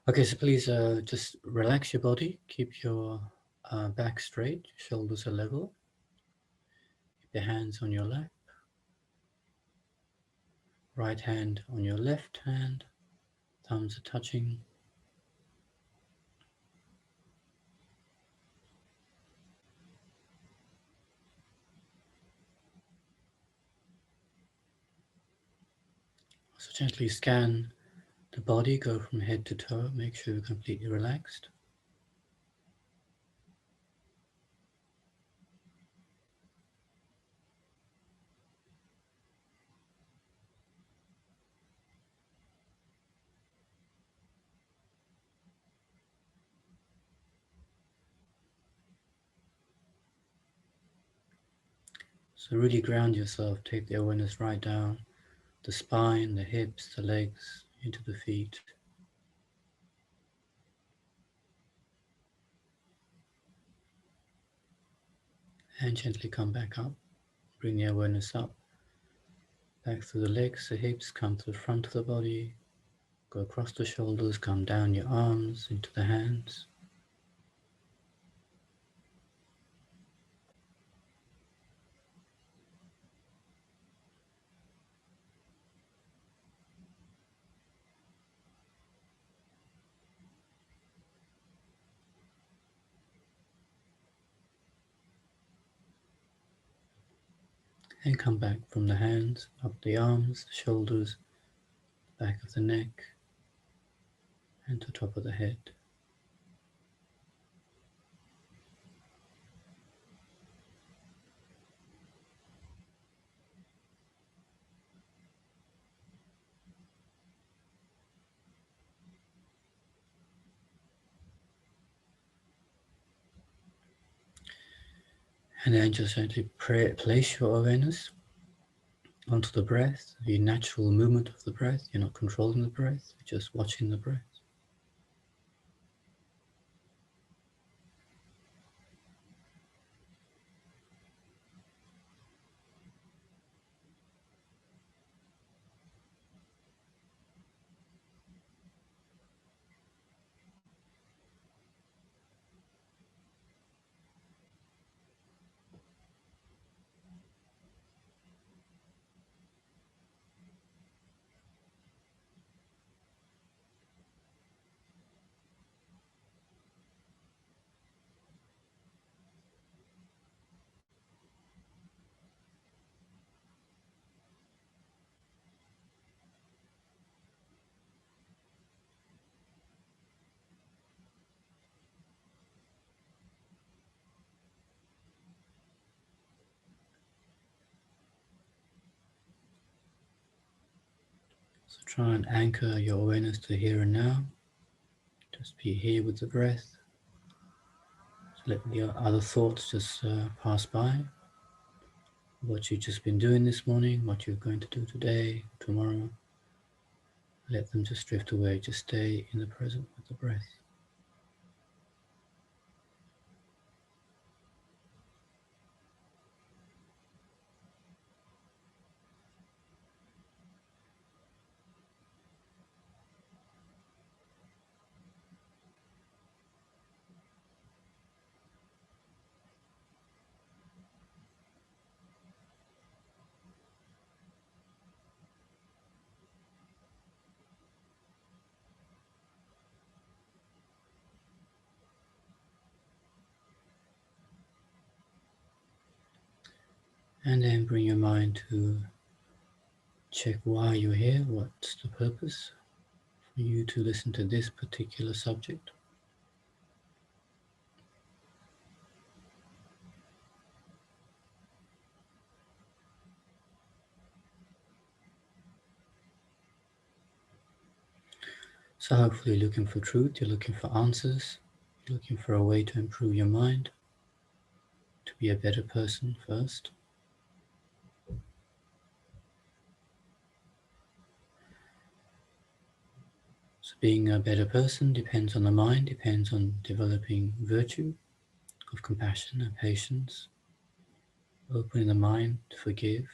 Okay, so please just relax your body. Keep your back straight, shoulders are level. Keep your hands on your lap, right hand on your left hand, thumbs are touching. So gently scan the body, go from head to toe, make sure you're completely relaxed. So really ground yourself, take the awareness right down the spine, the hips, the legs, into the feet. And gently come back up. Bring the awareness up, back through the legs, the hips, come to the front of the body, go across the shoulders, come down your arms, into the hands. And come back from the hands, up the arms, the shoulders, back of the neck, and to top of the head. And then just gently place your awareness onto the breath, the natural movement of the breath. You're not controlling the breath, you're just watching the breath. So try and anchor your awareness to here and now. Just be here with the breath. Let the other thoughts just pass by. What you've just been doing this morning, what you're going to do today, tomorrow. Let them just drift away. Just stay in the present with the breath. And then bring your mind to check why you're here, what's the purpose for you to listen to this particular subject. So hopefully you're looking for truth, you're looking for answers, you're looking for a way to improve your mind, to be a better person first. So being a better person depends on the mind, depends on developing virtue of compassion and patience, opening the mind to forgive,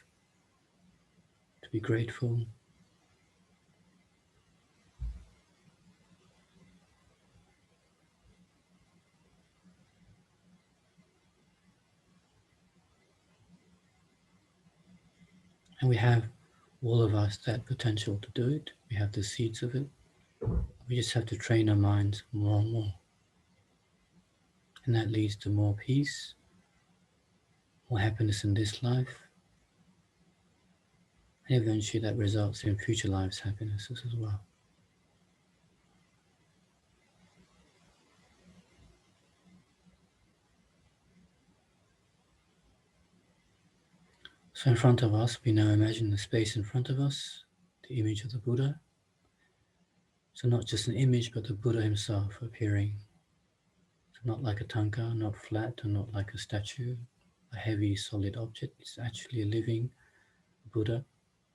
to be grateful. And we have, all of us, that potential to do it. We have the seeds of it. We just have to train our minds more and more. And that leads to more peace, more happiness in this life, and eventually that results in future lives' happinesses as well. So in front of us, we now imagine the space in front of us, the image of the Buddha. So not just an image, but the Buddha himself appearing. So not like a tanka, not flat, and not like a statue, a heavy, solid object. It's actually a living Buddha,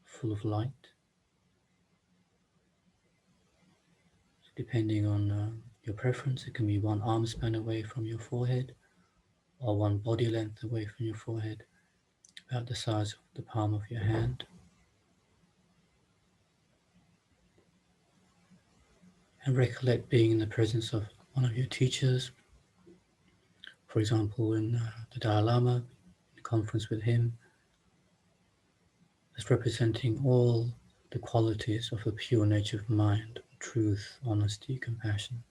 full of light. So depending on your preference, it can be one arm span away from your forehead, or one body length away from your forehead, about the size of the palm of your hand. And recollect being in the presence of one of your teachers, for example, in the Dalai Lama, in conference with him, as representing all the qualities of the pure nature of mind, truth, honesty, compassion.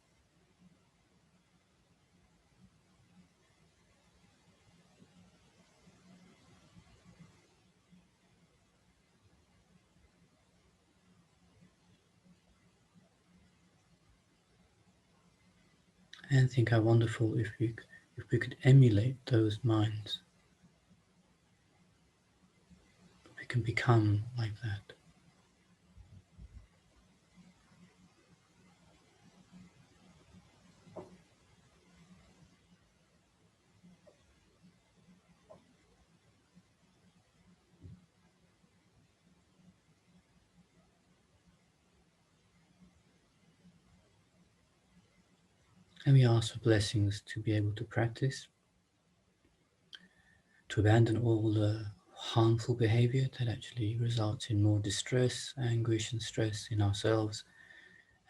And think how wonderful if we could emulate those minds. We can become like that. And we ask for blessings to be able to practice, to abandon all the harmful behavior that actually results in more distress, anguish, and stress in ourselves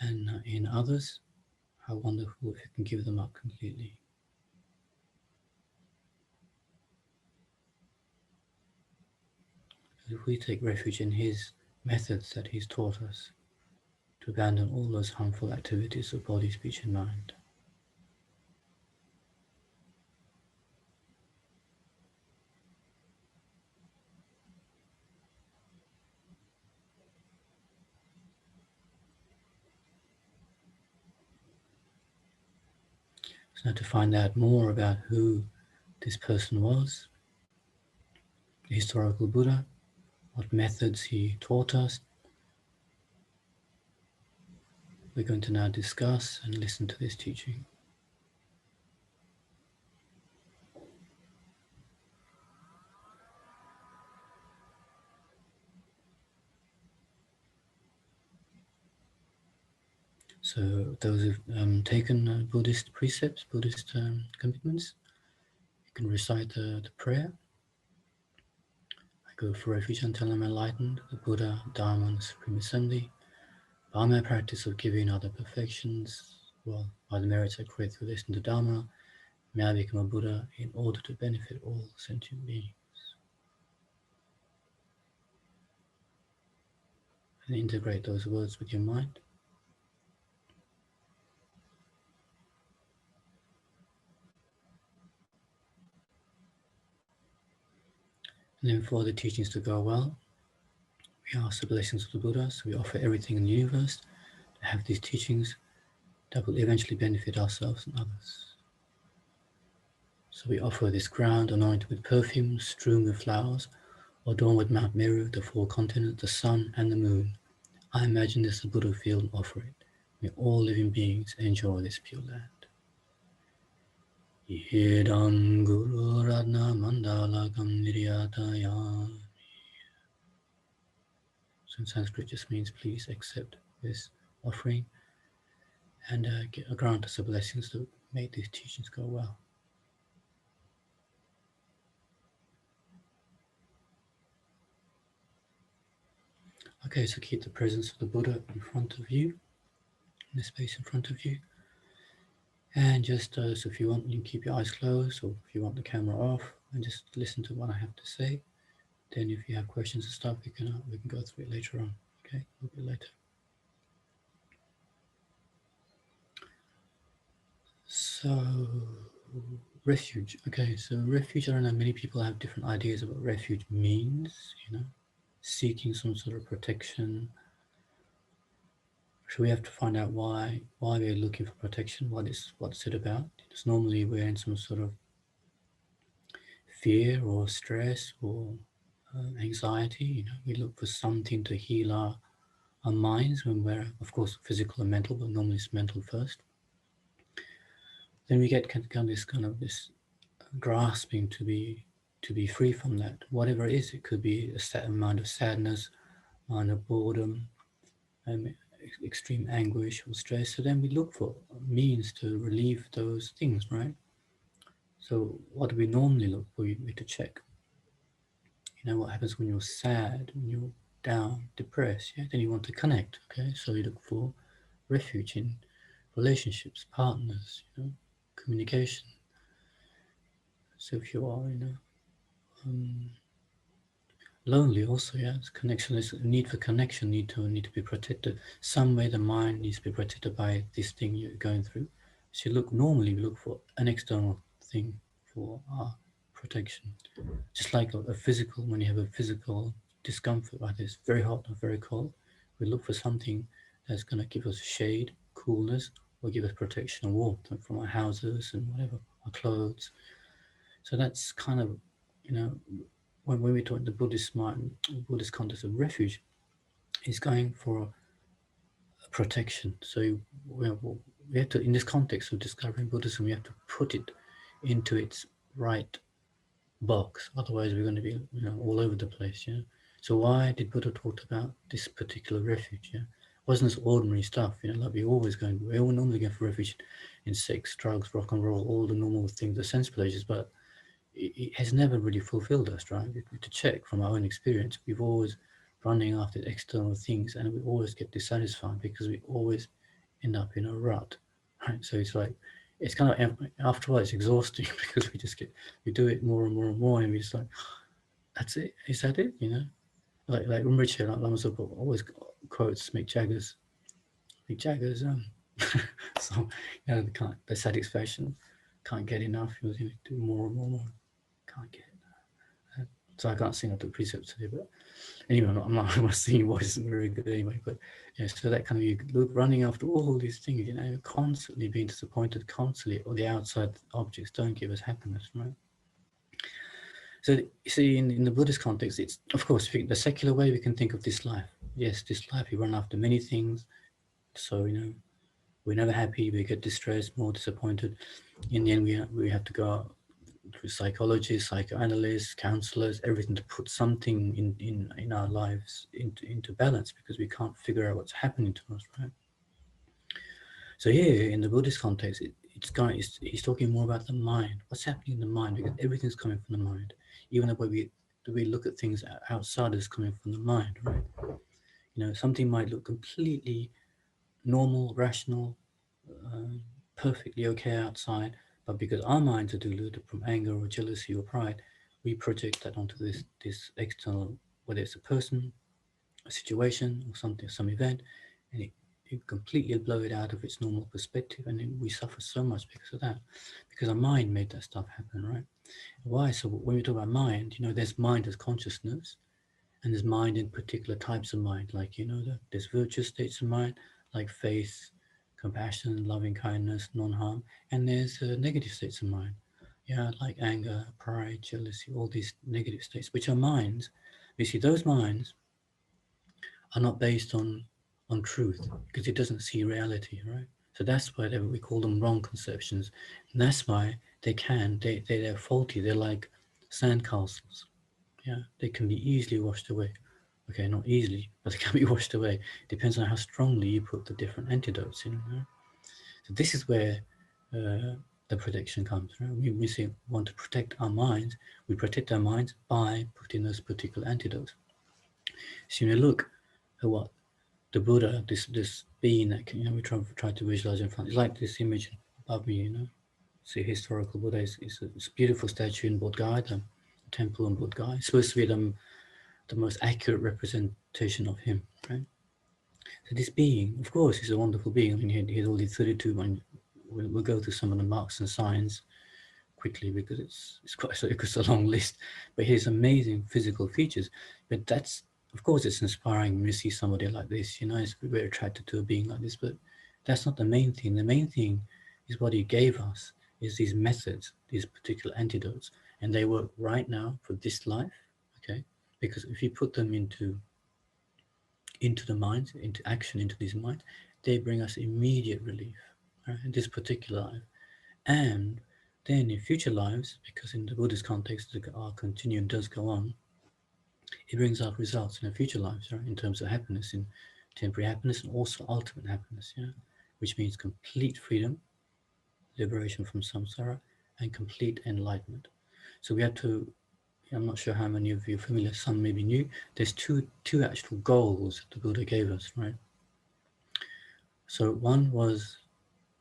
and in others. How wonderful if you can give them up completely. If we take refuge in his methods that he's taught us, to abandon all those harmful activities of body, speech, and mind. So now to find out more about who this person was, the historical Buddha, what methods he taught us, we're going to now discuss and listen to this teaching. So those who've taken Buddhist precepts, Buddhist commitments, you can recite the prayer. I go for refuge until I'm enlightened, the Buddha, Dharma, and the Supreme Assembly. By my practice of giving other perfections, well, by the merits I create through listening to Dharma, may I become a Buddha in order to benefit all sentient beings. And integrate those words with your mind. And then for the teachings to go well, we ask the blessings of the Buddha, so we offer everything in the universe to have these teachings that will eventually benefit ourselves and others. So we offer this ground anointed with perfume, strewn with flowers, adorned with Mount Meru, the four continents, the sun, and the moon. I imagine this as a Buddha field and offer it. May all living beings enjoy this pure land. Yedam Guru Radna Mandalakam Niryataya. So in Sanskrit just means please accept this offering and grant us the blessings to make these teachings go well. Okay, so keep the presence of the Buddha in front of you, in the space in front of you. And just so if you want, you can keep your eyes closed, or if you want the camera off, and just listen to what I have to say. Then if you have questions and stuff, we can go through it later on. Okay, a little bit later. So refuge. Okay, so refuge. I don't know. Many people have different ideas of what refuge means. Seeking some sort of protection. So we have to find out why we're looking for protection. What's it about? Because normally we're in some sort of fear or stress or anxiety. We look for something to heal our minds when we're, of course, physical and mental, but normally it's mental first. Then we get this grasping to be free from that, whatever it is. It could be a mind of sadness, mind of boredom, extreme anguish or stress. So then we look for means to relieve those things, right? So what do we normally look for? We need to check. What happens when you're sad, when you're down, depressed? Yeah, then you want to connect. Okay, so you look for refuge in relationships, partners, communication. So if you are, lonely, also, yeah, it's connection. There's a need for connection. Need to be protected. Some way the mind needs to be protected by this thing you're going through. So you normally we look for an external thing for our protection. Just like a physical, when you have a physical discomfort, like it's very hot or very cold, we look for something that's going to give us shade, coolness, or give us protection and warmth from our houses and whatever, our clothes. So that's kind of, when we talk the Buddhist mind, Buddhist context of refuge, is going for protection. So we have to, in this context of discovering Buddhism, we have to put it into its right box. Otherwise, we're going to be, all over the place. Yeah. So why did Buddha talk about this particular refuge? Yeah. It wasn't this ordinary stuff. Like we're normally going for refuge in sex, drugs, rock and roll, all the normal things, the sense pleasures, but it has never really fulfilled us, right? To check from our own experience, we've always running after external things, and we always get dissatisfied because we always end up in a rut, right? So it's kind of, after a while it's exhausting because we do it more and more and more, and we just like, that's it. Is that it? Like Rinpoche, like Lama Zopa always quotes Mick Jagger's so the satisfaction, can't get enough. He was do more and more and more. Can't get it. So I can't sing up the precepts today, but anyway, my singing voice isn't very good anyway. But yeah, so that kind of, you look running after all these things, constantly being disappointed, constantly, or the outside objects don't give us happiness, right? So you see, in the Buddhist context, it's, of course, the secular way we can think of this life. Yes, this life, we run after many things. So, we're never happy, we get distressed, more disappointed. In the end, we have to go through psychologists, psychoanalysts, counselors, everything to put something in our lives into balance, because we can't figure out what's happening to us, right? So here, in the Buddhist context, he's talking more about the mind. What's happening in the mind? Because everything's coming from the mind. Even the way we look at things outside is coming from the mind, right? Something might look completely normal, rational, perfectly okay outside, but because our minds are deluded from anger or jealousy or pride, we project that onto this external, whether it's a person, a situation, or something, some event, and it completely blow it out of its normal perspective, and then we suffer so much because of that, because our mind made that stuff happen, right? Why? So when we talk about mind, there's mind as consciousness, and there's mind in particular types of mind, like there's virtuous states of mind, like faith, compassion, loving kindness, non-harm, and there's negative states of mind, like anger, pride, jealousy, all these negative states, which are minds. You see, those minds are not based on truth, because it doesn't see reality, right? So that's why we call them wrong conceptions, and that's why they're faulty. They're like sandcastles. Yeah, they can be easily washed away. Okay, not easily, but they can be washed away. Depends on how strongly you put the different antidotes in. Right? So this is where the protection comes. Right? We say want to protect our minds. We protect our minds by putting those particular antidotes. So you look at what the Buddha, this being that we try to visualize in front. It's like this image above me. It's a historical Buddha. It's a beautiful statue in Bodh Gaya, the temple in Bodh Gaya. It's supposed to be the most accurate representation of him, right? So this being, of course, is a wonderful being. I mean, he had all these 32. We'll go through some of the marks and signs quickly because it's a long list. But his amazing physical features. But that's, of course, it's inspiring when you see somebody like this. It's very attracted to a being like this. But that's not the main thing. The main thing is what he gave us is these methods, these particular antidotes, and they work right now for this life. Okay, because if you put them into the mind, into action, into these minds, they bring us immediate relief, right, in this particular life. And then in future lives, because in the Buddhist context, our continuum does go on, it brings out results in the future lives, right, in terms of happiness, in temporary happiness, and also ultimate happiness, which means complete freedom, liberation from samsara, and complete enlightenment. So we have to, I'm not sure how many of you are familiar, some may be new, there's two actual goals the Buddha gave us, right? So one was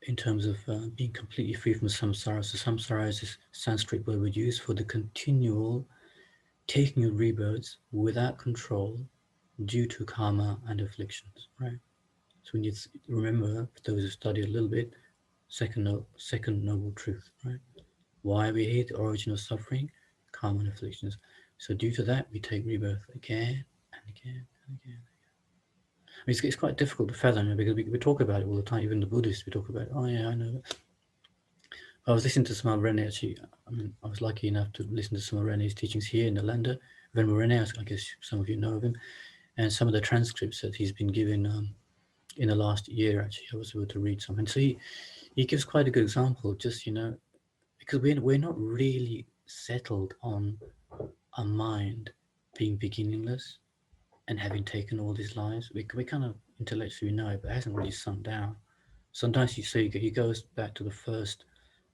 in terms of being completely free from samsara. So samsara is this Sanskrit word we use for the continual taking of rebirths without control due to karma and afflictions, right? So when you remember, for those who study a little bit, second noble truth, right? Why are we here? The origin of suffering, karma and afflictions. So due to that, we take rebirth again and again and again. I mean, it's quite difficult to fathom because we talk about it all the time. Even the Buddhists, we talk about, oh yeah, I know. I was listening to some of Rene actually. I mean, I was lucky enough to listen to some of Rene's teachings here in Nalanda. Venerable Rene, I guess some of you know of him, and some of the transcripts that he's been given in the last year. Actually, I was able to read some, and so he gives quite a good example. Just because we're not really settled on a mind being beginningless and having taken all these lives. We kind of intellectually know it, but it hasn't really sunk down. Sometimes you see he goes back to the first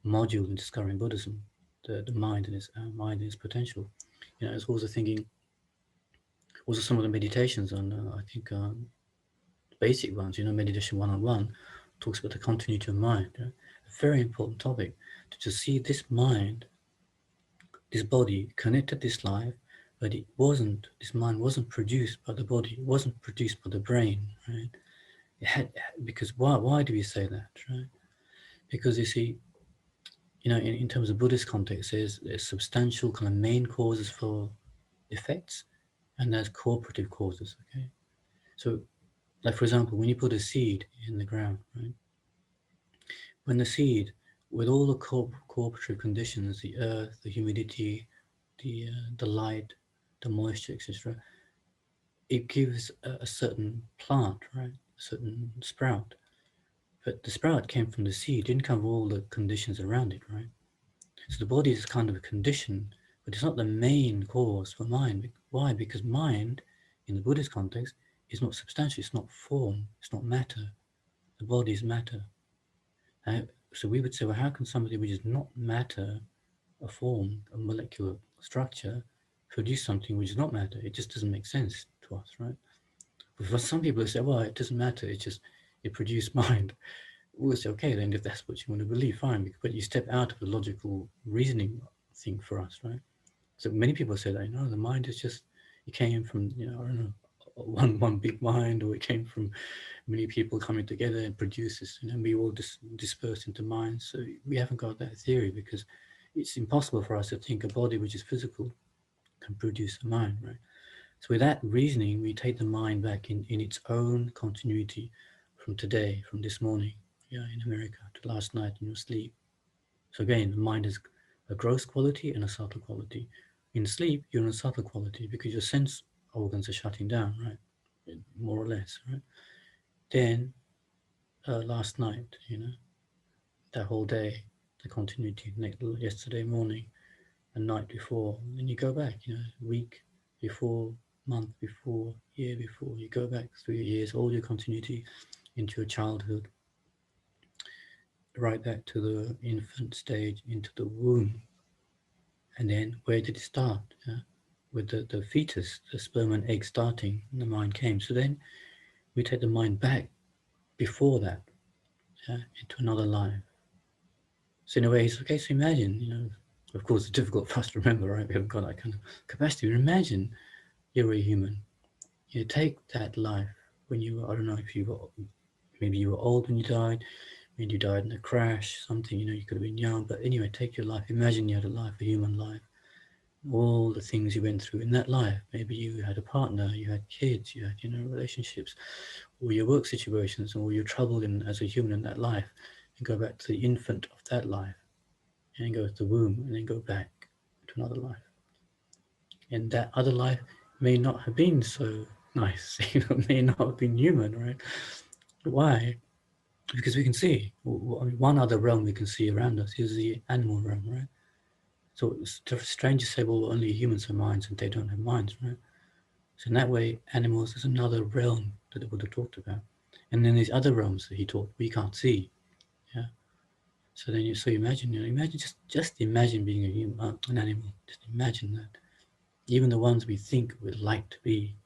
module in discovering Buddhism, the mind and its potential. It's also thinking, also some of the meditations on, I think, basic ones. Meditation 101 talks about the continuity of mind. A very important topic to just see this mind, this body connected this life, but this mind wasn't produced by the body, it wasn't produced by the brain, right? It had, because why do we say that, right? Because you see, in terms of Buddhist context, there's substantial kind of main causes for effects, and there's cooperative causes. Okay, so like for example, when you put a seed in the ground, right? When the seed, with all the cooperative conditions, the earth, the humidity, the light, the moisture, etc., it gives a certain plant, right? A certain sprout. But the sprout came from the seed, didn't cover all the conditions around it, right? So the body is kind of a condition, but it's not the main cause for mind. Why? Because mind, in the Buddhist context, is not substantial, it's not form, it's not matter. The body is matter. So we would say, well, how can somebody which is not matter, a form, a molecular structure, produce something which is not matter? It just doesn't make sense to us, right? But for some people, they say, well, it doesn't matter, it produced mind. We'll say, okay, then if that's what you want to believe, fine. But you step out of the logical reasoning thing for us, right? So many people say that, the mind is just, it came from, I don't know, one big mind, or it came from many people coming together and produces, we all disperse into minds. So we haven't got that theory because it's impossible for us to think a body which is physical can produce a mind, right? So with that reasoning, we take the mind back in its own continuity from today, from this morning, in America, to last night in your sleep. So again, the mind is a gross quality and a subtle quality. In sleep, you're in a subtle quality because your sense organs are shutting down, right? More or less, right? Then last night, that whole day, the continuity, yesterday morning, and night before, and you go back, week before, month before, year before, you go back 3 years, all your continuity into your childhood, right back to the infant stage, into the womb. And then where did it start? With the fetus, the sperm and egg starting, and the mind came. So then we take the mind back before that, into another life. So in a way, it's okay. So imagine, of course, it's difficult for us to remember, right? We haven't got that kind of capacity. But imagine you're a human. You take that life when you were, I don't know if you were, maybe you were old when you died, maybe you died in a crash, something, you could have been young, but anyway, take your life. Imagine you had a life, a human life, all the things you went through in that life. Maybe you had a partner, you had kids, you had, relationships, or your work situations, or your trouble in as a human in that life, and go back to the infant of that life, and then go to the womb, and then go back to another life. And that other life may not have been so nice, may not have been human, right? Why? Because we can see, I mean, one other realm we can see around us is the animal realm, right? So it's strange to say, well, only humans have minds and they don't have minds, right? So in that way, animals is another realm that the Buddha talked about. And then these other realms that he taught we can't see. Yeah. So then so imagine, imagine just imagine being a human, an animal. Just imagine that. Even the ones we think we'd like to be,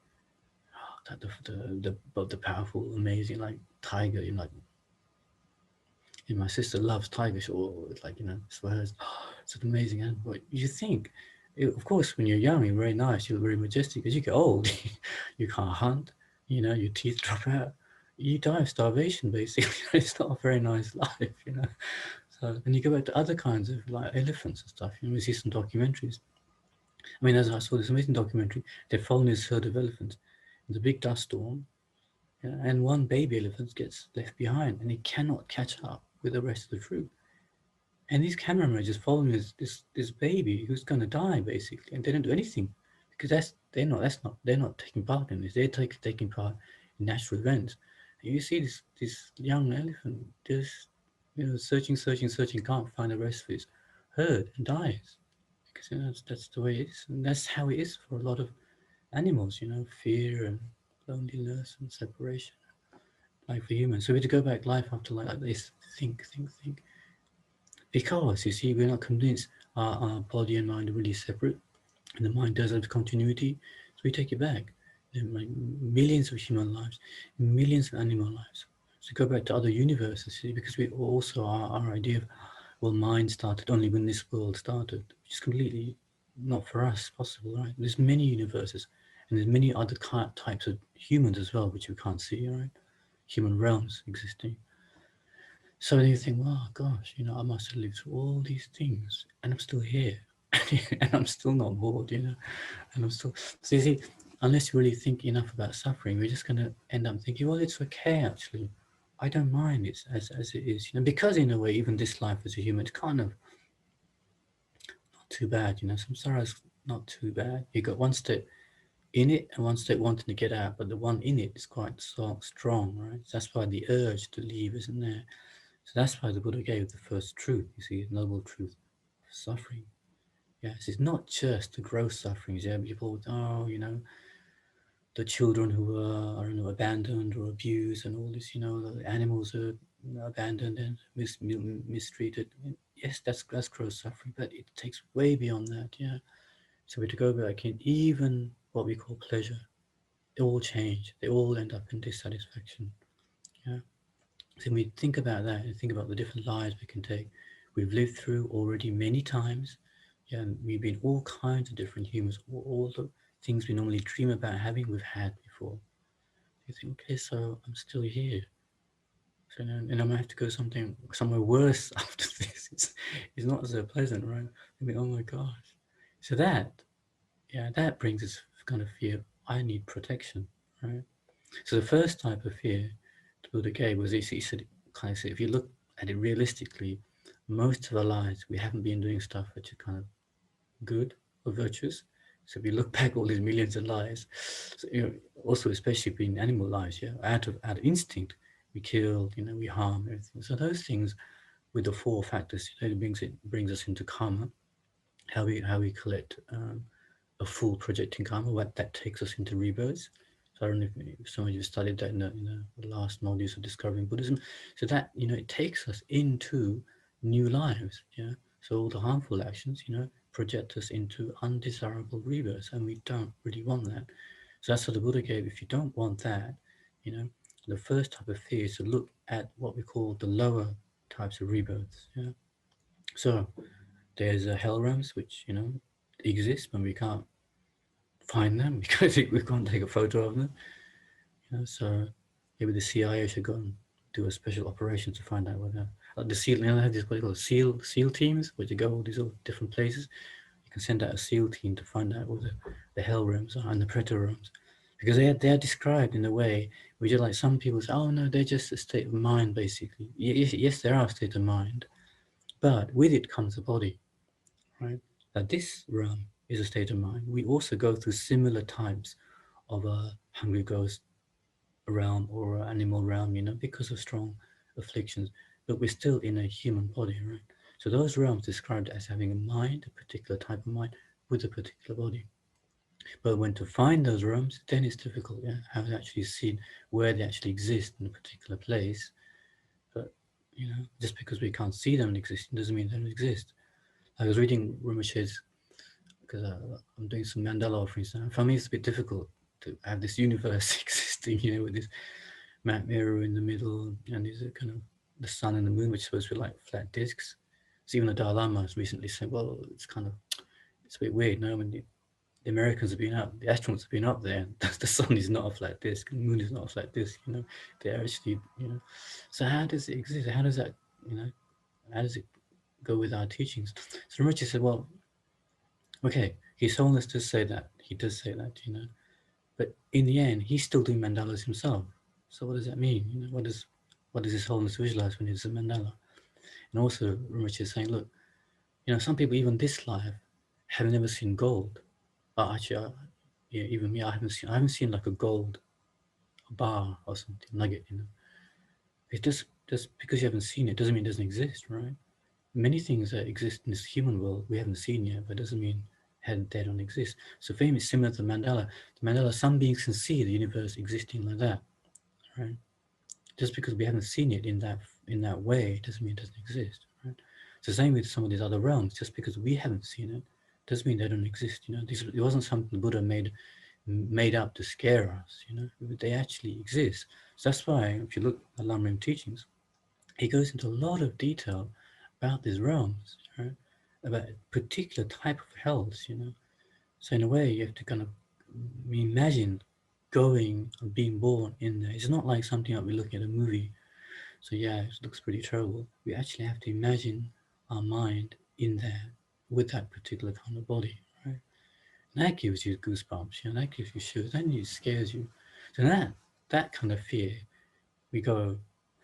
that the powerful, amazing, like tiger, like and my sister loves tigers, or like it's for her, it's an amazing animal. But you think, of course, when you're young, you're very nice, you're very majestic. As you get old, you can't hunt. Your teeth drop out. You die of starvation, basically. It's not a very nice life. So, and you go back to other kinds of like elephants and stuff. We see some documentaries. I mean, as I saw this amazing documentary, they're following this herd of elephants. There's a big dust storm, yeah, and one baby elephant gets left behind, and he cannot catch up with the rest of the troop. And these cameramen are just following this baby who's going to die basically, and they don't do anything because they're not taking part in this. They're taking part in natural events. And you see this young elephant just searching, can't find the rest of his herd and dies because that's the way it is, and that's how it is for a lot of animals. Fear and loneliness and separation, like for humans. So we have to go back life after life like this. Think. Because, you see, we're not convinced our body and mind are really separate, and the mind does have continuity, so we take it back. Like millions of human lives, millions of animal lives. So go back to other universes, see, because we also our idea of, well, mind started only when this world started, which is completely not for us possible, right? There's many universes, and there's many other types of humans as well, which we can't see, right? Human realms existing. So then you think, wow, gosh, I must have lived through all these things, and I'm still here, and I'm still not bored, and I'm still. So you see, unless you really think enough about suffering, we're just going to end up thinking, well, it's okay actually. I don't mind it as it is, because in a way, even this life as a human, it's kind of not too bad, Samsara's not too bad. You got one step in it and one step wanting to get out, but the one in it is quite so strong, right? So that's why the urge to leave isn't there. So that's why the Buddha gave the first truth, you see, the noble truth of suffering. Yes, it's not just the gross sufferings. Yeah, people, oh, the children who were, I don't know, abandoned or abused, and all this, the animals are abandoned and mistreated. Yes, that's gross suffering, but it takes way beyond that. Yeah, so we have to go back in even what we call pleasure. They all change. They all end up in dissatisfaction. Yeah. So when we think about that and think about the different lives we can take, we've lived through already many times. Yeah, and we've been all kinds of different humans. All the things we normally dream about having, we've had before. You think, okay, so I'm still here. So and I'm gonna have to go somewhere worse after this. It's not so pleasant, right? I mean, oh my gosh. So that brings us kind of fear. I need protection, right? So the first type of fear the Buddha gave was this. He said, kind of said, if you look at it realistically, most of our lives we haven't been doing stuff which are kind of good or virtuous. So if you look back all these millions of lives, so, also especially being animal lives, yeah, out of instinct, we kill, we harm everything. So those things with the four factors, it brings us into karma, how we collect a full projecting karma, what that takes us into rebirths. So I don't know if some of you studied that in the last modules of discovering Buddhism. So that it takes us into new lives. Yeah. So all the harmful actions, project us into undesirable rebirths, and we don't really want that. So that's what the Buddha gave. If you don't want that, you know, the first type of fear is to look at what we call the lower types of rebirths. Yeah. So there's hell realms which exist, but we can't find them because we can't take a photo of them. So maybe the CIA should go and do a special operation to find out whether like the SEAL. They have this what they call SEAL teams, where they go all these all different places. You can send out a SEAL team to find out where the hell realms are and the predator realms, because they are described in a way which is like some people say, oh no, they're just a state of mind basically. Yes, they are a state of mind, but with it comes a body, right? That this realm is a state of mind. We also go through similar types of a hungry ghost realm or animal realm, because of strong afflictions, but we're still in a human body, right? So those realms described as having a mind, a particular type of mind with a particular body. But when to find those realms, then it's difficult. Yeah, have to actually seen where they actually exist in a particular place. But just because we can't see them existing doesn't mean they don't exist. I was reading Rinpoche's because I'm doing some mandala offerings now. For me, it's a bit difficult to have this universe existing, with this map mirror in the middle, and these are kind of the sun and the moon, which are supposed to be like flat discs. So even the Dalai Lama has recently said, well, it's a bit weird, no? When the Americans have been up, the astronauts have been up there, and the sun is not a flat disc, and the moon is not a flat disc, they're actually, So how does it exist? How does that, how does it go with our teachings? So Richard said, well, okay, His Holiness does say that, he does say that, but in the end, he's still doing mandalas himself. So what does that mean? What does His Holiness visualize when he does a mandala? And also, Richard is saying, look, some people even this life have never seen gold. Actually, yeah, even me, I haven't seen like a gold bar or something nugget. It's just because you haven't seen it doesn't mean it doesn't exist, right? Many things that exist in this human world we haven't seen yet, but doesn't mean they don't exist. So for him, it's similar to Mandela. The Mandela, some beings can see the universe existing like that, right? Just because we haven't seen it in that way doesn't mean it doesn't exist, right? It's the same with some of these other realms. Just because we haven't seen it doesn't mean they don't exist. It wasn't something the Buddha made up to scare us. They actually exist. So that's why if you look at Lamrim teachings, he goes into a lot of detail about these realms, right? About a particular type of hells. So in a way, you have to kind of imagine going and being born in there. It's not like something that we look at a movie. So yeah, it looks pretty terrible. We actually have to imagine our mind in there with that particular kind of body, right? And that gives you goosebumps, that gives you shivers, that scares you. So that kind of fear, we go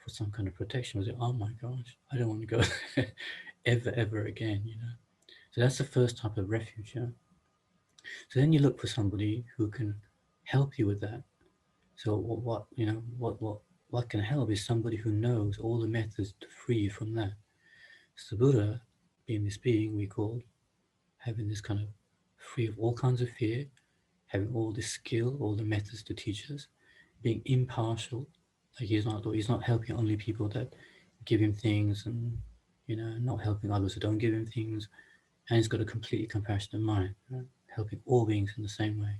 for some kind of protection. We say, oh my gosh, I don't want to go there ever again. So that's the first type of refuge, yeah. So then you look for somebody who can help you with that. So what can help is somebody who knows all the methods to free you from that. So the Buddha, being this being we call, having this kind of free of all kinds of fear, having all this skill, all the methods to teach us, being impartial, like he's not helping only people that give him things, and not helping others who don't give him things, and he's got a completely compassionate mind, right? Helping all beings in the same way.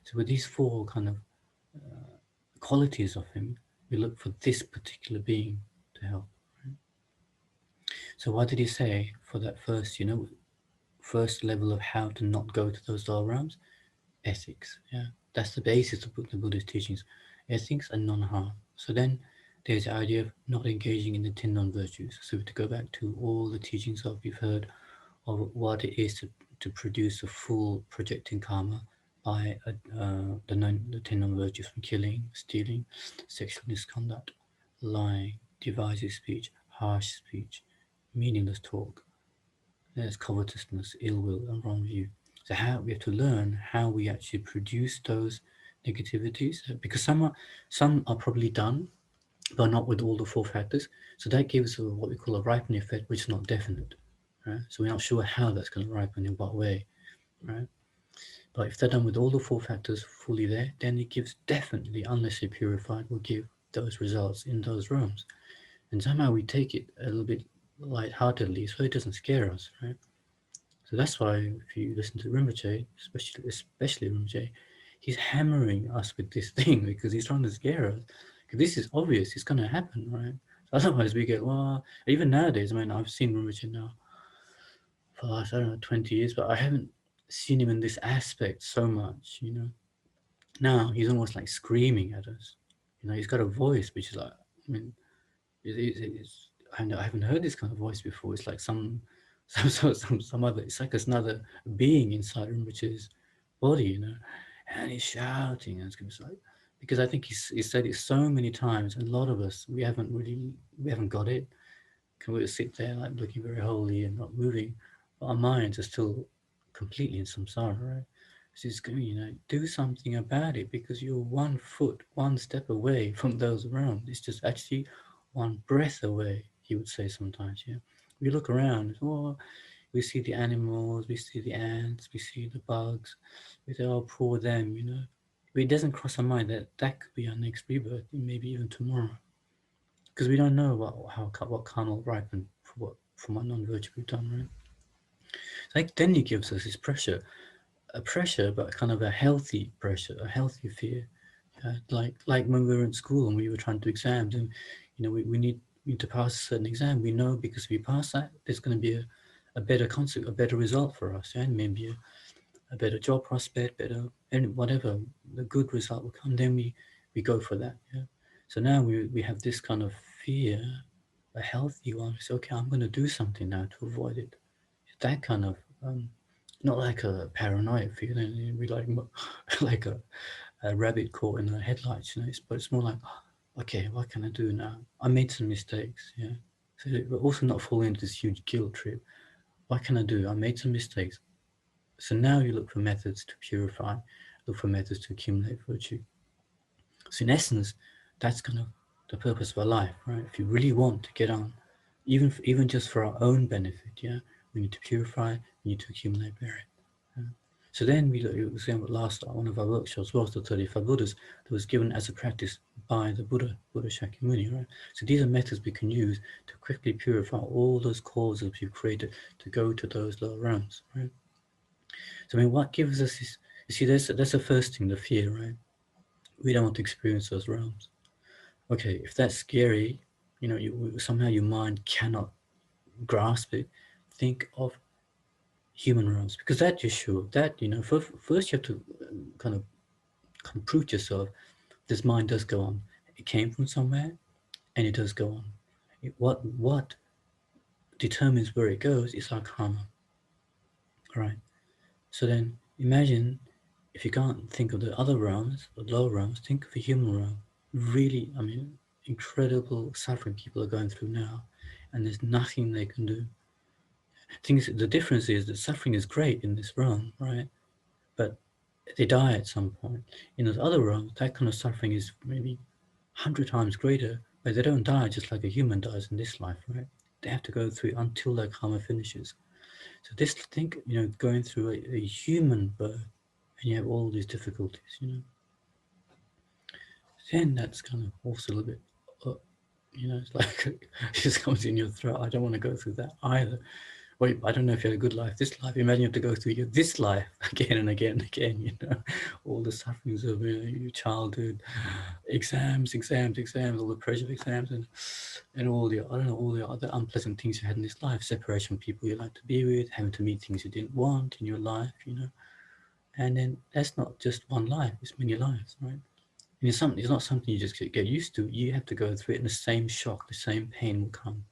So with these four kind of qualities of him, we look for this particular being to help. Right? So what did he say for that first level of how to not go to those lower realms? Ethics. Yeah, that's the basis of the Buddhist teachings. Ethics and non-harm. So then there's the idea of not engaging in the 10 non-virtues. So to go back to all the teachings that we've heard of what it is to produce a full projecting karma by the 10 non-virtues, from killing, stealing, sexual misconduct, lying, divisive speech, harsh speech, meaningless talk. There's covetousness, ill will, and wrong view. So we have to learn how we actually produce those negativities, because some are probably done, but not with all the four factors. So that gives what we call a ripening effect, which is not definite. Right? So we're not sure how that's going to ripen, in what way. Right? But if they're done with all the four factors fully there, then it gives definitely, unless they're purified, will give those results in those realms. And somehow we take it a little bit lightheartedly, so it doesn't scare us, right? So that's why if you listen to Rinpoche, especially Rinpoche, he's hammering us with this thing because he's trying to scare us. Because this is obvious, it's going to happen, right? So otherwise we get, well, even nowadays, I mean, I've seen Rinpoche now for the last, I don't know, 20 years, but I haven't seen him in this aspect so much, Now he's almost like screaming at us. He's got a voice which is like, I mean, it's I haven't heard this kind of voice before. It's like some other. It's like there's another being inside him, which is body, and he's shouting, and it's gonna be like, because I think he said it so many times, and a lot of us we haven't got it. Can we sit there like looking very holy and not moving, but our minds are still completely in samsara, right? So it's going, do something about it because you're 1 foot, one step away from those around. It's just actually one breath away, he would say sometimes, yeah. We look around, oh, we see the animals, we see the ants, we see the bugs, we say, oh, poor them, But it doesn't cross our mind that that could be our next rebirth, maybe even tomorrow. Because we don't know what karma will ripen for what non-virtue we've done, right? Like then he gives us this pressure, a pressure, but kind of a healthy pressure, a healthy fear. Like when we were in school and we were trying to do exams, and we need to pass a certain exam. We know because if we pass that, there's going to be a better concept, a better result for us, and maybe a better job prospect, better and whatever the good result will come. Then we go for that. Yeah. So now we have this kind of fear, a healthy one. We say, okay, I'm going to do something now to avoid it. That kind of not like a paranoid fear. Then we like like a rabbit caught in the headlights. But it's more like, okay, what can I do now? I made some mistakes. Yeah. So we're also not falling into this huge guilt trip. What can I do? I made some mistakes. So now you look for methods to purify, look for methods to accumulate virtue. So in essence, that's kind of the purpose of our life, right? If you really want to get on, even just for our own benefit, yeah, we need to purify, we need to accumulate merit. Yeah? So then we look, last one of our workshops was the 35 Buddhas that was given as a practice by the Buddha Shakyamuni, right? So these are methods we can use to quickly purify all those causes we've created to go to those lower realms, right? So I mean, what gives us this? You see, that's the first thing, the fear, right? We don't want to experience those realms. Okay, if that's scary, somehow your mind cannot grasp it. Think of human realms because that you're sure that first you have to kind of prove to yourself this mind does go on. It came from somewhere, and it does go on. What determines where it goes is our karma, right? So then imagine if you can't think of the other realms, the lower realms, think of the human realm. Really, I mean, incredible suffering people are going through now, and there's nothing they can do. The difference is that suffering is great in this realm, right? But they die at some point. In those other realms, that kind of suffering is maybe 100 times greater, but they don't die just like a human dies in this life, right? They have to go through until their karma finishes. So going through a human birth, and you have all these difficulties. Then that's kind of also a little bit, it's like it just comes in your throat. I don't want to go through that either. Wait, I don't know if you had a good life, this life. Imagine you have to go through this life again and again and again, all the sufferings of your childhood, exams, all the pressure of exams, and all the, I don't know, all the other unpleasant things you had in this life, separation from people you like to be with, having to meet things you didn't want in your life. And then that's not just one life, it's many lives, right? And it's not something you just get used to. You have to go through it, and the same shock, the same pain will come.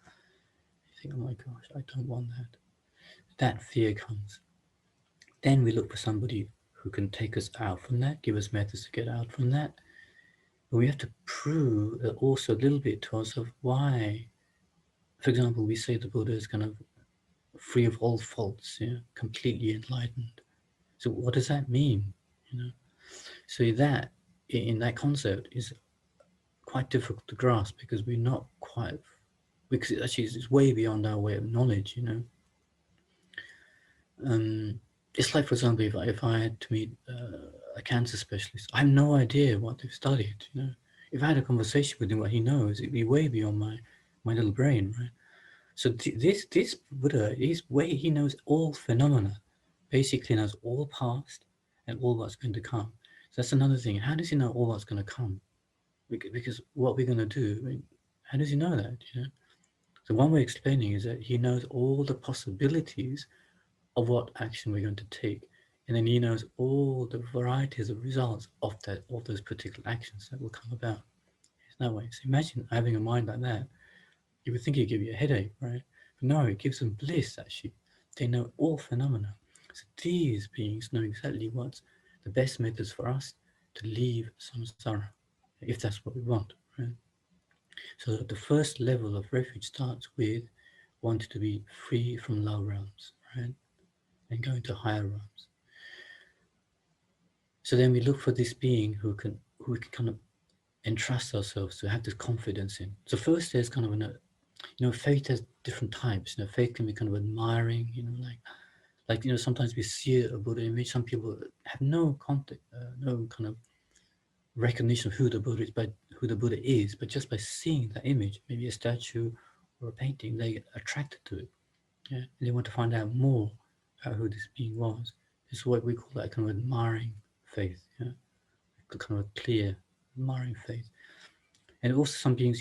You think, oh my gosh, I don't want that. That fear comes. Then we look for somebody who can take us out from that, give us methods to get out from that. But we have to prove also a little bit to ourselves why. For example, we say the Buddha is kind of free of all faults, completely enlightened. So what does that mean? So that in that concept is quite difficult to grasp because we're not quite, because it's way beyond our way of knowledge. It's like, for example, if I had to meet a cancer specialist, I have no idea what they've studied. If I had a conversation with him, what he knows, it'd be way beyond my little brain, right? So this Buddha, he knows all phenomena, basically knows all past and all what's going to come. So that's another thing. How does he know all what's going to come? Because what we're going to do, I mean, how does he know that? So one way of explaining is that he knows all the possibilities of what action we're going to take And then he knows all the varieties of results of those particular actions that will come about. It's that way. So imagine having a mind like that. You would think it'd give you a headache, right? But no, it gives them bliss actually. They know all phenomena. So these beings know exactly what's the best methods for us to leave samsara, if that's what we want, right? So the first level of refuge starts with wanting to be free from low realms, right? And going to higher realms. So then we look for this being who we can kind of entrust ourselves to have this confidence in. So first there's kind of faith has different types. Faith can be kind of admiring, sometimes we see a Buddha image. Some people have no contact, no kind of recognition of who the Buddha is, but just by seeing that image, maybe a statue or a painting, they get attracted to it. Yeah, and they want to find out more about who this being was. It's what we call that kind of admiring faith. Yeah, kind of a clear, admiring faith. And also some beings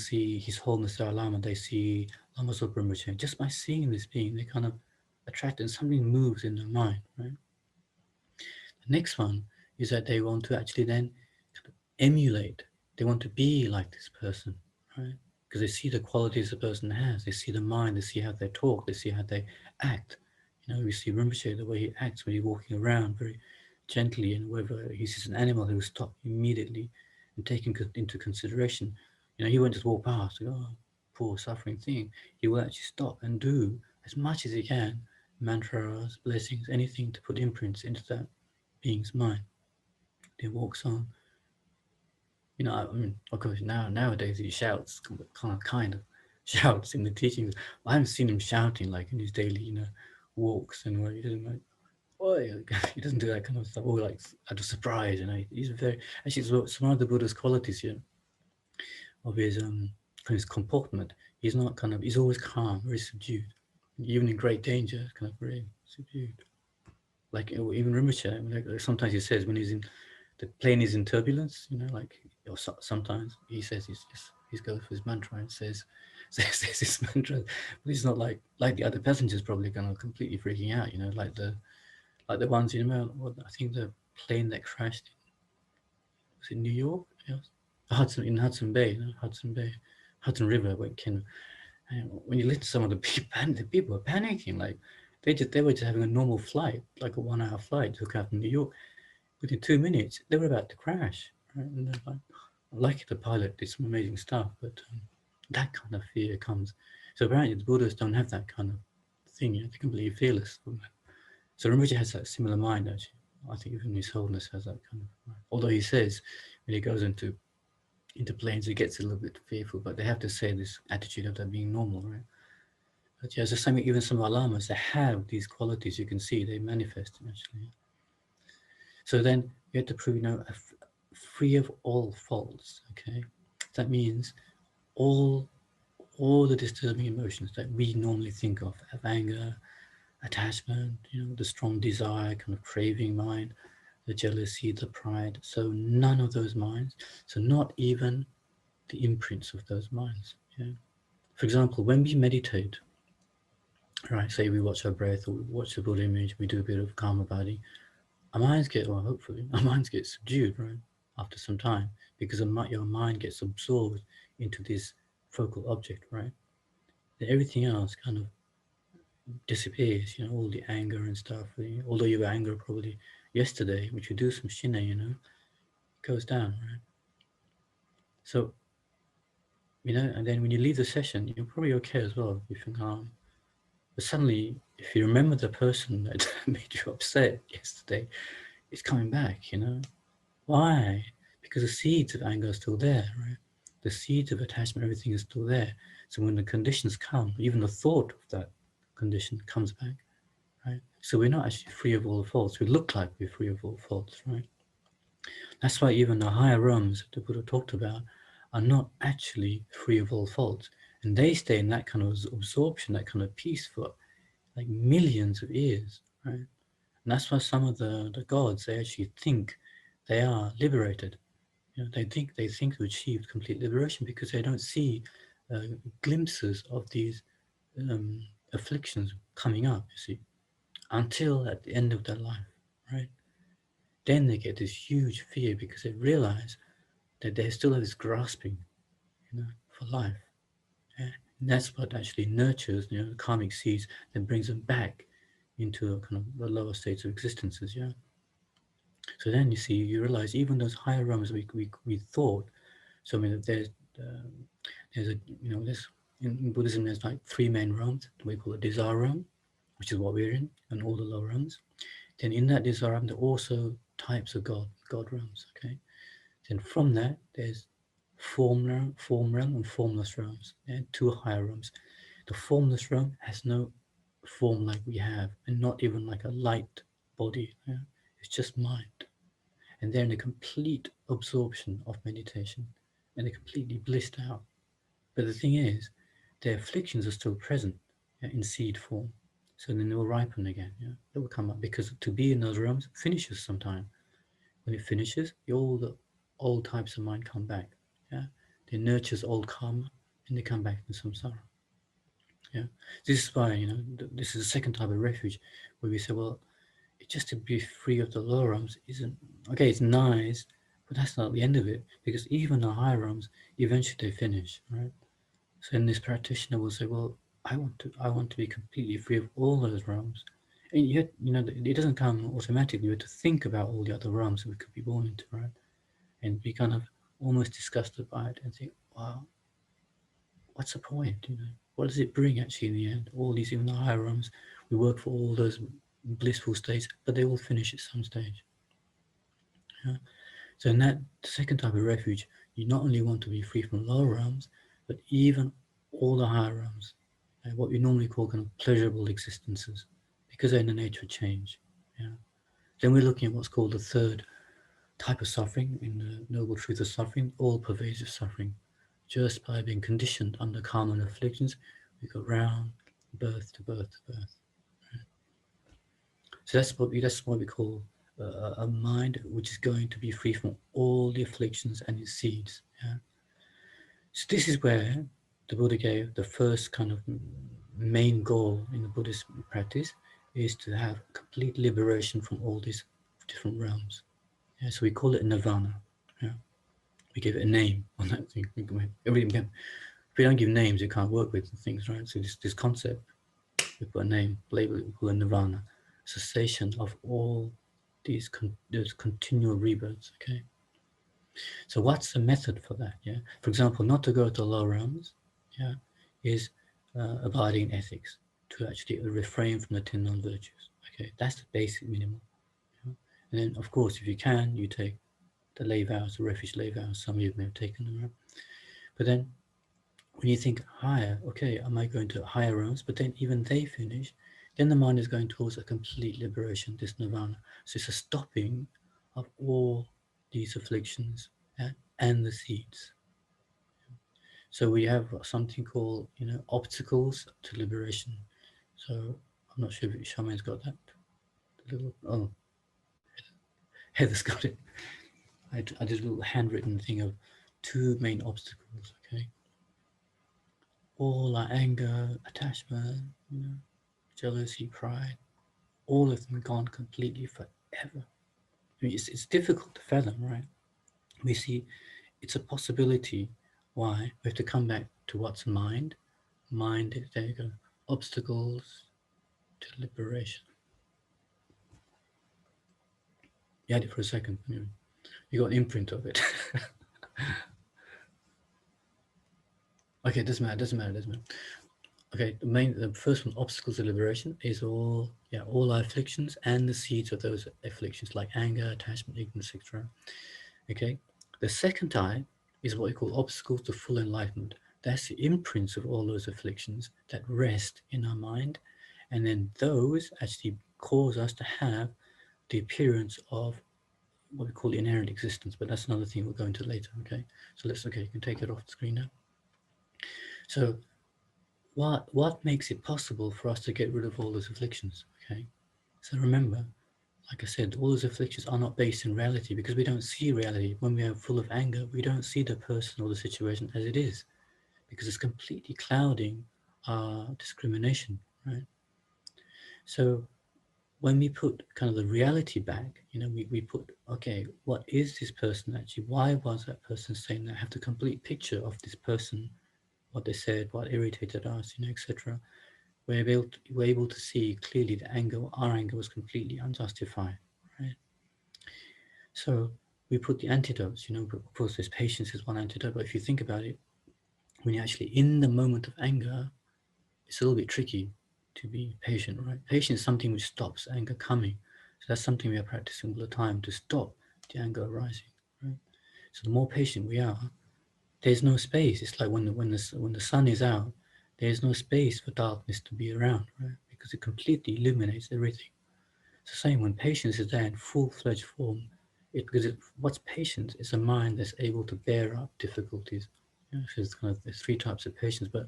see His Holiness Dalai Lama, they see Lama Zopa Rinpoche. Just by seeing this being, they kind of attract and something moves in their mind, right? The next one is that they want to actually then emulate. They want to be like this person, right? Because they see the qualities the person has. They see the mind. They see how they talk. They see how they act. We see Rinpoche, the way he acts when he's walking around very gently, and whether he sees an animal, he will stop immediately and take into consideration. He won't just walk past, oh, poor suffering thing. He will actually stop and do as much as he can, mantras, blessings, anything to put imprints into that being's mind. Then walks on. I mean, of course, nowadays he shouts, kind of shouts in the teachings. I haven't seen him shouting like in his daily, walks and where he doesn't like, oh, he doesn't do that kind of stuff. Or like out of surprise, he's very actually it's one of the Buddha's qualities here of his comportment. He's not he's always calm, very subdued, even in great danger, kind of very subdued. Like even Rinpoche, I mean, like sometimes he says when he's in the plane is in turbulence, or sometimes he says he goes for his mantra and says his mantra, but he's not like the other passengers probably kind of completely freaking out, like the ones I think the plane that crashed was in New York, yes, Hudson Bay, Hudson River, when you listen to some of the people are panicking, like they were just having a normal flight, like a 1 hour flight, took out from New York. Within 2 minutes, they were about to crash. Right? And they're like, lucky the pilot did some amazing stuff, but that kind of fear comes. So apparently, the Buddhists don't have that kind of thing. They're completely fearless. So Rinpoche has that similar mind, actually. I think even His Holiness has that kind of mind. Although he says when he goes into planes, he gets a little bit fearful, but they have to say this attitude of that being normal, right? But yeah, it's the same. Even some lamas, they have these qualities. You can see they manifest actually. So then you have to prove, free of all faults. Okay, that means all the disturbing emotions that we normally think of anger, attachment, the strong desire, kind of craving mind, the jealousy, the pride. So none of those minds. So not even the imprints of those minds. Yeah. For example, when we meditate, right? Say we watch our breath or we watch the Buddha image, we do a bit of karma body. Our minds hopefully, our minds get subdued, right? After some time, because your mind gets absorbed into this focal object, right? Then everything else kind of disappears, all the anger and stuff. Although you were angry probably yesterday, which you do some shine, it goes down, right? So, and then when you leave the session, you're probably okay as well. You feel calm. But suddenly, if you remember the person that made you upset yesterday, it's coming back, Why? Because the seeds of anger are still there, right? The seeds of attachment, everything is still there. So when the conditions come, even the thought of that condition comes back, right? So we're not actually free of all the faults. We look like we're free of all faults, right? That's why even the higher realms that the Buddha talked about are not actually free of all faults. And they stay in that kind of absorption, that kind of peace for like millions of years, right? And that's why some of the gods, they actually think they are liberated. They think to achieve complete liberation because they don't see uh, glimpses of these afflictions coming up. You see, until at the end of their life. right? Then they get this huge fear because they realize that they still have this grasping, for life. Yeah? And that's what actually nurtures, the karmic seeds that brings them back into a kind of the lower states of existences. Yeah. So then you see, you realize even those higher realms we thought. So I mean, there's a there's in Buddhism there's like three main realms. We call it desire realm, which is what we're in, and all the lower realms. Then in that desire realm, there are also types of God realms. Okay. Then from that, there's form realm, and formless realms. And two higher realms. The formless realm has no form like we have, and not even like a light body. Yeah? It's just mind, and they're in a complete absorption of meditation, and they're completely blissed out. But the thing is, their afflictions are still present, yeah, in seed form. So then they'll ripen again. Yeah, they will come up because to be in those realms finishes sometime. When it finishes, all the old types of mind come back. Yeah, they nurtures old karma, and they come back in samsara. Yeah, this is why this is the second type of refuge, where we say, well, just to be free of the lower realms isn't okay. It's nice, but that's not the end of it, because even the higher realms eventually they finish, right? So then this practitioner will say, well, I want to be completely free of all those realms, and yet it doesn't come automatically. You have to think about all the other realms we could be born into, right? And be kind of almost disgusted by it and think, wow, what's the point? What does it bring actually in the end? All these, even the higher realms, we work for all those blissful states, but they will finish at some stage. Yeah? So in that second type of refuge, you not only want to be free from lower realms, but even all the higher realms, what we normally call kind of pleasurable existences, because they're in the nature of change. Yeah. Then we're looking at what's called the third type of suffering in the Noble Truth of Suffering, all pervasive suffering. Just by being conditioned under karma and afflictions, we go round birth to birth to birth. So that's what we call a mind which is going to be free from all the afflictions and its seeds. Yeah? So this is where the Buddha gave the first kind of main goal in the Buddhist practice, is to have complete liberation from all these different realms. Yeah? So we call it nirvana. Yeah? We give it a name on that thing. If we don't give names, you can't work with things, right? So this concept, we put a name, label it, we call it nirvana, cessation of all those continual rebirths. Okay, so what's the method for that? Yeah, for example, not to go to lower realms, yeah, is abiding in ethics, to actually refrain from the 10 non-virtues. Okay, that's the basic minimum. Yeah? And then, of course, if you can, you take the lay vows, the refuge lay vows. Some of you may have taken them, right? But then when you think higher, okay, am I going to higher realms? But then even they finish, then the mind is going towards a complete liberation, this nirvana. So it's a stopping of all these afflictions, and the seeds. So we have something called, obstacles to liberation. So I'm not sure if Shaman's got that. The little, oh, Heather's got it. I did a little handwritten thing of two main obstacles, okay? All our anger, attachment, jealousy, pride, all of them gone completely forever. I mean, it's difficult to fathom, right? We see it's a possibility. Why? We have to come back to what's mind. Mind, there you go. Obstacles to liberation. You had it for a second. You got an imprint of it. Okay, doesn't matter. Okay, the first one, obstacles to liberation, is all our afflictions and the seeds of those afflictions, like anger, attachment, ignorance, etc. Okay, the second type is what we call obstacles to full enlightenment. That's the imprints of all those afflictions that rest in our mind, and then those actually cause us to have the appearance of what we call inherent existence. But that's another thing we'll go into later. Okay, so you can take it off the screen now. So what makes it possible for us to get rid of all those afflictions? Okay, so remember, like I said, all those afflictions are not based in reality, because we don't see reality. When we are full of anger, we don't see the person or the situation as it is, because it's completely clouding our discrimination, right? So when we put kind of the reality back, we put, okay, what is this person actually? Why was that person saying that? Have the complete picture of this person, what they said, what irritated us, etc. We're able to see clearly the anger, our anger was completely unjustified, right? So we put the antidotes, of course, there's patience is one antidote, but if you think about it, when you're actually in the moment of anger, it's a little bit tricky to be patient, right? Patience is something which stops anger coming. So that's something we are practicing all the time to stop the anger arising, right? So the more patient we are, there's no space. It's like when the sun is out, there's no space for darkness to be around, right? Because it completely illuminates everything. It's the same when patience is there in full-fledged form. What's patience? It's a mind that's able to bear up difficulties. So there's three types of patience, but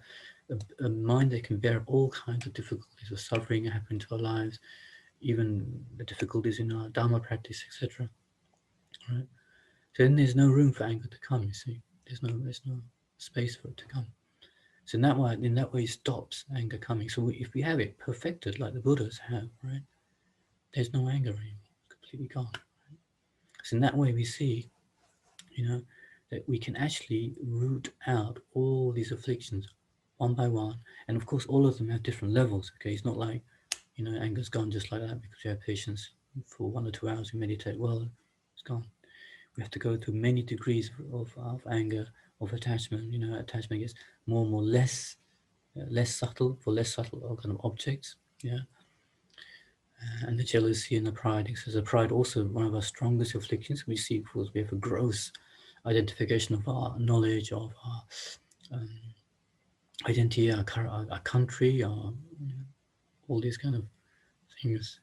a mind that can bear up all kinds of difficulties or suffering happening to our lives, even the difficulties in our Dharma practice, etc. Right? So then there's no room for anger to come. You see, there's no space for it to come. So in that way, it stops anger coming. So if we have it perfected like the Buddhas have, right, there's no anger anymore. It's completely gone. So in that way, we see, you know, that we can actually root out all these afflictions one by one. And of course, all of them have different levels. Okay, it's not like, anger's gone just like that because you have patience for 1 or 2 hours, you meditate. Well, it's gone. We have to go through many degrees of anger, of attachment. Attachment gets more and more less subtle for less subtle kind of objects. Yeah, and the jealousy and the pride. Because the pride also one of our strongest afflictions. We see, of course, we have a gross identification of our knowledge, of our um, identity, our country, all these kind of things.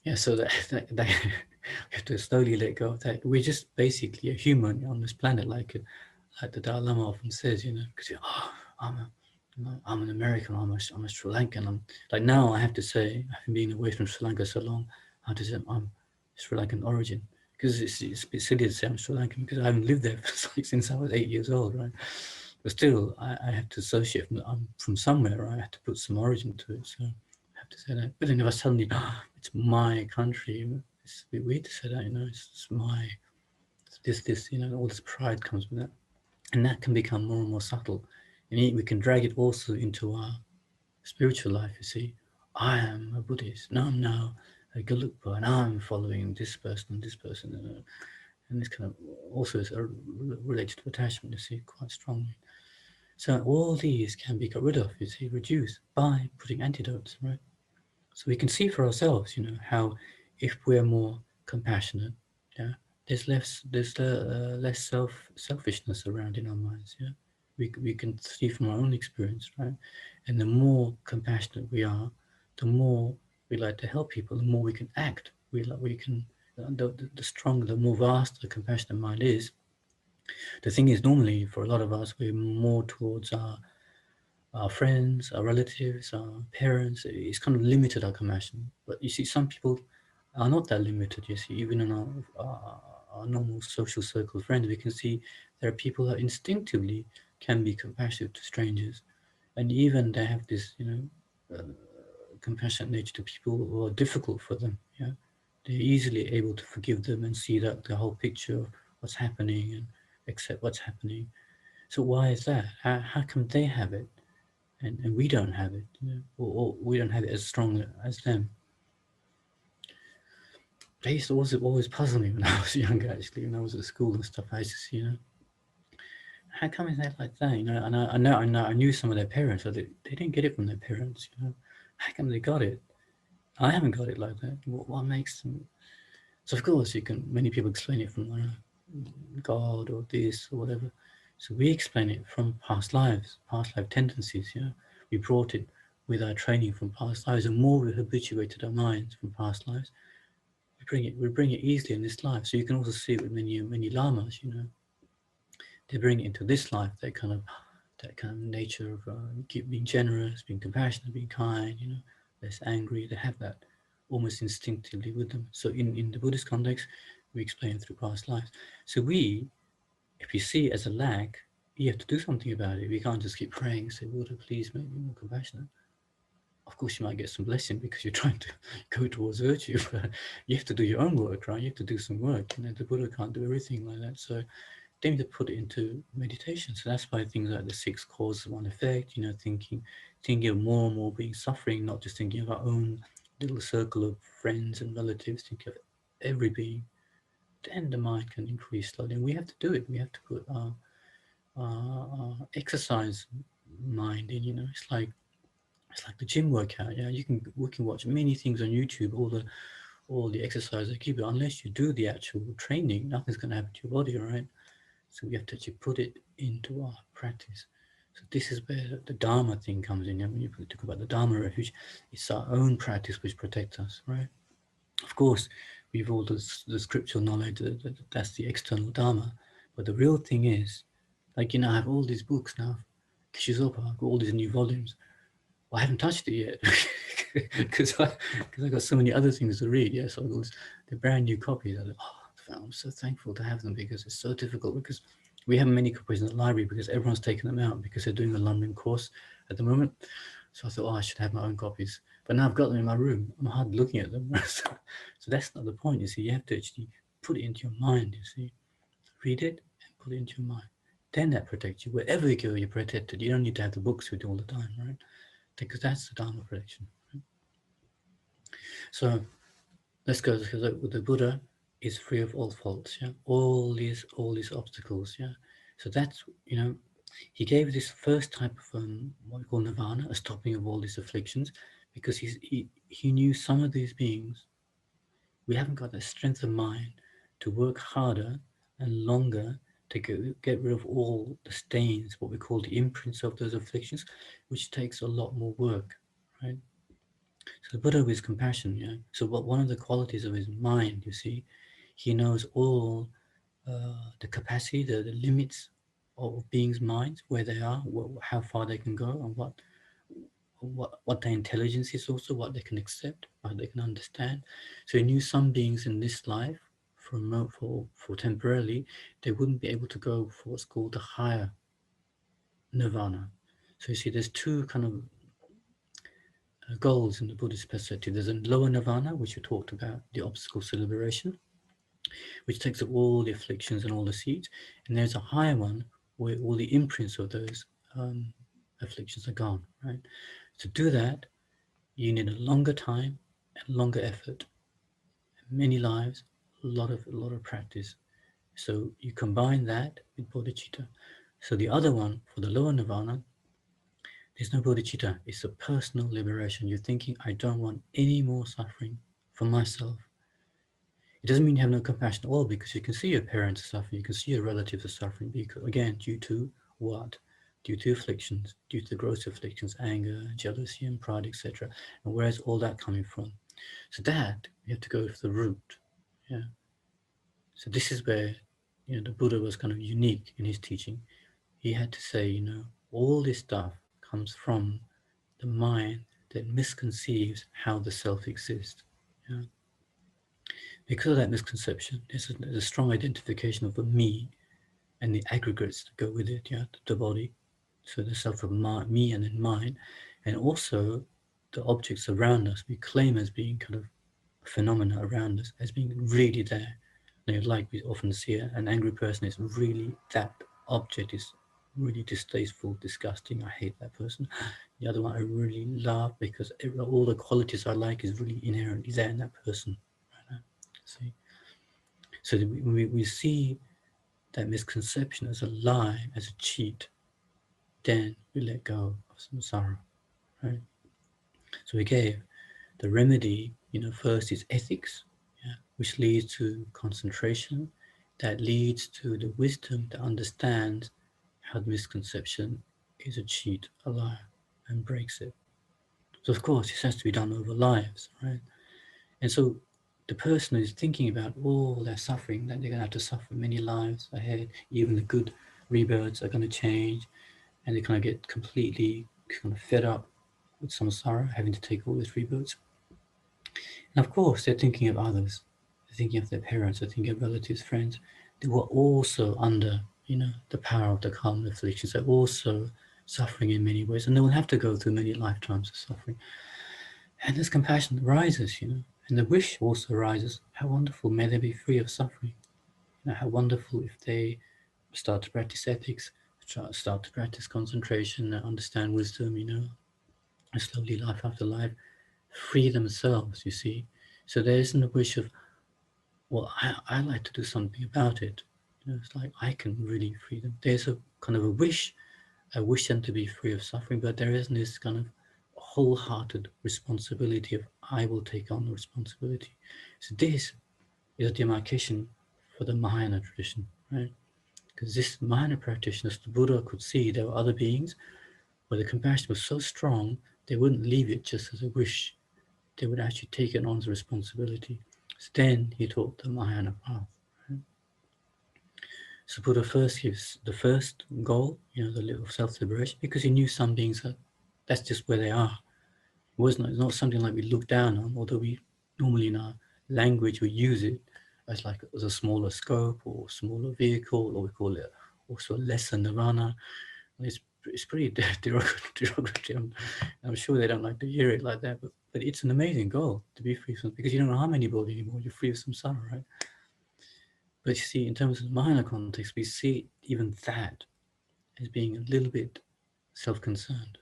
Yeah, so that we have to slowly let go of that. We're just basically a human on this planet, like the Dalai Lama often says, because I'm a, I'm an American, I'm a Sri Lankan. I'm like now I have to say, having been away from Sri Lanka so long, I have to say I'm Sri Lankan origin because it's a bit silly to say I'm Sri Lankan because I haven't lived there since I was 8 years old, right? But still, I have to associate. I'm from somewhere, right? I have to put some origin to it, so I have to say that. But then if I suddenly, it's my country, it's a bit weird to say that, it's my, this, all this pride comes with that. And that can become more and more subtle. And we can drag it also into our spiritual life, you see. I am a Buddhist. No, I'm now a Gelugpa, and I'm following this person and this person. And this kind of also is related to attachment, you see, quite strongly. So all these can be got rid of, you see, reduced by putting antidotes, right? So we can see for ourselves, how if we're more compassionate, yeah, there's less selfishness around in our minds, yeah. We can see from our own experience, right? And the more compassionate we are, the more we like to help people, the more we can act. We can the stronger, the more vast the compassionate mind is. The thing is, normally for a lot of us, we're more towards our friends, our relatives, our parents. It's kind of limited our compassion. But you see, some people are not that limited. You see, even in our normal social circle of friends, we can see there are people that instinctively can be compassionate to strangers, and even they have this, compassionate nature to people who are difficult for them. Yeah, they're easily able to forgive them and see that the whole picture of what's happening and accept what's happening. So why is that? How come they have it? And we don't have it, or we don't have it as strong as them. They used to always puzzle me when I was younger. Actually, when I was at school and stuff, I used to see, how come is that like that? And I knew some of their parents, so they didn't get it from their parents. How come they got it? I haven't got it like that. What makes them? So of course, many people explain it from God or this or whatever. So we explain it from past lives, past life tendencies. We brought it with our training from past lives. The more we habituated our minds from past lives, we bring it easily in this life. So you can also see it with many lamas. They bring it into this life. That kind of nature of being generous, being compassionate, being kind. Less angry. They have that almost instinctively with them. So in the Buddhist context, we explain it through past lives. So if you see it as a lack, you have to do something about it. We can't just keep praying, say, Buddha, please make me more compassionate. Of course, you might get some blessing because you're trying to go towards virtue, but you have to do your own work, right? You have to do some work. The Buddha can't do everything like that. So they need to put it into meditation. So that's why things like the six causes of one effect, thinking of more and more being suffering, not just thinking of our own little circle of friends and relatives, thinking of every being, then the mind can increase slowly. And we have to do it. We have to put our exercise mind in. It's like the gym workout. Yeah, we can watch many things on YouTube, all the exercises they give you. Unless you do the actual training, nothing's going to happen to your body, right? So we have to actually put it into our practice. So this is where the Dharma thing comes in. When you talk about the Dharma refuge, it's our own practice which protects us, right? Of course, we've all the scriptural knowledge that's the external Dharma, but the real thing is, I have all these books now, Kishizopa, I've got all these new volumes. Well, I haven't touched it yet because I got so many other things to read. Yeah, so I got the brand new copies. I'm so thankful to have them because it's so difficult because we have many copies in the library because everyone's taken them out because they're doing a London course at the moment. So I thought, I should have my own copies. But now I've got them in my room. I'm hardly looking at them. So that's not the point, you see. You have to actually put it into your mind, you see. Read it and put it into your mind. Then that protects you. Wherever you go, you're protected. You don't need to have the books with you all the time, right? Because that's the Dharma protection. Right? So let's go. Because the Buddha is free of all faults. Yeah, all these obstacles. Yeah. So that's he gave this first type of what we call nirvana, a stopping of all these afflictions, because he knew some of these beings, we haven't got the strength of mind to work harder and longer to get rid of all the stains, what we call the imprints of those afflictions, which takes a lot more work, right? So the Buddha with compassion, yeah. So one of the qualities of his mind, you see, he knows all the capacity, the limits of beings' minds, where they are, how far they can go, and what their intelligence is, also what they can accept, what they can understand. So he knew some beings in this life, for temporarily, they wouldn't be able to go for what's called the higher nirvana. So you see, there's two kind of goals in the Buddhist perspective. There's a lower nirvana, which we talked about, the obstacles to liberation, which takes up all the afflictions and all the seeds. And there's a higher one where all the imprints of those afflictions are gone, right? To do that, you need a longer time and longer effort, many lives, a lot of practice. So you combine that with bodhicitta. So the other one, for the lower nirvana, there's no bodhicitta. It's a personal liberation. You're thinking, I don't want any more suffering for myself. It doesn't mean you have no compassion at all, because you can see your parents suffering, you can see your relatives are suffering, because again, due to what? Due to afflictions, due to the gross afflictions, anger, jealousy, and pride, etc. And where's all that coming from? So that we have to go to the root. Yeah. So this is where the Buddha was kind of unique in his teaching. He had to say, all this stuff comes from the mind that misconceives how the self exists. Yeah. Because of that misconception, there's a strong identification of the me and the aggregates that go with it, yeah, the body. So the self of me and then mine, and also the objects around us we claim as being kind of phenomena around us as being really there. Like we often see an angry person is really, that object is really distasteful, disgusting. I hate that person. The other one I really love because all the qualities I like is really inherently there in that person. Right? See, so we see that misconception as a lie, as a cheat, then we let go of samsara, right? So we gave the remedy, first is ethics, yeah, which leads to concentration, that leads to the wisdom that understands how the misconception is a cheat, a lie, and breaks it. So of course, this has to be done over lives, right? And so the person is thinking about all their suffering, that they're going to have to suffer many lives ahead, even the good rebirths are going to change, and they kind of get completely kind of fed up with samsara, having to take all these rebirths. And of course, they're thinking of others. They're thinking of their parents. They're thinking of relatives, friends. They were also under, the power of the karma afflictions. They're also suffering in many ways, and they will have to go through many lifetimes of suffering. And this compassion arises, and the wish also arises. How wonderful, may they be free of suffering. How wonderful if they start to practice ethics, start to practice concentration, understand wisdom, and slowly, life after life, free themselves, you see. So there isn't a wish of, well, I like to do something about it. It's like I can really free them. There's a kind of a wish, I wish them to be free of suffering, but there isn't this kind of wholehearted responsibility of I will take on the responsibility. So this is a demarcation for the Mahayana tradition, right? Because this Mahayana practitioners, the Buddha could see there were other beings where the compassion was so strong they wouldn't leave it just as a wish. They would actually take it on as a responsibility. So then he taught the Mahayana path. Right? So Buddha first gives the first goal, the little self-liberation, because he knew some beings that's just where they are. It's not something like we look down on, although we normally in our language we use it as a smaller scope or smaller vehicle, or we call it also lesser nirvana. It's pretty derogatory. I'm sure they don't like to hear it like that, but it's an amazing goal to be free from, because you don't harm anybody anymore. You're free of samsara, right? But you see, in terms of the minor context, we see even that as being a little bit self-concerned,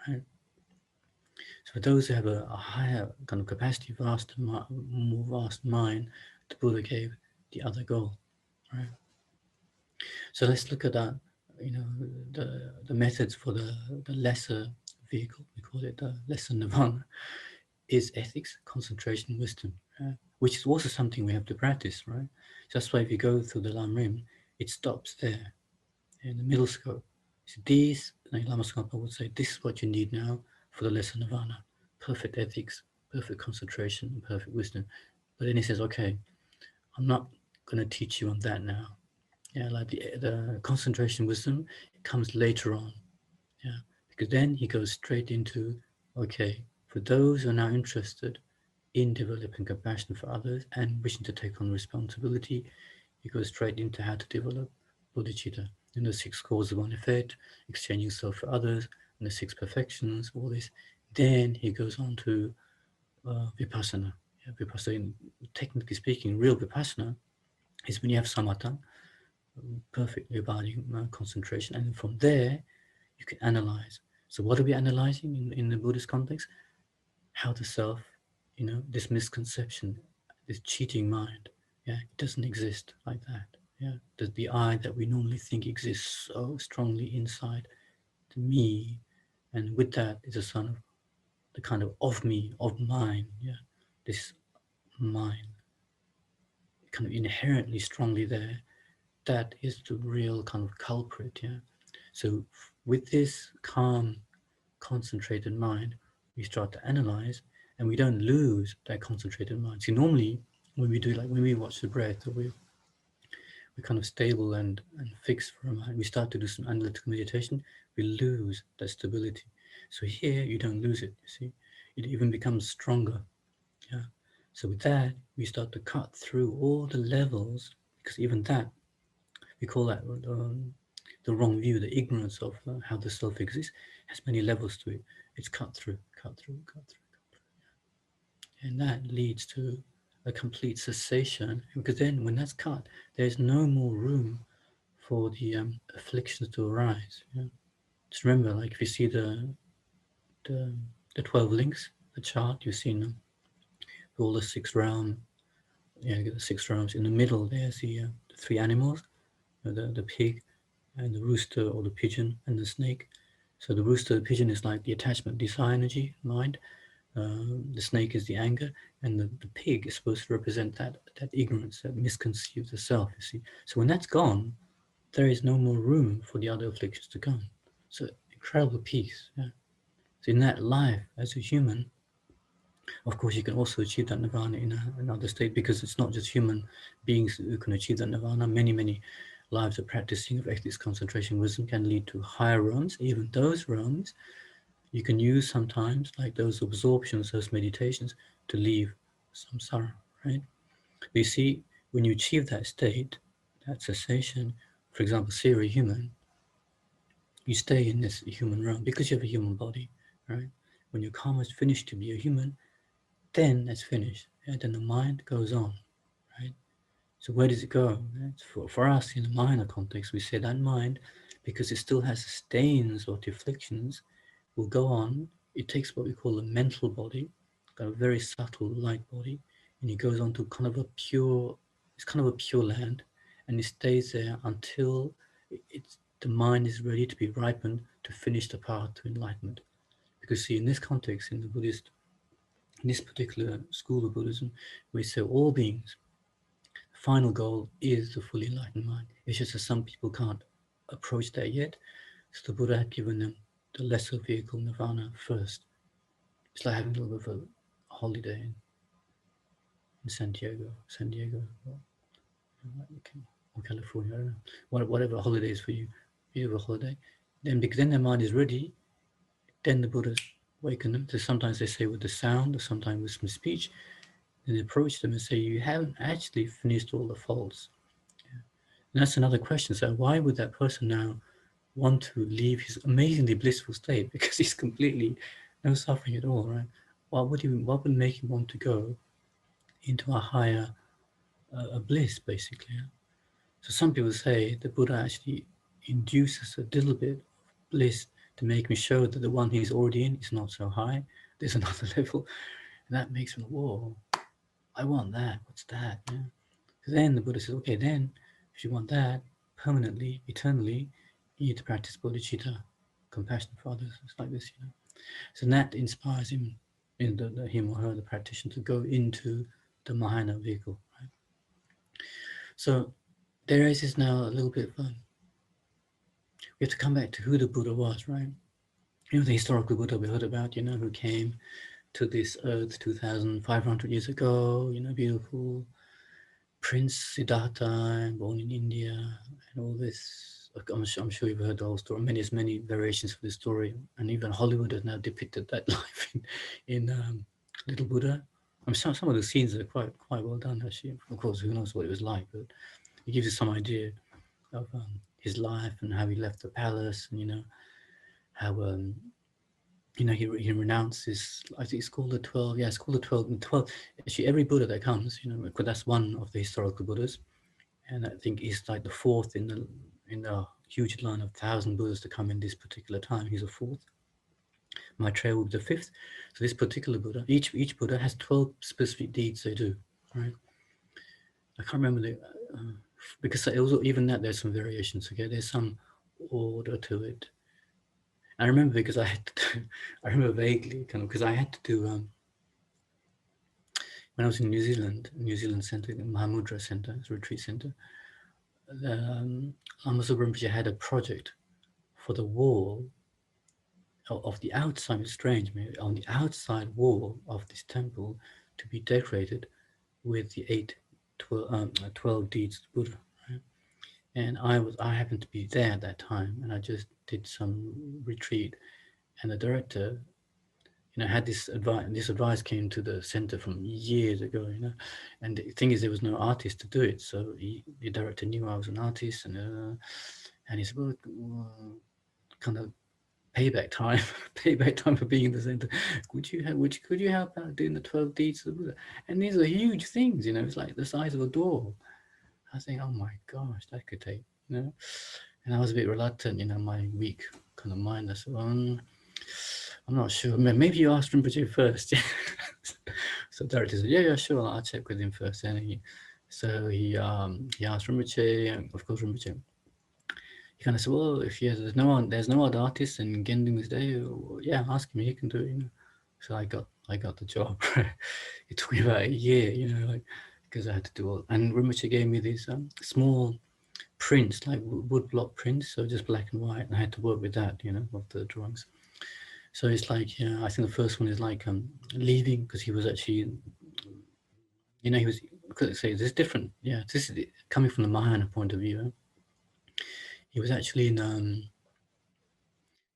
right? So for those who have a higher kind of capacity, more vast mind, the Buddha gave the other goal, right? So let's look at that. You know, the methods for the lesser vehicle. We call it the lesser nirvana. Is ethics, concentration, wisdom, which is also something we have to practice, right? So that's why if you go through the Lam Rim, it stops there in the middle scope. So these, like Lama Tsongkhapa would say, this is what you need now for the lesser nirvana: perfect ethics, perfect concentration, and perfect wisdom. But then he says, okay, I'm not going to teach you on that now. Yeah, like the concentration wisdom comes later on. Yeah, because then he goes straight into, okay, for those who are now interested in developing compassion for others and wishing to take on responsibility, he goes straight into how to develop bodhicitta, the six causes of one effect, exchanging self for others, and the six perfections, all this. Then he goes on to vipassana. Yeah, vipassana, technically speaking, real vipassana is when you have samatha, perfectly embodying concentration, and from there you can analyze. So what are we analyzing in the Buddhist context? How the self, this misconception, this cheating mind, yeah, it doesn't exist like that. Yeah, the I that we normally think exists so strongly inside the me, and with that is a son of the kind of me, of mine. Yeah, this mine, kind of inherently strongly there. That is the real kind of culprit. Yeah, so with this calm, concentrated mind, we start to analyze, and we don't lose that concentrated mind. See, normally when we do, like when we watch the breath, or we're kind of stable and fixed for a mind, we start to do some analytical meditation, we lose that stability. So here you don't lose it, you see. It even becomes stronger. Yeah. So with that, we start to cut through all the levels, because even that, we call that the wrong view, the ignorance of how the self exists, has many levels to it. It's cut through, cut through, cut through, and that leads to a complete cessation. Because then, when that's cut, there's no more room for the afflictions to arise. Yeah? Just remember, like if you see the the 12 links, the chart, you've seen them, all the six realms. Yeah, you get the six realms. In the middle, there's the three animals, the pig, and the rooster or the pigeon, and the snake. So the rooster, the pigeon is like the attachment, desire energy, mind. The snake is the anger, and the pig is supposed to represent that ignorance, that misconceived the self. You see, so when that's gone, there is no more room for the other afflictions to come. So incredible peace. Yeah. So in that life as a human, of course, you can also achieve that nirvana in another state, because it's not just human beings who can achieve that nirvana. Many lives of practicing of ethics, concentration, wisdom can lead to higher realms. Even those realms you can use sometimes, like those absorptions, those meditations, to leave samsara, right? But you see, when you achieve that state, that cessation, for example, say you're a human, you stay in this human realm because you have a human body, right? When your karma is finished to be a human, then it's finished. Yeah? Then the mind goes on, right? So where does it go? For us, in a minor context, we say that mind, because it still has stains or deflections, will go on. It takes what we call a mental body, got a very subtle light body, and it goes on to kind of a pure, it's kind of a pure land, and it stays there until the mind is ready to be ripened to finish the path to enlightenment. Because see, in this context, in the Buddhist, in this particular school of Buddhism, we say all beings, final goal is the fully enlightened mind. It's just that some people can't approach that yet. So the Buddha had given them the lesser vehicle nirvana first. It's like having a little bit of a holiday in San Diego, or California. I don't know. Whatever holiday is for you, beautiful holiday. Then, because then their mind is ready, then the Buddha waken them. So sometimes they say with the sound, or sometimes with some speech. Then they approach them and say, "You haven't actually finished all the faults." And that's another question. So why would that person now want to leave his amazingly blissful state, because he's completely no suffering at all, right? What would make him want to go into a higher a bliss, basically? Yeah? So some people say the Buddha actually induces a little bit of bliss to make me show that the one he's already in is not so high. There's another level, and that makes me, whoa, I want that. What's that? Yeah. So then the Buddha says, okay, then if you want that permanently, eternally, you need to practice bodhicitta, compassion for others. It's like this, you know. So that inspires him, him or her, the practitioner, to go into the Mahayana vehicle. Right? So there is this now a little bit of we have to come back to who the Buddha was, right? You know, the historical Buddha we heard about, you know, who came to this earth 2,500 years ago, you know, beautiful Prince Siddhartha, born in India, and all this. I'm sure you've heard the whole story. Many variations of this story, and even Hollywood has now depicted that life in Little Buddha. I mean, some of the scenes are quite well done, actually. Of course, who knows what it was like, but it gives you some idea of his life and how he left the palace, and you know how you know he renounced his. I think it's called the 12. Yeah, it's called the 12. And 12. Actually, every Buddha that comes, you know, because that's one of the historical Buddhas, and I think he's like the fourth in the huge line of 1,000 Buddhas to come in this particular time. He's a fourth. Maitreya will be the fifth. So this particular Buddha, each Buddha has 12 specific deeds they do. Right? I can't remember because it also, even that there's some variations. Okay, there's some order to it. I remember because I had to I remember vaguely kind of because I had to do when I was in New Zealand Centre, the Mahamudra Centre, it's a retreat centre. Lama Rinpoche had a project for the wall of the outside. It's strange, maybe on the outside wall of this temple to be decorated with the 12 deeds of Buddha. Right? And I happened to be there at that time, and I just did some retreat, and the director, you know, had this advice. This advice came to the center from years ago, you know. And the thing is, there was no artist to do it, so the director knew I was an artist, and he said, "Well, kind of payback time, payback time for being in the center. Could you help out doing the 12 deeds of the Buddha?" And these are huge things, you know. It's like the size of a door. I think, oh my gosh, that could take, you know. And I was a bit reluctant, you know, my weak kind of mind. I said, well, I'm not sure. Maybe you ask Rinpoche first. So the director said, yeah, sure. I'll check with him first. And he asked Rinpoche, and of course Rinpoche. He kind of said, well, if there's no other artist and Gendun is there, yeah, ask him. He can do it. You know. So I got the job. It took me about a year, you know, like because I had to do all. And Rinpoche gave me these small prints, like wood block prints, so just black and white, and I had to work with that, you know, of the drawings. So it's like, yeah, I think the first one is like leaving, because he was actually, you know, he was, because say this is different. Yeah, this is coming from the Mahayana point of view. He was actually in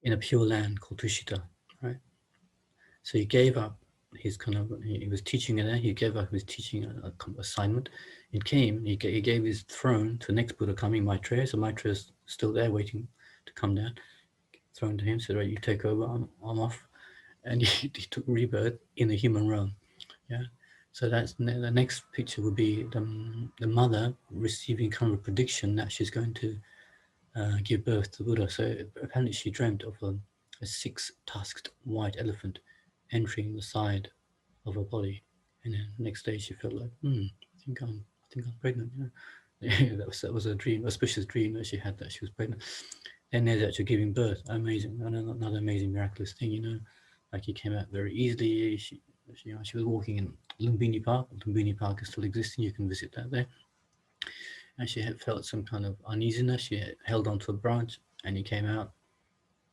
a pure land called Tushita, right? So he gave up his kind of, he was teaching there, he gave up his teaching assignment. It came, he gave his throne to the next Buddha coming, Maitreya. So Maitreya's still there waiting to come down. Thrown to him, said, right, you take over, I'm off. And he took rebirth in the human realm. Yeah. So that's the next picture would be the mother receiving kind of a prediction that she's going to give birth to Buddha. So apparently she dreamt of a six-tusked white elephant entering the side of her body, and then the next day she felt like, I think I'm pregnant. You know, yeah, that was a dream, auspicious dream that she had that she was pregnant. Then there's actually giving birth. Amazing, another amazing miraculous thing. You know, like he came out very easily. She was walking in Lumbini Park. Lumbini Park is still existing. You can visit that there. And she had felt some kind of uneasiness. She had held onto a branch, and he came out.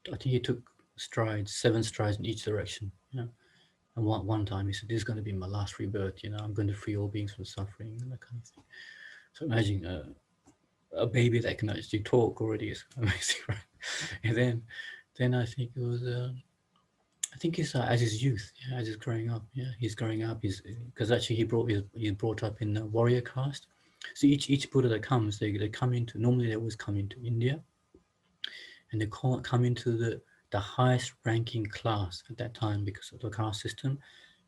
I think he took strides, 7 strides in each direction. You know, and one time he said, "This is going to be my last rebirth. You know, I'm going to free all beings from suffering," and that kind of thing. So imagine a baby that can actually talk already is amazing, right? And then I think it was. I think it's as his youth, yeah, as he's growing up. Yeah, he's growing up. He's because actually he's brought up in the warrior caste. So each Buddha that comes, they come into normally they always come into India, and they come into the highest ranking class at that time because of the caste system.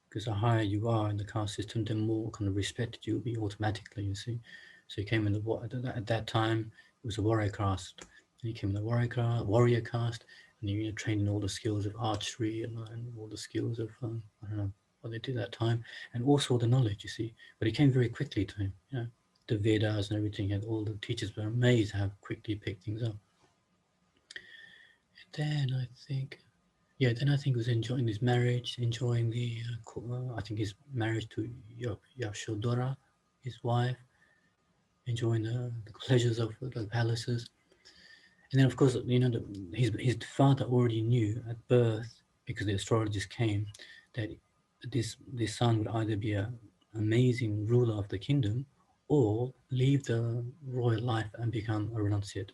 Because the higher you are in the caste system, the more kind of respected you'll be automatically. You see, so he came in at that time it was a warrior caste. And he came in the warrior caste, and he trained in all the skills of archery and all the skills of I don't know what they did at that time, and also the knowledge. You see, but it came very quickly to him. You know, the Vedas and everything, and all the teachers were amazed how quickly he picked things up. And then I think he was enjoying his marriage, enjoying I think his marriage to Yashodhara, his wife, enjoying the pleasures of the palaces. And then, of course, you know, his father already knew at birth, because the astrologers came, that this son would either be an amazing ruler of the kingdom or leave the royal life and become a renunciate.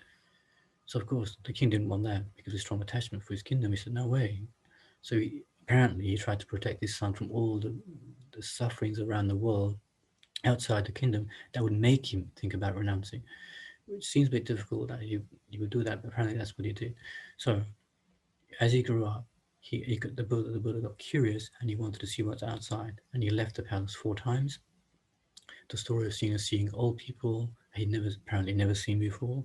So, of course, the king didn't want that because of his strong attachment for his kingdom. He said, no way. So apparently he tried to protect his son from all the sufferings around the world outside the kingdom that would make him think about renouncing, which seems a bit difficult that he would do that, but apparently that's what he did. So as he grew up, the Buddha got curious and he wanted to see what's outside, and he left the palace 4 times. The story of seeing old people he'd never seen before.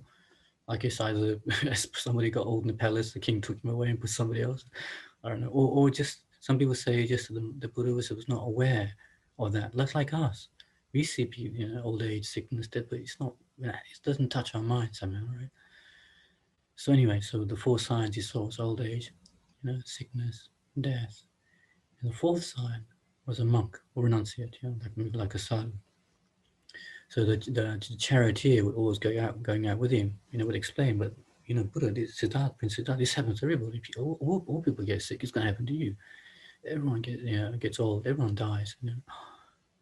I guess either somebody got old in the palace, the king took him away and put somebody else. I don't know, or just some people say just the Buddha was not aware of that. Less like us, we see people, you know, old age, sickness, death, but it's not. It doesn't touch our mind somehow, right? So anyway, so the 4 signs he saw was old age, you know, sickness, death, and the fourth sign was a monk or renunciate, you know, like a sadhu. So the charioteer would always going out with him, you know, would explain, but you know, Buddha, Siddhartha, Prince Siddhartha, this happens to everybody. All people get sick. It's going to happen to you. Everyone gets old. Everyone dies. You know?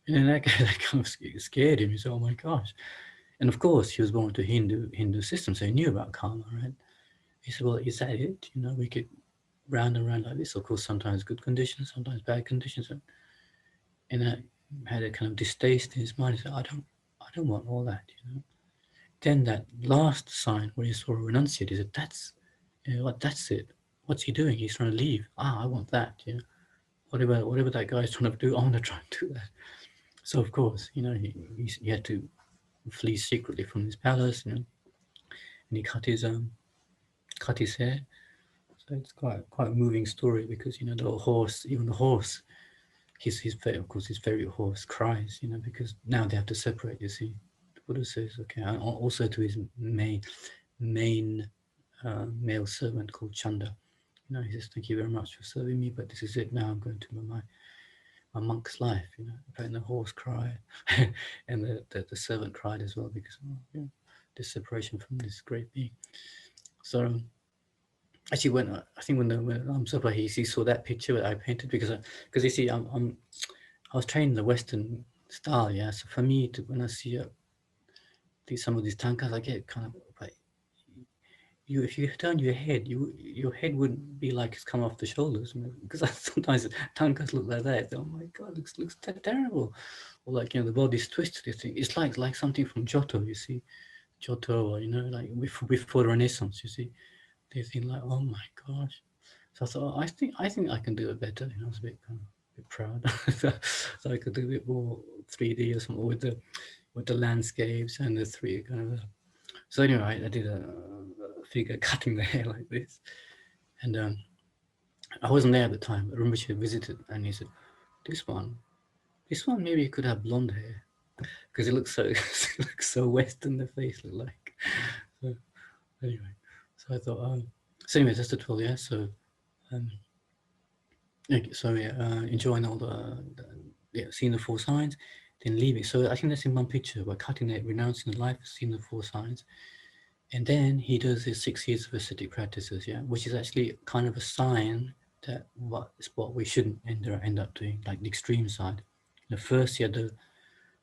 And then that that kind of scared him. He said, "Oh my gosh!" And of course, he was born to Hindu system, so he knew about karma, right? He said, "Well, is that it? You know, we get round and round like this. Of course, sometimes good conditions, sometimes bad conditions." And that had a kind of distaste in his mind. He said, "I don't want all that." You know. Then that last sign where he saw a renunciate, he said, "That's, you know, what? That's it. What's he doing? He's trying to leave. I want that. You know, whatever that guy's trying to do, I want to try and do that." So of course, you know, he had to flee secretly from his palace, you know, and he cut his hair. So it's quite a moving story because you know the horse, even the horse, of course his favorite horse cries, you know, because now they have to separate. You see, the Buddha says, okay, also to his main male servant called Chanda. You know, he says, "Thank you very much for serving me, but this is it. Now I'm going to my monk's life." You know, and the horse cried, and the servant cried as well because you know, this separation from this great being. So actually, I think when Mustafa he saw that picture that I painted because you see I was trained in the Western style, yeah. So for me to when I see some of these tankas, I get kind of like if you turn your head, your head wouldn't be like it's come off the shoulders, you know, because sometimes tankas look like that. Oh my god, looks terrible, or like you know the body's twisted. You think it's like something from Giotto, you see, Giotto, or you know, like before the Renaissance, you see, they think like, oh my gosh. So I thought, I think I can do it better. You know, it's a bit proud. So I could do a bit more 3D or something with the landscapes and the three kind of. So anyway, I did a figure cutting the hair like this, and I wasn't there at the time. But Rinpoche visited, and he said, This one maybe you could have blonde hair because it looks so it looks so Western. The face looked like. So anyway, so I thought, so anyway, that's the 12 years. So um, so yeah, enjoying all the yeah, seeing the four signs, then leaving. So I think that's in one picture. We're cutting it, renouncing the life, seeing the four signs, and then he does his 6 years of ascetic practices. Yeah, which is actually kind of a sign that what we shouldn't end up doing, like the extreme side. The first he had the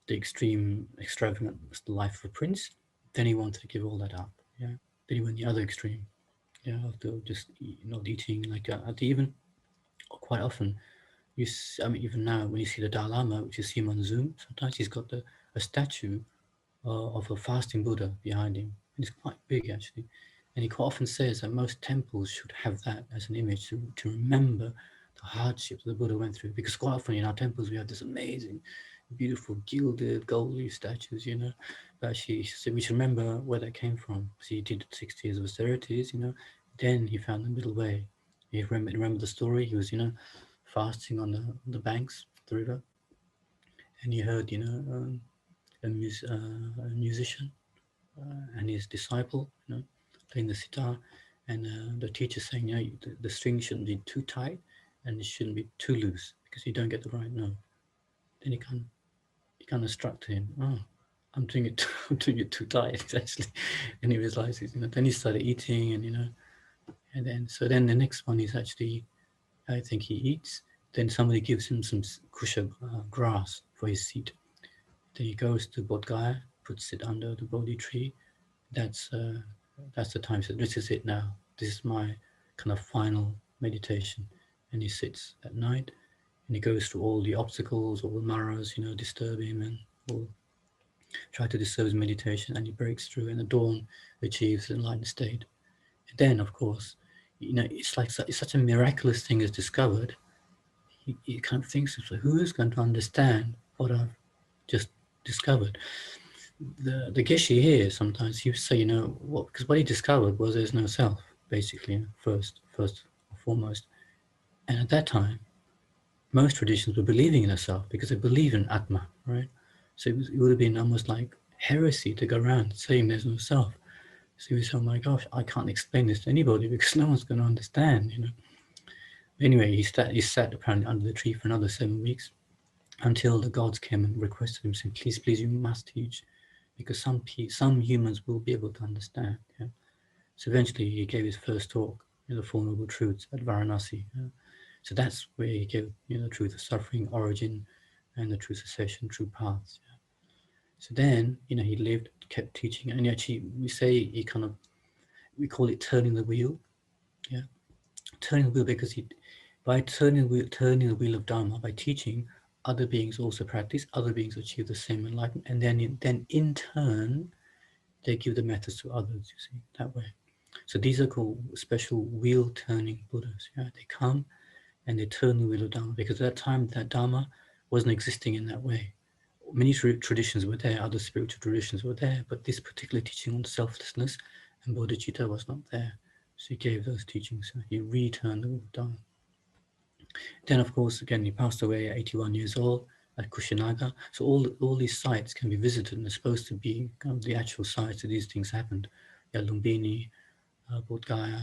extreme extravagant life of a prince. Then he wanted to give all that up. Yeah. Then he went the other extreme. Yeah, after just not eating like even quite often I mean, even now when you see the Dalai Lama, which you see him on Zoom, sometimes he's got a statue of a fasting Buddha behind him, and it's quite big actually. And he quite often says that most temples should have that as an image to remember the hardships the Buddha went through. Because quite often in our temples we have this amazing, beautiful, gilded, gold leaf statues, But actually, so we should remember where that came from. So he did 60 years of austerities, Then he found the middle way. He remember the story. He was, fasting on the banks of the river, and he heard, a musician and his disciple, playing the sitar, and the teacher saying, the string shouldn't be too tight and it shouldn't be too loose because you don't get the right note. Then he kind of struck to him, oh, I'm doing it, I'm doing it too tight actually, and he realizes, Then he started eating, and then the next one is actually, I think he eats. Then somebody gives him some kusha grass for his seat. Then he goes to Bodh Gaya, puts it under the Bodhi tree. That's the time. So this is it now. This is my kind of final meditation. And he sits at night, and he goes through all the obstacles, all the maras, disturb him and all try to disturb his meditation, and he breaks through. And at dawn, achieves the enlightened state. And then, of course, it's like it's such a miraculous thing is discovered. He kind of thinks, so who is going to understand what I've just discovered? The Geshe here sometimes he would say, what, because what he discovered was there's no self, basically, first or foremost. And at that time, most traditions were believing in a self because they believe in Atma, right? So it would have been almost like heresy to go around saying there's no self. So he would say, oh my gosh, I can't explain this to anybody because no one's going to understand, Anyway, he sat apparently under the tree for another 7 weeks until the gods came and requested him, saying, please, you must teach, because some humans will be able to understand. Yeah? So eventually he gave his first talk, the Four Noble Truths at Varanasi. Yeah? So that's where he gave the truth of suffering, origin, and the true cessation, true paths. Yeah? So then, he lived, kept teaching, and actually we say we call it turning the wheel. Yeah, turning the wheel because by turning the wheel of Dharma, by teaching, other beings also practice, other beings achieve the same enlightenment, and then in turn, they give the methods to others, you see, that way. So these are called special wheel-turning Buddhas. Yeah? They come and they turn the wheel of Dharma, because at that time, that Dharma wasn't existing in that way. Many traditions were there, other spiritual traditions were there, but this particular teaching on selflessness and bodhicitta was not there. So he gave those teachings. So he returned the wheel of Dharma. Then, of course, again, he passed away at 81 years old at Kushinaga. So all these sites can be visited, and they're supposed to be kind of the actual sites that these things happened. Yeah, Lumbini, Bodh Gaya,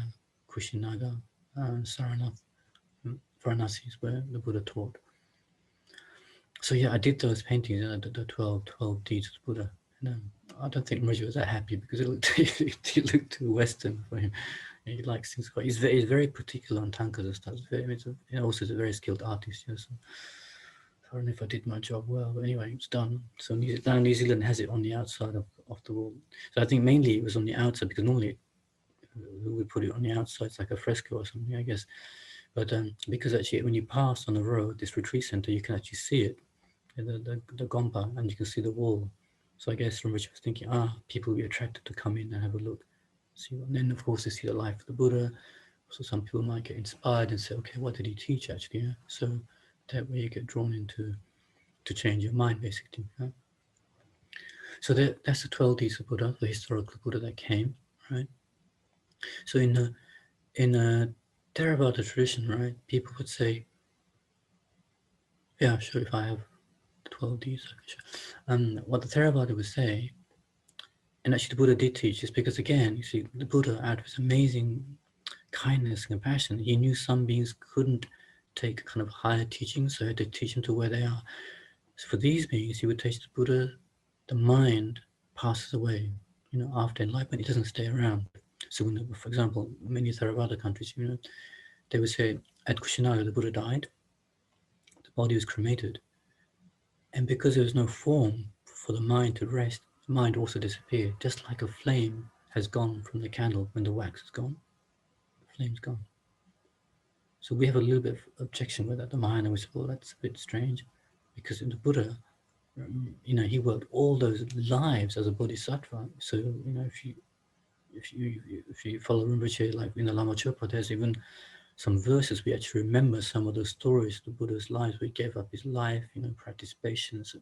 Kushinaga, Saranath, Varanasi is where the Buddha taught. So yeah, I did those paintings, the 12 deeds of the Buddha. And I don't think Rinpoche was that happy because it looked too Western for him. He likes things quite. He's very particular on tankas and stuff. Also, he's a very skilled artist. Yeah, so I don't know if I did my job well, but anyway, it's done. So New Zealand has it on the outside of the wall. So I think mainly it was on the outside because normally who would put it on the outside? It's like a fresco or something, I guess. But because actually when you pass on the road, this retreat center, you can actually see it, the gompa, and you can see the wall. So I guess Rinpoche was thinking, people will be attracted to come in and have a look. See, and then of course they see the life of the Buddha. So some people might get inspired and say, okay, what did he teach actually? Yeah? So that where you get drawn into to change your mind, basically. Yeah? So that's the 12 deeds of Buddha, the historical Buddha that came, right? So in a Theravada tradition, right, people would say, yeah, sure, if I have 12 deeds, okay, sure. What the Theravada would say, and actually the Buddha did teach this, because again, you see, the Buddha, out of his amazing kindness and compassion, he knew some beings couldn't take kind of higher teaching, so he had to teach them to where they are. So for these beings, he would teach the Buddha, the mind passes away. After enlightenment, it doesn't stay around. So, for example, many Theravada countries, they would say at Kushinaga, the Buddha died, the body was cremated, and because there was no form for the mind to rest, the mind also disappeared, just like a flame has gone from the candle when the wax is gone, the flame's gone. So we have a little bit of objection with that. The Mahayana was, well, that's a bit strange, because in the Buddha, he worked all those lives as a bodhisattva. So if you follow Rinpoche, like in the Lama Chopa, there's even some verses we actually remember some of those stories of the Buddha's lives. Where he gave up his life, practiced patience,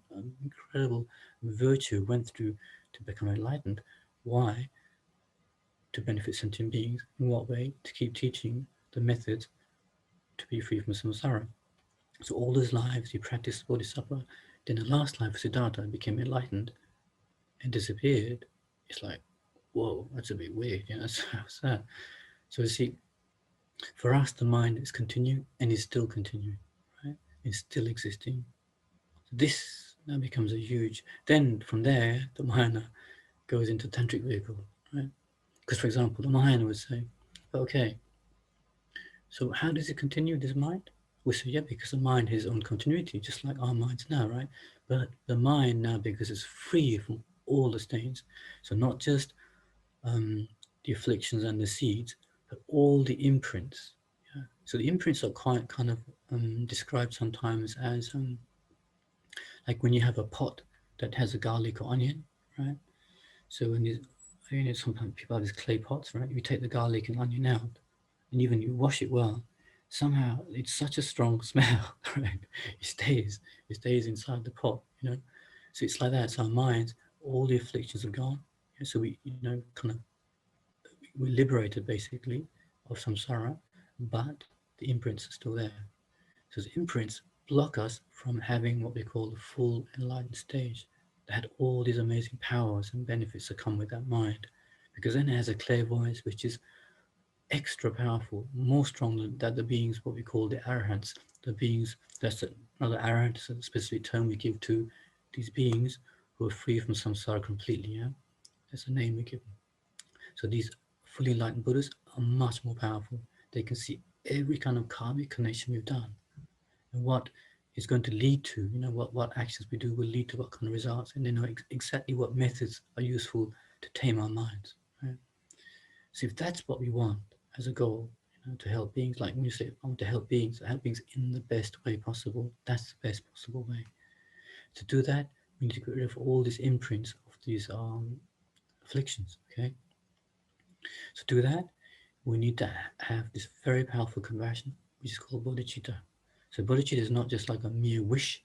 incredible virtue, went through to become enlightened. Why? To benefit sentient beings. In what way? To keep teaching the methods to be free from samsara. So all his lives he practiced bodhisattva. Then the last life, Siddhartha, became enlightened and disappeared. It's like, whoa, that's a bit weird. How's that? So you see, for us, the mind is continuing and is still continuing, right? It's still existing. This now becomes a huge. Then from there, the Mahayana goes into tantric vehicle, right? Because, for example, the Mahayana would say, okay, so how does it continue, this mind? We say, yeah, because the mind has its own continuity, just like our minds now, right? But the mind now, because it's free from all the stains, so not just the afflictions and the seeds, but all the imprints. Yeah? So the imprints are quite kind of described sometimes as like when you have a pot that has a garlic or onion, right? So when sometimes people have these clay pots, right? You take the garlic and onion out, and even you wash it well, somehow it's such a strong smell, right? It stays inside the pot. So it's like that. So our minds, all the afflictions are gone. So we, kind of we're liberated basically of samsara, but the imprints are still there. So the imprints block us from having what we call the full enlightened stage, that had all these amazing powers and benefits that come with that mind. Because then it has a clairvoyance which is extra powerful, more strong than the beings, what we call the arahants, the beings, that's another arahant, is a specific term we give to these beings who are free from samsara completely, yeah? That's the name we give them. So these fully enlightened Buddhas are much more powerful. They can see every kind of karmic connection we've done and what is going to lead to, what actions we do will lead to what kind of results, and they know exactly what methods are useful to tame our minds. Right? So if that's what we want as a goal, to help beings, like when you say, I want to help beings in the best way possible, that's the best possible way. To do that, we need to get rid of all these imprints of these afflictions, okay? So to do that, we need to have this very powerful compassion, which is called bodhicitta. So bodhicitta is not just like a mere wish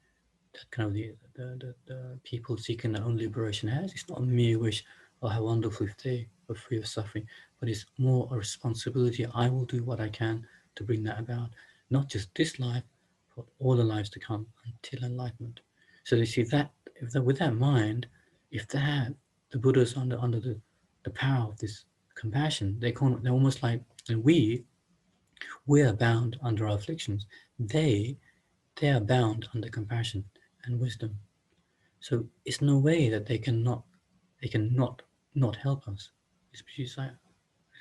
that kind of the people seeking their own liberation has. It's not a mere wish, oh, how wonderful if they were free of suffering, but it's more a responsibility. I will do what I can to bring that about, not just this life, but all the lives to come until enlightenment. So you see that, with that mind, if they have the Buddhas under the power of this compassion, they're almost like, and we are bound under our afflictions. They are bound under compassion and wisdom. So it's no way that they cannot help us. It's like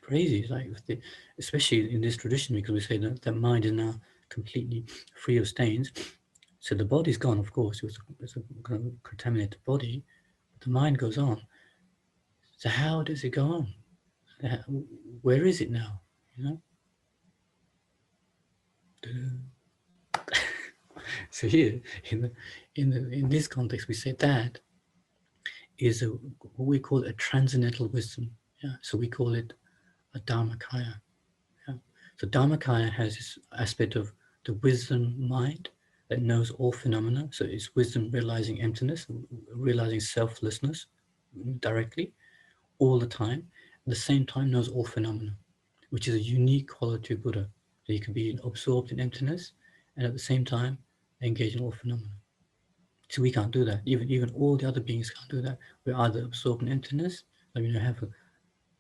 crazy. It's like especially in this tradition, because we say that mind is now completely free of stains. So the body's gone, of course. It's a kind of contaminated body, but the mind goes on. So how does it go on? Where is it now? You know. So here, in this context, we say that is what we call a transcendental wisdom. Yeah. So we call it a Dharmakaya. Yeah. So Dharmakaya has this aspect of the wisdom mind, that knows all phenomena. So it's wisdom realizing emptiness, realizing selflessness directly all the time. At the same time, knows all phenomena, which is a unique quality of Buddha. That you can be absorbed in emptiness and at the same time engage in all phenomena. So we can't do that. Even all the other beings can't do that. We're either absorbed in emptiness, like have a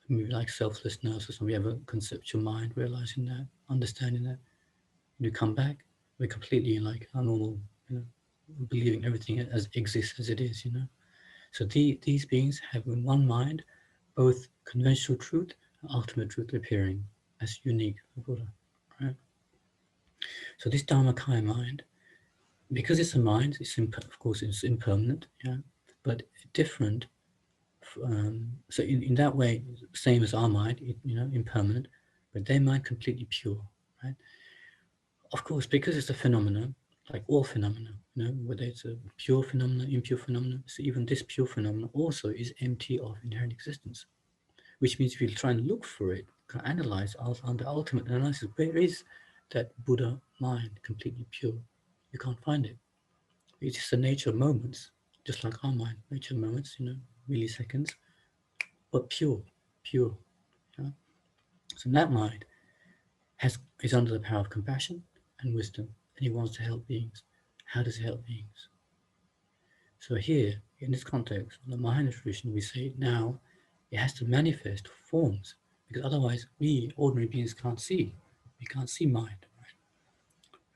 maybe like selflessness or something. We have a conceptual mind, realizing that, understanding that. When we come back, we're completely like our normal, believing everything as exists as it is. So these beings have in one mind both conventional truth and ultimate truth appearing as unique for Buddha. Right? So this Dharmakaya mind, because it's a mind, of course it's impermanent, yeah, but different. So in that way, same as our mind, impermanent, but their mind completely pure, right? Of course, because it's a phenomenon, like all phenomena, whether it's a pure phenomenon, impure phenomenon, so even this pure phenomenon also is empty of inherent existence, which means if you try and look for it, can analyze under ultimate analysis, where is that Buddha mind completely pure? You can't find it. It's just the nature of moments, just like our mind, nature of moments, milliseconds, but pure. Yeah? So that mind is under the power of compassion and wisdom, and he wants to help beings. How does he help beings? So here, in this context, in the Mahayana tradition, we say now it has to manifest forms, because otherwise we ordinary beings can't see. We can't see mind.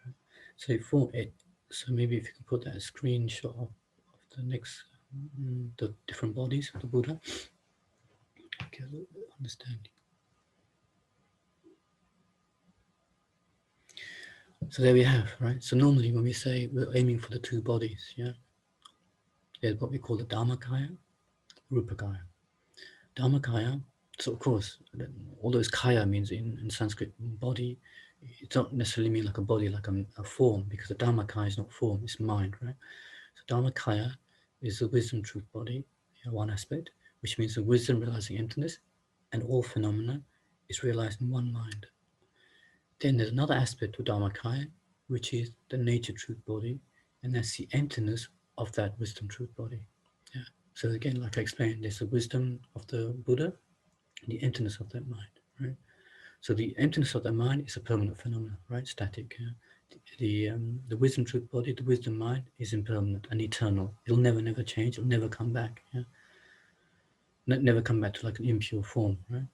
Right? So form it. So maybe if you can put that screenshot of the next, the different bodies of the Buddha, get a little bit of understanding. So there we have, right? So normally when we say we're aiming for the two bodies, yeah, there's what we call the Dharmakaya, Rupakaya. Dharmakaya, so of course, although it's kaya means in Sanskrit body, it don't necessarily mean like a body, like a form, because the Dharmakaya is not form, it's mind, right? So Dharmakaya is the wisdom truth body, one aspect, which means the wisdom realizing emptiness and all phenomena is realized in one mind. Then there's another aspect to Dharmakaya, which is the nature truth body, and that's the emptiness of that wisdom truth body. Yeah. So again, like I explained, there's the wisdom of the Buddha, the emptiness of that mind, right? So the emptiness of that mind is a permanent phenomenon, right? Static. The wisdom truth body, the wisdom mind is impermanent and eternal. It'll never change. It'll never come back. Yeah? Never come back to like an impure form, right?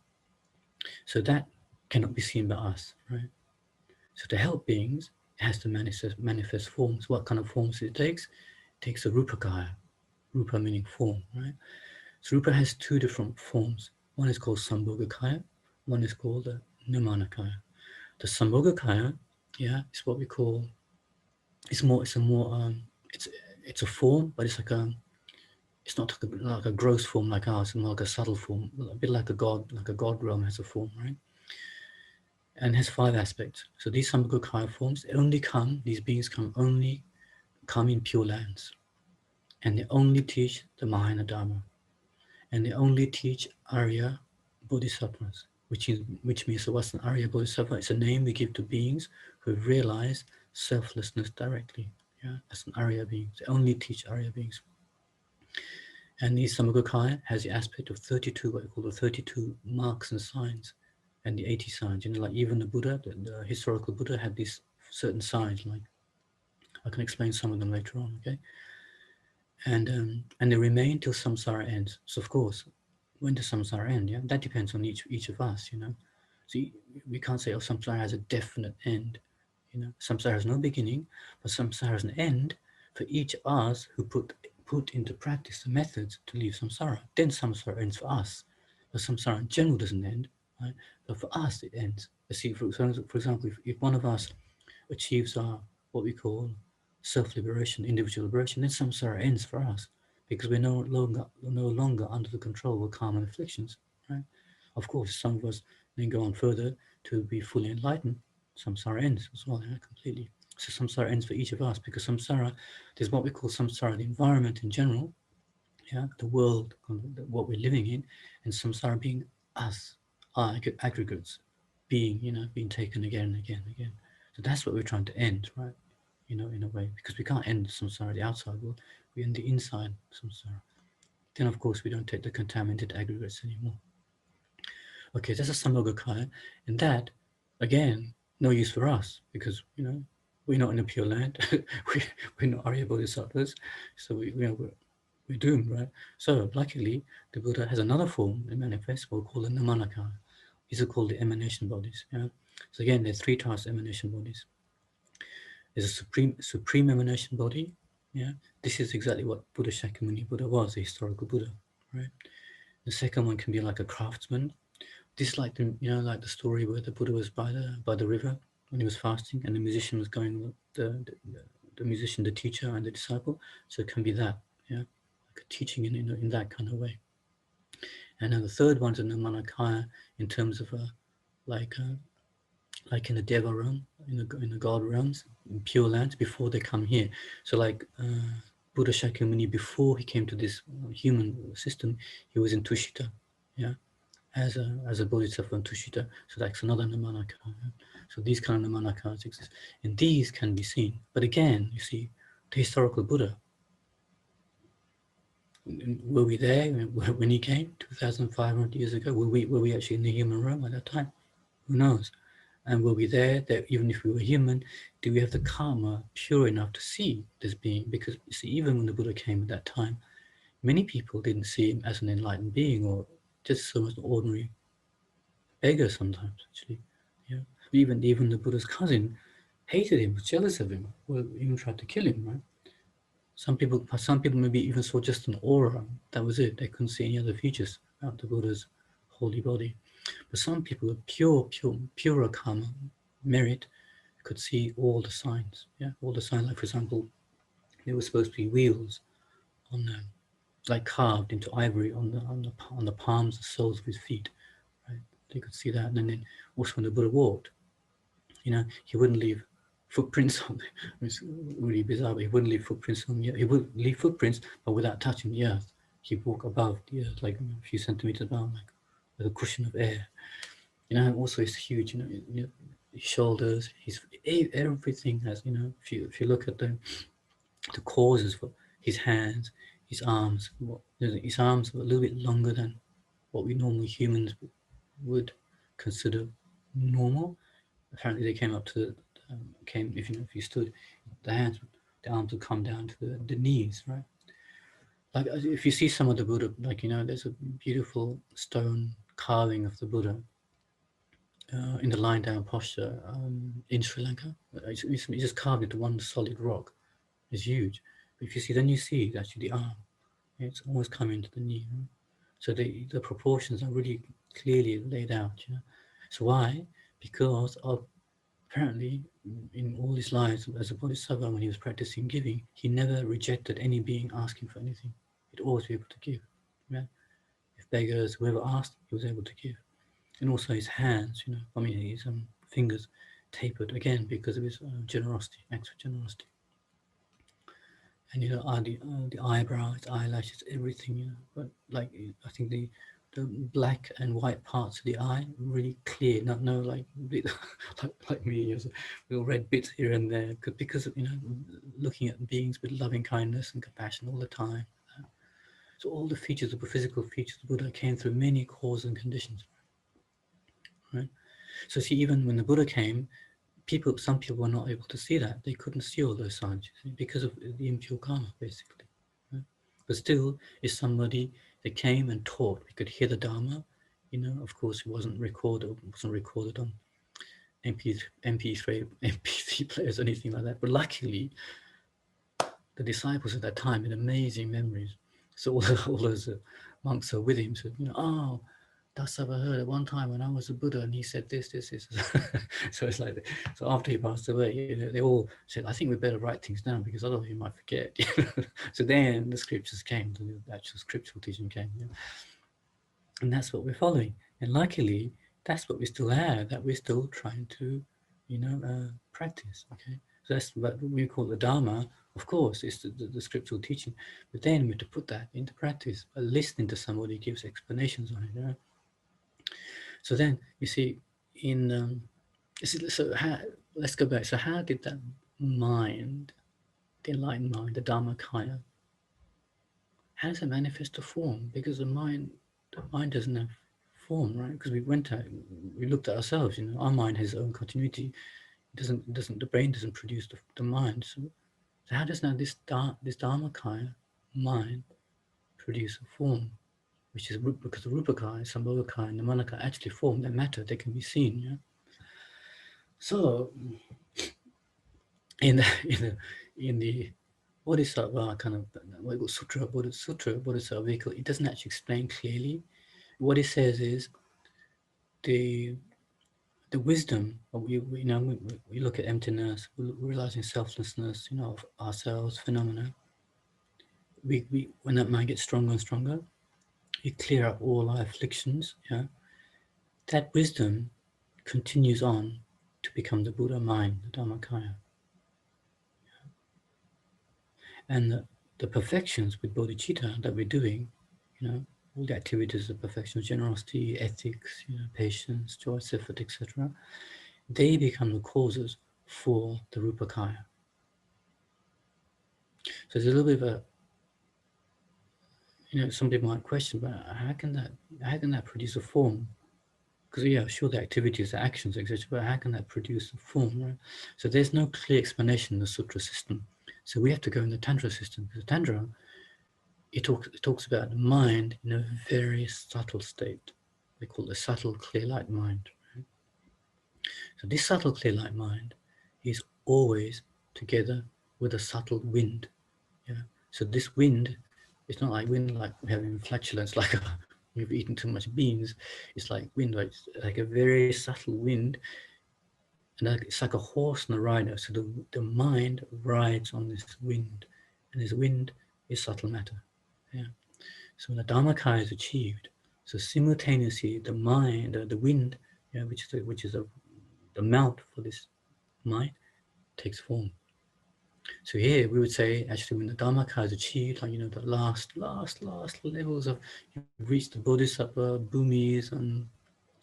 So that cannot be seen by us, right? So to help beings, it has to manifest forms. What kind of forms it takes? It takes a rupakaya, rupa meaning form, right? So rupa has two different forms. One is called sambhogakaya, one is called nimanakaya. The sambhogakaya, yeah, is what we call. It's a form, but it's not like a gross form like ours, it's more like a subtle form, a bit like a god realm has a form, right? And has five aspects. So these Sambhogakaya forms these beings only come in pure lands, and they only teach the Mahayana Dharma, and they only teach Arya Bodhisattvas, which means, so what's an Arya Bodhisattva? It's a name we give to beings who have realized selflessness directly. Yeah, that's an Arya being. They only teach Arya beings. And the Sambhogakaya has the aspect of 32, what we call the 32 marks and signs, and the 80 signs. Like even the Buddha, the historical Buddha had these certain signs, like I can explain some of them later on, okay? And they remain till samsara ends. So of course, when does samsara end? Yeah, that depends on each of us. So we can't say, oh, samsara has a definite end. Samsara has no beginning, but samsara has an end for each of us who put into practice the methods to leave samsara. Then samsara ends for us. But samsara in general doesn't end, right? But for us, it ends. You see, for example, if one of us achieves our what we call self-liberation, individual liberation, then samsara ends for us because we're no longer under the control of karma and afflictions, right? Of course, some of us then go on further to be fully enlightened. Samsara ends as well, completely. So samsara ends for each of us because samsara, there's what we call samsara, the environment in general, yeah, the world, what we're living in, and samsara being us, our aggregates, being taken again and again and again. So that's what we're trying to end, right? in a way, because we can't end samsara, the outside world. We end the inside samsara. Then, of course, we don't take the contaminated aggregates anymore. Okay, that's a Sambhogakaya, and that, again, no use for us because we're not in a pure land. We're not Arya Bodhisattvas, so we're doomed, right? So, luckily, the Buddha has another form that manifests, what we call the Namanakaya. These are called the emanation bodies. Yeah. So again, there's three types of emanation bodies. There's a supreme emanation body. Yeah. This is exactly what Buddha Shakyamuni Buddha was, the historical Buddha, right? The second one can be like a craftsman. This is like like the story where the Buddha was by the river when he was fasting, and the musician was going the musician, the teacher, and the disciple. So it can be that, yeah, like a teaching in that kind of way. And then the third one's in the Manakaya in terms of like uh, like in the Deva realm, in the God realms, in pure lands before they come here. So like Buddha Shakyamuni, before he came to this human system, he was in Tushita, yeah, as a bodhisattva in Tushita. So that's another Namanakaya. Yeah? So these kind of Namanakas exist, and these can be seen. But again, you see, the historical Buddha, were we there when he came 2,500 years ago? Were we actually in the human realm at that time? Who knows? And were we there that even if we were human, do we have the karma pure enough to see this being? Because you see, even when the Buddha came at that time, many people didn't see him as an enlightened being or just so much an ordinary beggar sometimes, actually. Yeah. Even the Buddha's cousin hated him, was jealous of him, or even tried to kill him, right? Some people maybe even saw just an aura. That was it. They couldn't see any other features about the Buddha's holy body. But some people with purer karma, merit, could see all the signs. Yeah, all the signs. Like for example, there were supposed to be wheels on them, like carved into ivory on the palms, the soles of his feet. Right, they could see that. And then also when the Buddha walked, he wouldn't leave footprints on. It's really bizarre, but he wouldn't leave footprints on the earth. He would leave footprints, but without touching the earth. He'd walk above the earth, like a few centimeters above, like with a cushion of air. Also he's huge. His shoulders, everything has. If you look at the causes for his hands, his arms. His arms were a little bit longer than what we normally humans would consider normal. Apparently, they came up to came if you stood, the arms would come down to the knees, right? Like if you see some of the Buddha, like there's a beautiful stone carving of the Buddha in the lying down posture in Sri Lanka. It's just carved into one solid rock. It's huge. But if you see, then you see actually the arm. It's almost coming to the knee. Right? So the proportions are really clearly laid out. So why? Because of apparently in all his lives as a bodhisattva, when he was practicing giving, he never rejected any being asking for anything. He'd always be able to give. Yeah? If beggars, whoever asked, he was able to give. And also his hands, his fingers tapered again because of his generosity, acts of generosity. And the eyebrows, eyelashes, everything. But like I think the black and white parts of the eye really clear, not no like like me, little red bits here and there, because of looking at beings with loving kindness and compassion all the time. So all the features, the physical features of Buddha came through many causes and conditions, right? So see, even when the Buddha came, some people were not able to see that. They couldn't see all those signs because of the impure karma, basically. Right? But still, if somebody that came and taught, we could hear the Dharma. Of course, it wasn't recorded. On MP3 players, or anything like that. But luckily, the disciples at that time had amazing memories. So all those monks are with him. So oh, that's what I heard at one time when I was a Buddha, and he said this. So it's like, so after he passed away, they all said, I think we better write things down because otherwise you might forget. So then the scriptures came, the actual scriptural teaching came, and that's what we're following. And luckily, that's what we still have. That we're still trying to, practice. Okay, so that's what we call the Dharma. Of course, it's the scriptural teaching, but then we have to put that into practice by listening to somebody who gives explanations on it. So then you see, so how, let's go back. So how did that mind, the enlightened mind, the Dharmakaya, how does it manifest a form? Because the mind doesn't have form, right? Because we looked at ourselves. Our mind has its own continuity. The brain doesn't produce the mind. So how does now this Dharmakaya mind produce a form? Which is because the Rupakaya, Sambhogakaya, and the Manakaya actually form, they matter, they can be seen. Yeah? So in the in the in the Bodhisattva kind of what we call Bodhisattva vehicle, it doesn't actually explain clearly. What it says is the the wisdom of we look at emptiness, we're realizing selflessness, of ourselves, phenomena. We when that mind gets stronger and stronger, we clear up all our afflictions. Yeah, that wisdom continues on to become the Buddha mind, the Dharmakaya. And the perfections with bodhicitta that we're doing, all the activities of perfection, generosity, ethics, patience, choice, effort, etc., they become the causes for the Rupakaya. So there's a little bit of somebody might question, but how can that produce a form? Because sure, the activities, the actions, etc., but how can that produce a form, right? So there's no clear explanation in the sutra system. So we have to go in the Tantra system, because Tantra, it talks about the mind in a very subtle state. They call it the subtle clear light mind. Right? So this subtle clear light mind is always together with a subtle wind. Yeah. So this wind, it's not like wind like having flatulence, like you've eaten too much beans. It's like wind, like a very subtle wind, and it's like a horse and a rider. So the mind rides on this wind, and this wind is subtle matter. Yeah. So when the Dharmakaya is achieved, so simultaneously the mind, the wind, which is the mount for this mind, takes form. So here we would say actually when the Dharmakaya is achieved, like the last levels of you've reached the Bodhisattva, Bhumis, and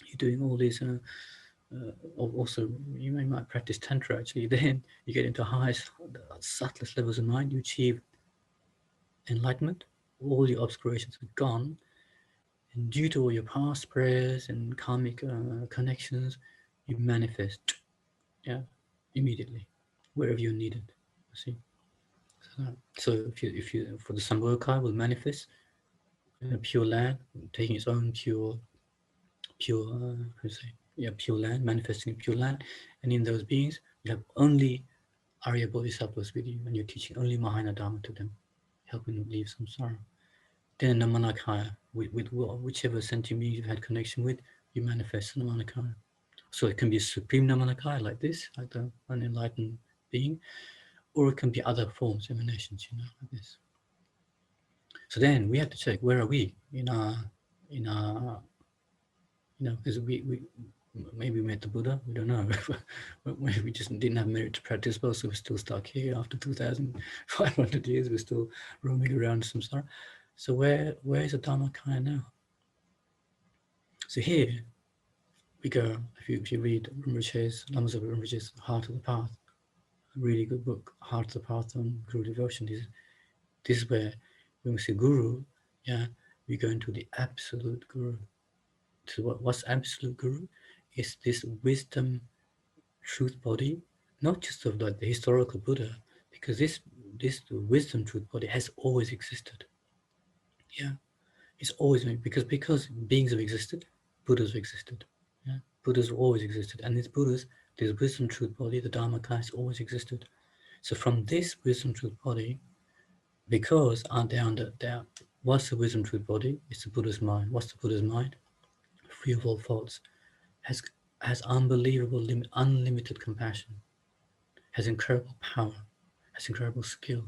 you're doing all these. Also, you might practice tantra. Actually, then you get into highest, subtlest levels of mind. You achieve enlightenment. All your obscurations are gone, and due to all your past prayers and karmic connections, you manifest, yeah, immediately, wherever you're needed. You see. So if you for the Sambhogakaya will manifest in a pure land, taking its own pure how to say pure land, manifesting in pure land, and in those beings you have only Arya Bodhisattvas with you, and you're teaching only Mahayana Dharma to them, helping them leave samsara. Then the Manakaya, with whichever sentient being you've had connection with, you manifest in the Manakaya. So it can be a supreme Namanakaya like this, like the unenlightened being, or it can be other forms, emanations, like this. So then we have to check where are we in our because we maybe we met the Buddha, we don't know. We just didn't have merit to practice well, so we're still stuck here after 2,500 years. We're still roaming around samsara. So where is the Dharmakaya now? So here we go. If you read Rinpoche's, Lama Zopa Rinpoche's Heart of the Path, a really good book, Heart of the Path on Guru Devotion. This is where when we say Guru, we go into the absolute Guru. So what's absolute Guru? Is this wisdom, truth body, not just of like the historical Buddha, because this wisdom truth body has always existed. Yeah, it's always been because beings have existed, Buddhas have existed. Yeah, Buddhas have always existed, and these Buddhas, this wisdom truth body, the Dharmakaya, has always existed. So from this wisdom truth body, because aren't they under there? What's the wisdom truth body? It's the Buddha's mind. What's the Buddha's mind? Free of all faults, has unbelievable, unlimited compassion, has incredible power, has incredible skill.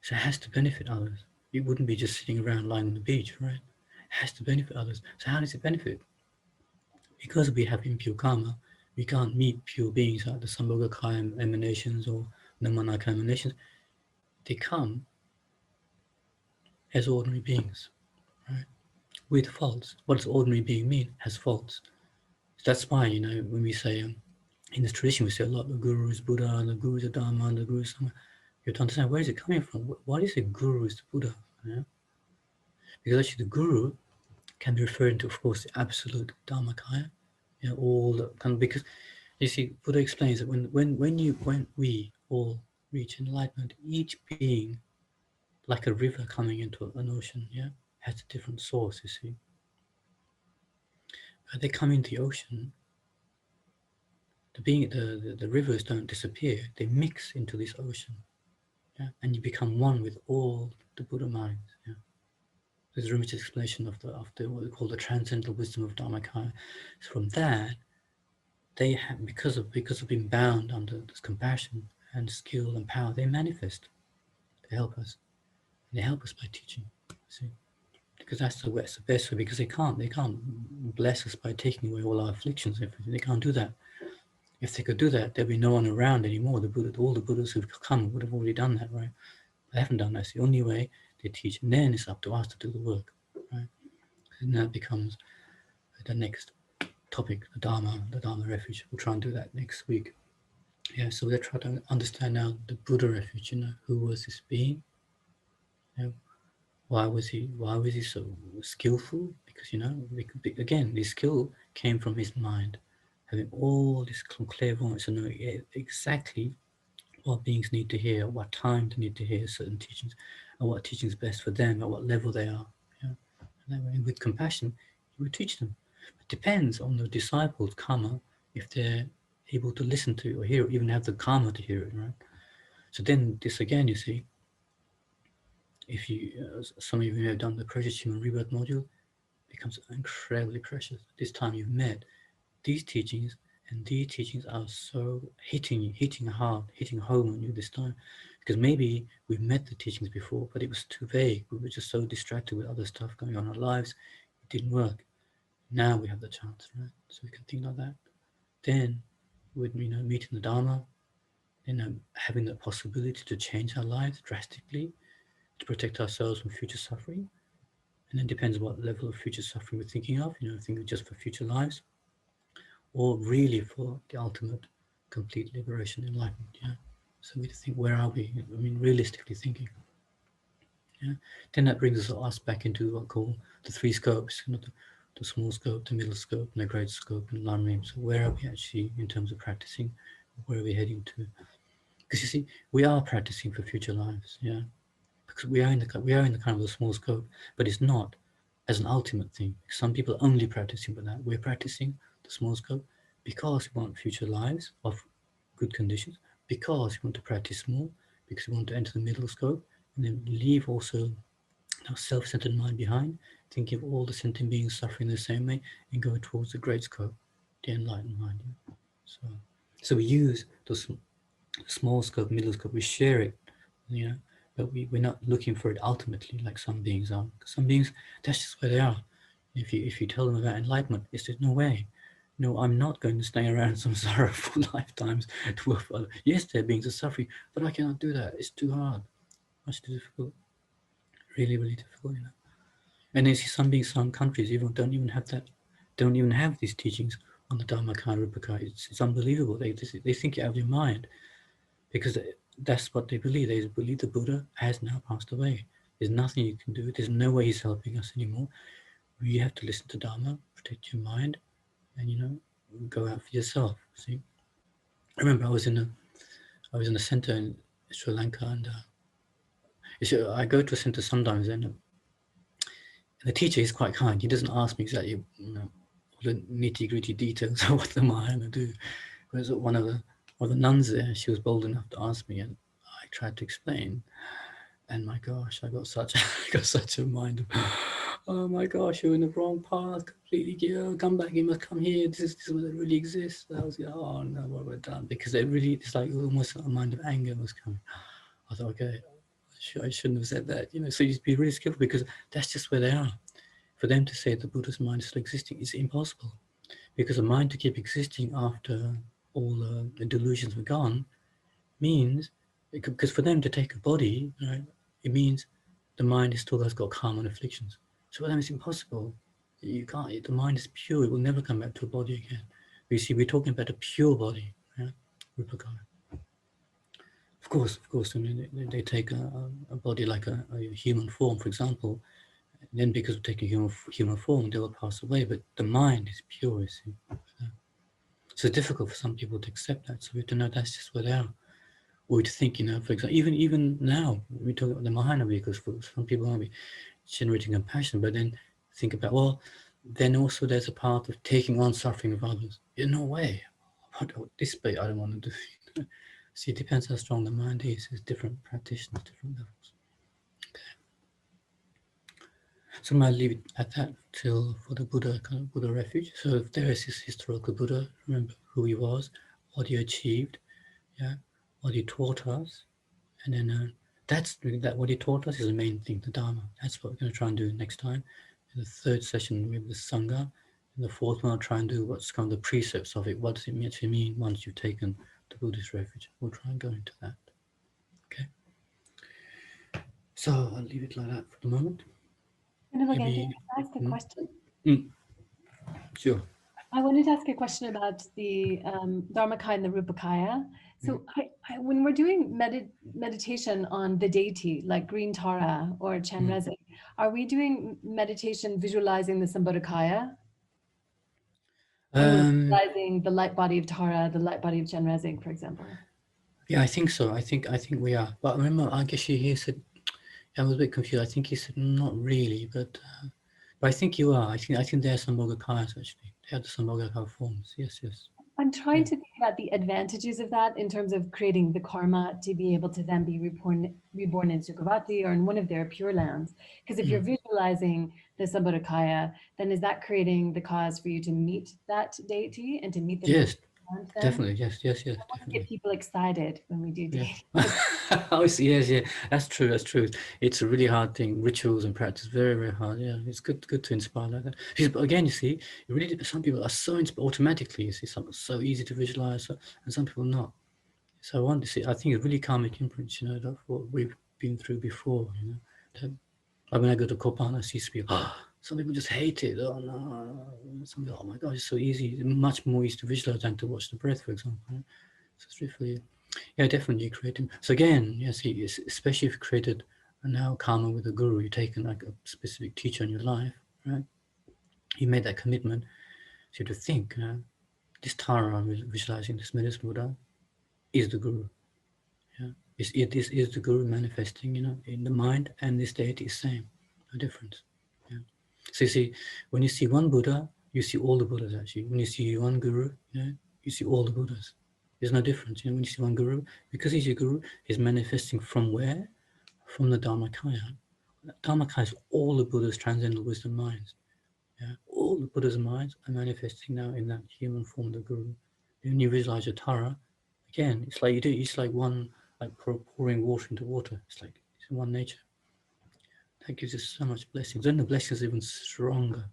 So it has to benefit others. It wouldn't be just sitting around lying on the beach, right? It has to benefit others. So how does it benefit? Because we have impure karma, we can't meet pure beings like the Sambhogakaya emanations or the Manakaya emanations. They come as ordinary beings, right? With faults. What does ordinary being mean? Has faults. So that's why, when we say in this tradition, we say a lot, the Guru is Buddha, the Guru is the Dharma, the Guru is Sangha. You have to understand, where is it coming from? Why do you say Guru is the Buddha? Yeah? Because actually the Guru can be referring to, of course, the absolute Dharmakaya. All the kind of, because you see, Buddha explains that when we all reach enlightenment, each being, like a river coming into an ocean, has a different source. You see, when they come into the ocean, the rivers don't disappear; they mix into this ocean, and you become one with all the Buddha minds. There's a limited explanation of the what we call the transcendental wisdom of Dharmakaya. So from that, they have, because of being bound under this compassion and skill and power, they manifest to help us. And they help us by teaching. See, because that's the best way. Because they can't bless us by taking away all our afflictions. They can't do that. If they could do that, there'd be no one around anymore. All the Buddhas who've come would have already done that, right? They haven't done that. It's the only way they teach, and then it's up to us to do the work, right? And that becomes the next topic, the Dharma refuge. We'll try and do that next week. So let's try to understand now the Buddha refuge. Who was this being? Why was he so skillful? Because again, this skill came from his mind, having all this clairvoyance to know exactly what beings need to hear, what time they need to hear certain teachings, and what teaching is best for them, at what level they are. And that way, with compassion, he would teach them. It depends on the disciples' karma, if they're able to listen to or hear, or even have the karma to hear it, right? So then, this again, you see, if you, some of you have done the precious human rebirth module, becomes incredibly precious. This time you've met these teachings, and these teachings are so hitting hard, hitting home on you this time. Because maybe we've met the teachings before, but it was too vague. We were just so distracted with other stuff going on in our lives, it didn't work. Now we have the chance, right? So we can think like that. Then, with meeting the Dharma, then having the possibility to change our lives drastically, to protect ourselves from future suffering. And then depends on what level of future suffering we're thinking of, thinking just for future lives, or really for the ultimate complete liberation, enlightenment. So we think, where are we? I mean, realistically thinking. Then that brings us back into what I call the three scopes, the small scope, the middle scope, and the great scope, and Lam. So where are we actually in terms of practicing? Where are we heading to? Because you see, we are practicing for future lives, because we are in the kind of the small scope, but it's not as an ultimate thing. Some people are only practicing for that. We're practicing the small scope because we want future lives of good conditions, because we want to practice more, because we want to enter the middle scope, and then leave also our self-centered mind behind, thinking of all the sentient beings suffering the same way, and go towards the great scope, the enlightened mind. So we use the small scope, middle scope, we share it, but we're not looking for it ultimately like some beings are. Some beings, that's just where they are. If you tell them about enlightenment, it's just no way. No, I'm not going to stay around some sorrowful lifetimes to work for others. Yes, their beings are suffering, but I cannot do that. It's too hard, much too difficult, really, really difficult. And you see some beings, some countries even don't even have that, don't even have these teachings on the Dharmakaya Rupakaya. It's unbelievable. They think you're out of your mind, because that's what they believe. They believe the Buddha has now passed away. There's nothing you can do. There's no way he's helping us anymore. You have to listen to Dharma, protect your mind, and go out for yourself. See, I remember I was in a center in Sri Lanka, and I go to a center sometimes, and the teacher is quite kind. He doesn't ask me exactly all the nitty-gritty details of what the Mahayana do. Whereas one of the nuns there, she was bold enough to ask me, and I tried to explain. And my gosh, I got such a mind of, oh my gosh, you're in the wrong path completely. Come back, you must come here. This is what it really exists. I was like, oh no, what have I done? Because it's like almost a mind of anger was coming. I thought, okay, I shouldn't have said that. So you be really skillful, because that's just where they are. For them to say the Buddha's mind is still existing is impossible, because a mind to keep existing after all the delusions were gone means, because for them to take a body, right, it means the mind is still has got karma and afflictions. So for them it's impossible. You can't. The mind is pure. It will never come back to a body again. You see, we're talking about a pure body, Rupakaya. Of course. I mean, they take a body like a human form, for example. And then because of taking human form, they will pass away. But the mind is pure, you see. So it's difficult for some people to accept that. So we have to know that's just where they are. Or to think, for example, even now, we talk about the Mahana vehicles, for some people might be generating compassion, but then think about, well, then also there's a part of taking on suffering of others. In no way. This bit I don't want to do. See, it depends how strong the mind is. There's different practitioners, different levels. So I might leave it at that till for the Buddha, kind of Buddha refuge. So if there is this historical Buddha, remember who he was, what he achieved, yeah, what he taught us, and then that's that what he taught us is the main thing, the Dharma. That's what we're going to try and do next time. In the third session with the Sangha. In the fourth one, I'll try and do what's kind of the precepts of it. What does it actually mean once you've taken the Buddhist refuge? We'll try and go into that. Okay. So I'll leave it like that for the moment. Can I ask a question? Sure. I wanted to ask a question about the Dharmakaya and the Rupakaya. So when we're doing meditation on the deity, like Green Tara or Chenrezig, are we doing meditation visualizing the Sambodhakaya? When we're visualizing the light body of Tara, the light body of Chenrezig, for example? Yeah, I think so. I think we are. But remember, I guess he said, I was a bit confused. I think he said not really, but I think you are. I think there are some Sambhogakayas actually. They are the Sambhogakaya forms. Yes. I'm trying to think about the advantages of that in terms of creating the karma to be able to then be reborn in Sukhavati or in one of their pure lands. Because if you're visualizing the Sambodhakaya, then is that creating the cause for you to meet that deity and to meet them in Yes, the land then? definitely. Yes, I want to definitely. get people excited when we do Yeah. deity. Oh, yes. That's true. It's a really hard thing. Rituals and practice, very, very hard. Yeah, it's good to inspire like that. Because, again, you see, some people are so automatically. You see, some so easy to visualize, and some people not. So I want to see. I think it's really karmic imprints. Of what we've been through before. That, like when I go to Kopan, I see people. Some people just hate it. Oh no. Some people, oh my God, it's so easy. It's much more easy to visualize than to watch the breath, for example. So it's really. Yeah, definitely creating. So again, yes, especially if you created now karma with a guru, you've taken like a specific teacher in your life, right? You made that commitment. So to think, this Tara I'm visualizing, this medicine Buddha, is the guru. Yeah, this is the guru manifesting, in the mind, and this deity is same, no difference. Yeah. So you see, when you see one Buddha, you see all the Buddhas actually. When you see one guru, you see all the Buddhas. There's no difference. When you see one guru, because he's your guru, he's manifesting from where? From the Dharmakaya. Dharmakaya is all the Buddha's transcendental wisdom minds. Yeah? All the Buddha's minds are manifesting now in that human form, the guru. When you visualize your Tara, again, it's like one, like pouring water into water. It's in one nature. That gives us so much blessings. Then the blessings are even stronger.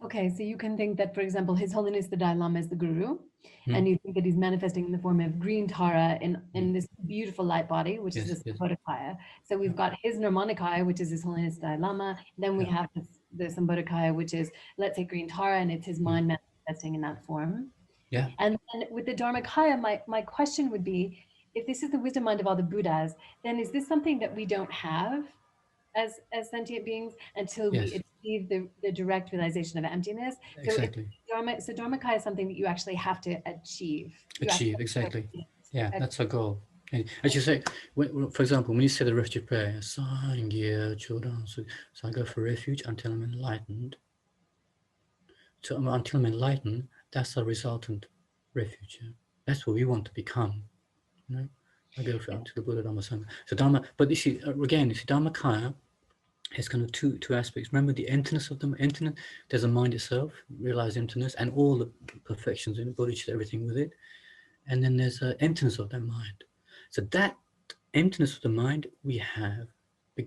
Okay, so you can think that, for example, His Holiness the Dalai Lama is the guru, and you think that he's manifesting in the form of green Tara in this beautiful light body, which is Yes. the Sambodhakaya. So we've got his Nirmanakaya, which is His Holiness the Dalai Lama. Then we have the Sambodhakaya, which is, let's say, green Tara, and it's his mind manifesting in that form. Yeah. And then with the Dharmakaya, my question would be, if this is the wisdom mind of all the Buddhas, then is this something that we don't have as sentient beings until we Yes. achieve the direct realization of emptiness? So Exactly. Dharmakaya is something that you actually have to achieve. You actually Achieve. Exactly. have Yeah, to, that's our goal. And as you say, for example, when you say the refuge prayer, Sangha, Chodan, so I go for refuge until I'm enlightened. So until I'm enlightened, that's the resultant refuge. Yeah? That's what we want to become. I go for until the Buddha Dharma Sangha. So Dharma, but you see, again, Dharmakaya has kind of two aspects. Remember the emptiness of them. Emptiness, there's a mind itself, realized emptiness, and all the perfections in the bodhicitta, everything with it. And then there's an emptiness of that mind. So that emptiness of the mind we have.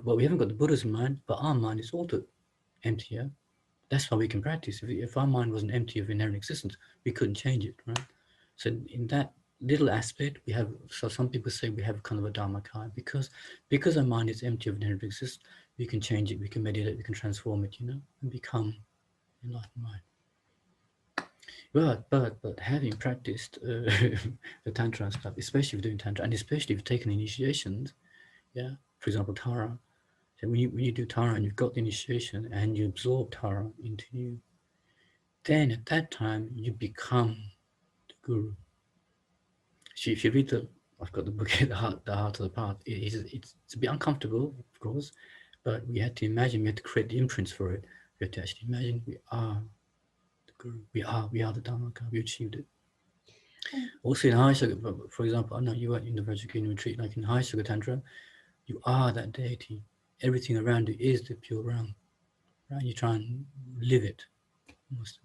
Well, we haven't got the Buddha's mind, but our mind is also empty. Yeah? That's why we can practice. If our mind wasn't empty of inherent existence, we couldn't change it, right? So in that little aspect, we have. So some people say we have kind of a dharmakaya because our mind is empty of inherent existence. We can change it. We can meditate. We can transform it, and become enlightened mind. But having practiced the tantra stuff, especially if you're doing tantra, and especially if you've taken initiations, yeah, for example, Tara. So when you do Tara and you've got the initiation and you absorb Tara into you, then at that time you become the guru. So if you read the, I've got the book, the heart of the path. It's a bit uncomfortable, of course, but we had to imagine, we had to create the imprints for it. We had to actually imagine we are the guru. We are the Dharmaka. We achieved it. And Also in high sugar, for example, I know you were in the Vegetarian retreat, like in high sugar tantra, you are that deity. Everything around you is the pure realm, right? You try and live it. Almost.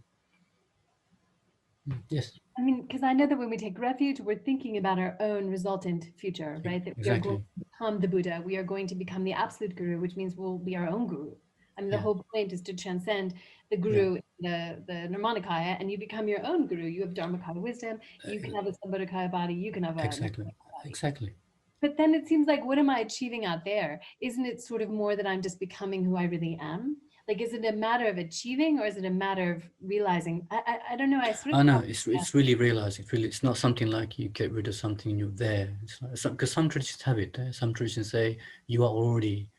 Yes, I mean, because I know that when we take refuge, we're thinking about our own resultant future, right? That we are going exactly. to become the Buddha, we are going to become the absolute guru, which means we'll be our own guru. I mean, the Yeah, whole point is to transcend the yeah, guru, the Nirmanakaya, and you become your own guru. You have Dharmakaya wisdom, you can have a Sambhodakaya body, you can have a exactly, Nirmanakaya body. exactly. But then it seems like, what am I achieving out there? Isn't it sort of more that I'm just becoming who I really am? Like, is it a matter of achieving or is it a matter of realizing? I don't know. I sort of I know felt it's really realizing. Really, it's not something like you get rid of something and you're there. It's not because some traditions have it. Some traditions say you are already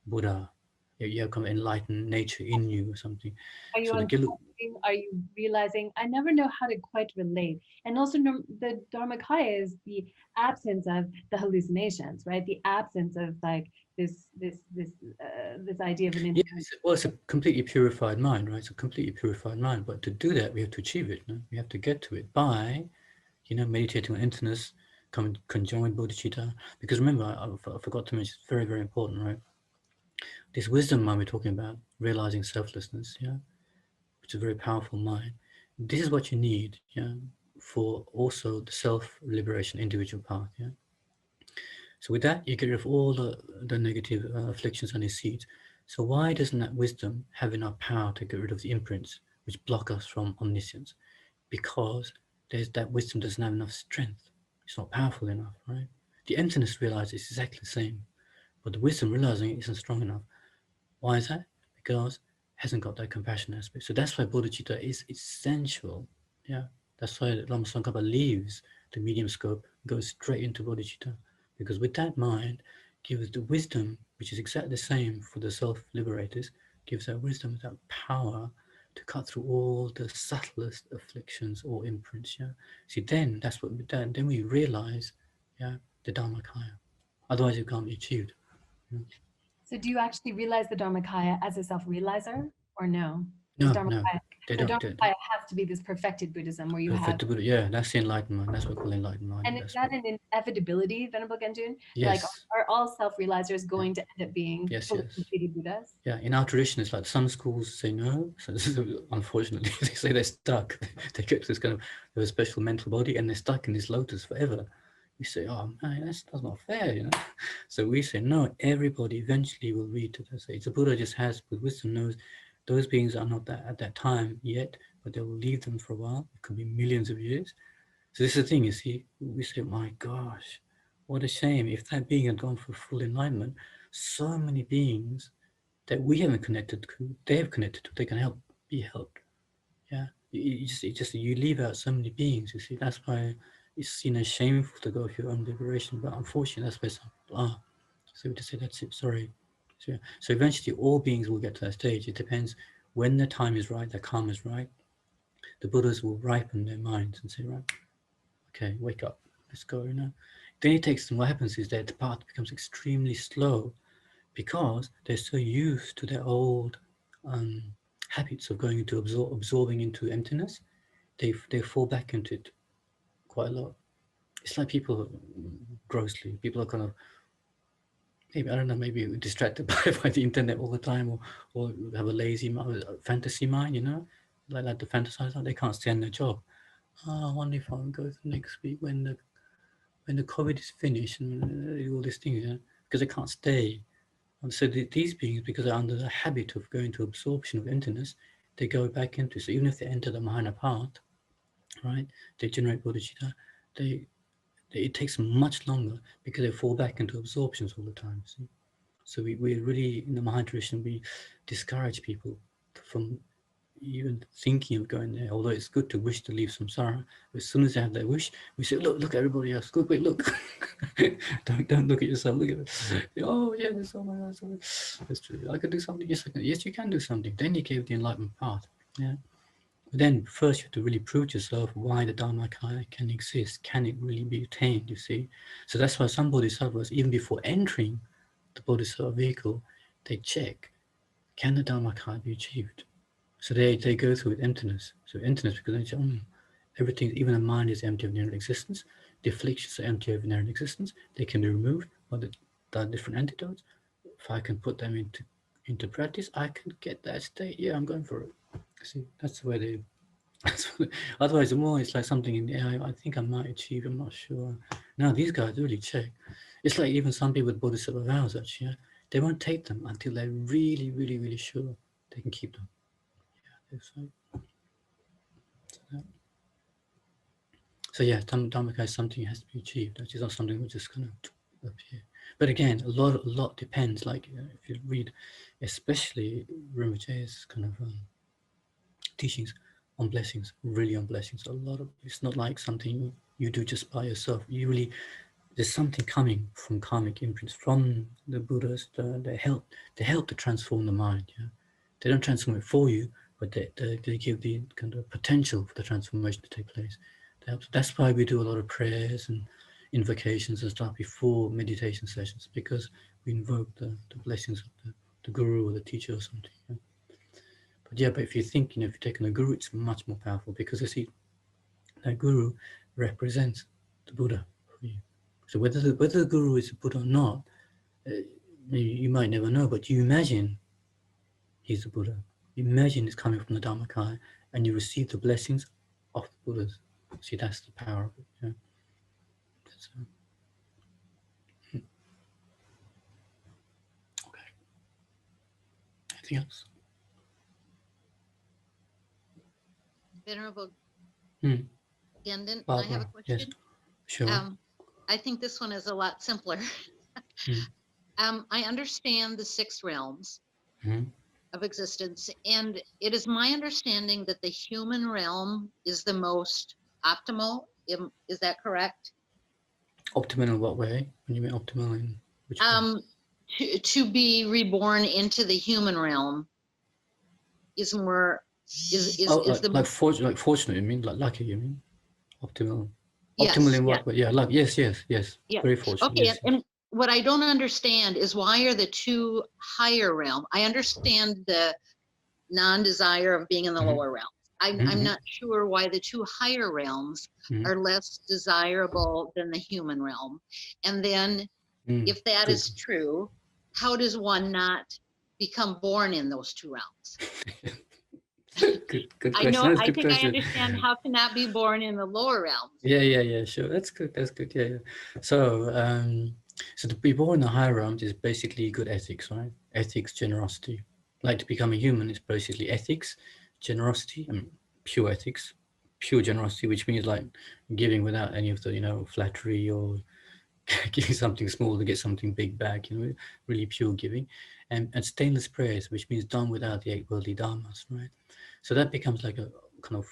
Buddha. You have kind of enlightened nature in you or something. are you So the Gilu, uncovering? Are you realizing? I never know how to quite relate. And also, the Dharmakaya is the absence of the hallucinations, right? The absence of like this idea of an yeah, infinite. it's a completely purified mind, right? It's a completely purified mind. But to do that, we have to achieve it. No? We have to get to it by, meditating on emptiness, conjoined with bodhicitta. Because remember, I forgot to mention, it's very, very important, right? This wisdom mind we're talking about, realizing selflessness, yeah, which is a very powerful mind. This is what you need, yeah, for also the self-liberation, individual path, yeah. So with that, you get rid of all the negative afflictions and deceits. So why doesn't that wisdom have enough power to get rid of the imprints which block us from omniscience? Because that wisdom doesn't have enough strength. It's not powerful enough, right? The emptiness realizes exactly the same, but the wisdom realizing it isn't strong enough. Why is that? Because it hasn't got that compassion aspect. So that's why bodhicitta is essential. Yeah, that's why Lama Tsongkhapa leaves the medium scope, goes straight into bodhicitta, because with that mind gives the wisdom, which is exactly the same for the self-liberators, gives that wisdom, that power to cut through all the subtlest afflictions or imprints. Yeah, see, then that's what then we realize, yeah, the Dharmakaya. Otherwise, it can't be achieved. Yeah. So do you actually realize the Dharmakaya as a self-realizer or no? Is No, no, Dharmakaya, they so don't. Dharmakaya has to be this perfected Buddhism where you have, Perfect Buddha. Yeah, that's the enlightened mind. That's what we call enlightened mind. and is That's that what. an inevitability, Venerable Genjun? Like, Yes. are all self-realizers Yeah. going to end up being Yes. fully Yes. completed Buddhas? Yeah. In our tradition, it's like some schools say no. So this is, unfortunately, they say they're stuck. They get this kind of they have a special mental body and they're stuck in this lotus forever. We say, oh man, that's not fair. So we say no. Everybody eventually will reach to that stage. The Buddha just has, with wisdom, knows those beings are not that at that time yet, but they will leave them for a while. It could be millions of years. So this is the thing, you see, we say, my gosh, what a shame. If that being had gone for full enlightenment, so many beings that we haven't connected to, they have connected to, they can help, be helped. Yeah. You leave out so many beings, you see. That's why it's seen as shameful to go for your own liberation. But unfortunately, that's where some people are. So we just say, that's it, sorry. So eventually, all beings will get to that stage. It depends when the time is right, the karma is right. The Buddhas will ripen their minds and say, right, okay, wake up, let's go, Then it takes them, what happens is that the path becomes extremely slow because they're so used to their old um, habits of going into absorbing into emptiness, they fall back into it quite a lot. It's like people grossly, people are kind of, maybe, I don't know, maybe distracted by the internet all the time or have a lazy fantasy mind, like to fantasize, they can't stand their job. Oh, I wonder if I'll go next week when the COVID is finished and all these things, because they can't stay. And so these beings, because they're under the habit of going to absorption of emptiness, they go back into. So even if they enter the Mahana path, right, they generate bodhicitta. It takes much longer because they fall back into absorptions all the time. See? So we really in the Mahayana tradition we discourage people from even thinking of going there. Although it's good to wish to leave samsara, as soon as they have that wish, we say, look, everybody else, quick, wait, look. don't look at yourself. Look at it. Oh yeah, there's so much. That's true. I could do something. Yes, I can. Yes, you can do something. Then you gave the enlightenment path. Yeah. But then first you have to really prove to yourself why the Dharmakaya can exist. Can it really be attained, you see? So that's why some bodhisattvas, even before entering the bodhisattva vehicle, they check, can the Dharmakaya be achieved? So they go through with emptiness. So emptiness because they say, everything, even the mind is empty of inherent existence. The afflictions are empty of inherent existence. They can be removed by the different antidotes. If I can put them into practice, I can get that state. Yeah, I'm going for it. See, that's the way they. Otherwise, the more it's like something in the air. I think I might achieve. I'm not sure. Now these guys really check. It's like even some people with bodhisattva vows. Actually, yeah, they won't take them until they're really, really, really sure they can keep them. Yeah, so yeah, Dharmakaya is something has to be achieved. That is not something which just kind of appear. But again, a lot depends. Like if you read, especially Rinpoche's kind of teachings on blessings, really on blessings. A lot of it's not like something you do just by yourself. You really there's something coming from karmic imprints from the Buddhas. They help to transform the mind. Yeah, they don't transform it for you, but they give the kind of potential for the transformation to take place. That's why we do a lot of prayers and invocations and stuff before meditation sessions, because we invoke the blessings of the guru or the teacher or something. Yeah? But if you think, if you're taking a guru, it's much more powerful because you see, that guru represents the Buddha for you. So whether the guru is a Buddha or not, you might never know, but you imagine he's the Buddha. You imagine it's coming from the Dharmakaya, and you receive the blessings of the Buddhas. See, that's the power of it. Yeah. That's, okay. Anything else? Venerable Hmm. Gendun, I have a Barbara, yes, question. sure. I think this one is a lot simpler. I understand the 6 realms of existence, and it is my understanding that the human realm is the most optimal. Is that correct? Optimal in what way? When you mean optimal in which way? To be reborn into the human realm is more like fortunate, you mean? Like lucky, you mean? Optimal. Optimal yes, in yeah, what way? Yeah, like yes. yeah. Very fortunate. Okay, Yes. and what I don't understand is why are the 2 higher realm? I understand the non-desire of being in the lower realms. I'm not sure why the 2 higher realms are less desirable than the human realm. And then if that Good. is true, how does one not become born in those 2 realms? Good I question. know, That's a I good think I question. understand how to not be born in the lower realms. Yeah, sure. That's good. Yeah. So to be born in the higher realms is basically good ethics, right? Ethics, generosity. Like to become a human is basically ethics, generosity, and pure ethics, pure generosity, which means like giving without any of the flattery or giving something small to get something big back, really pure giving, and stainless prayers, which means done without the 8 worldly dharmas, right? So that becomes like a kind of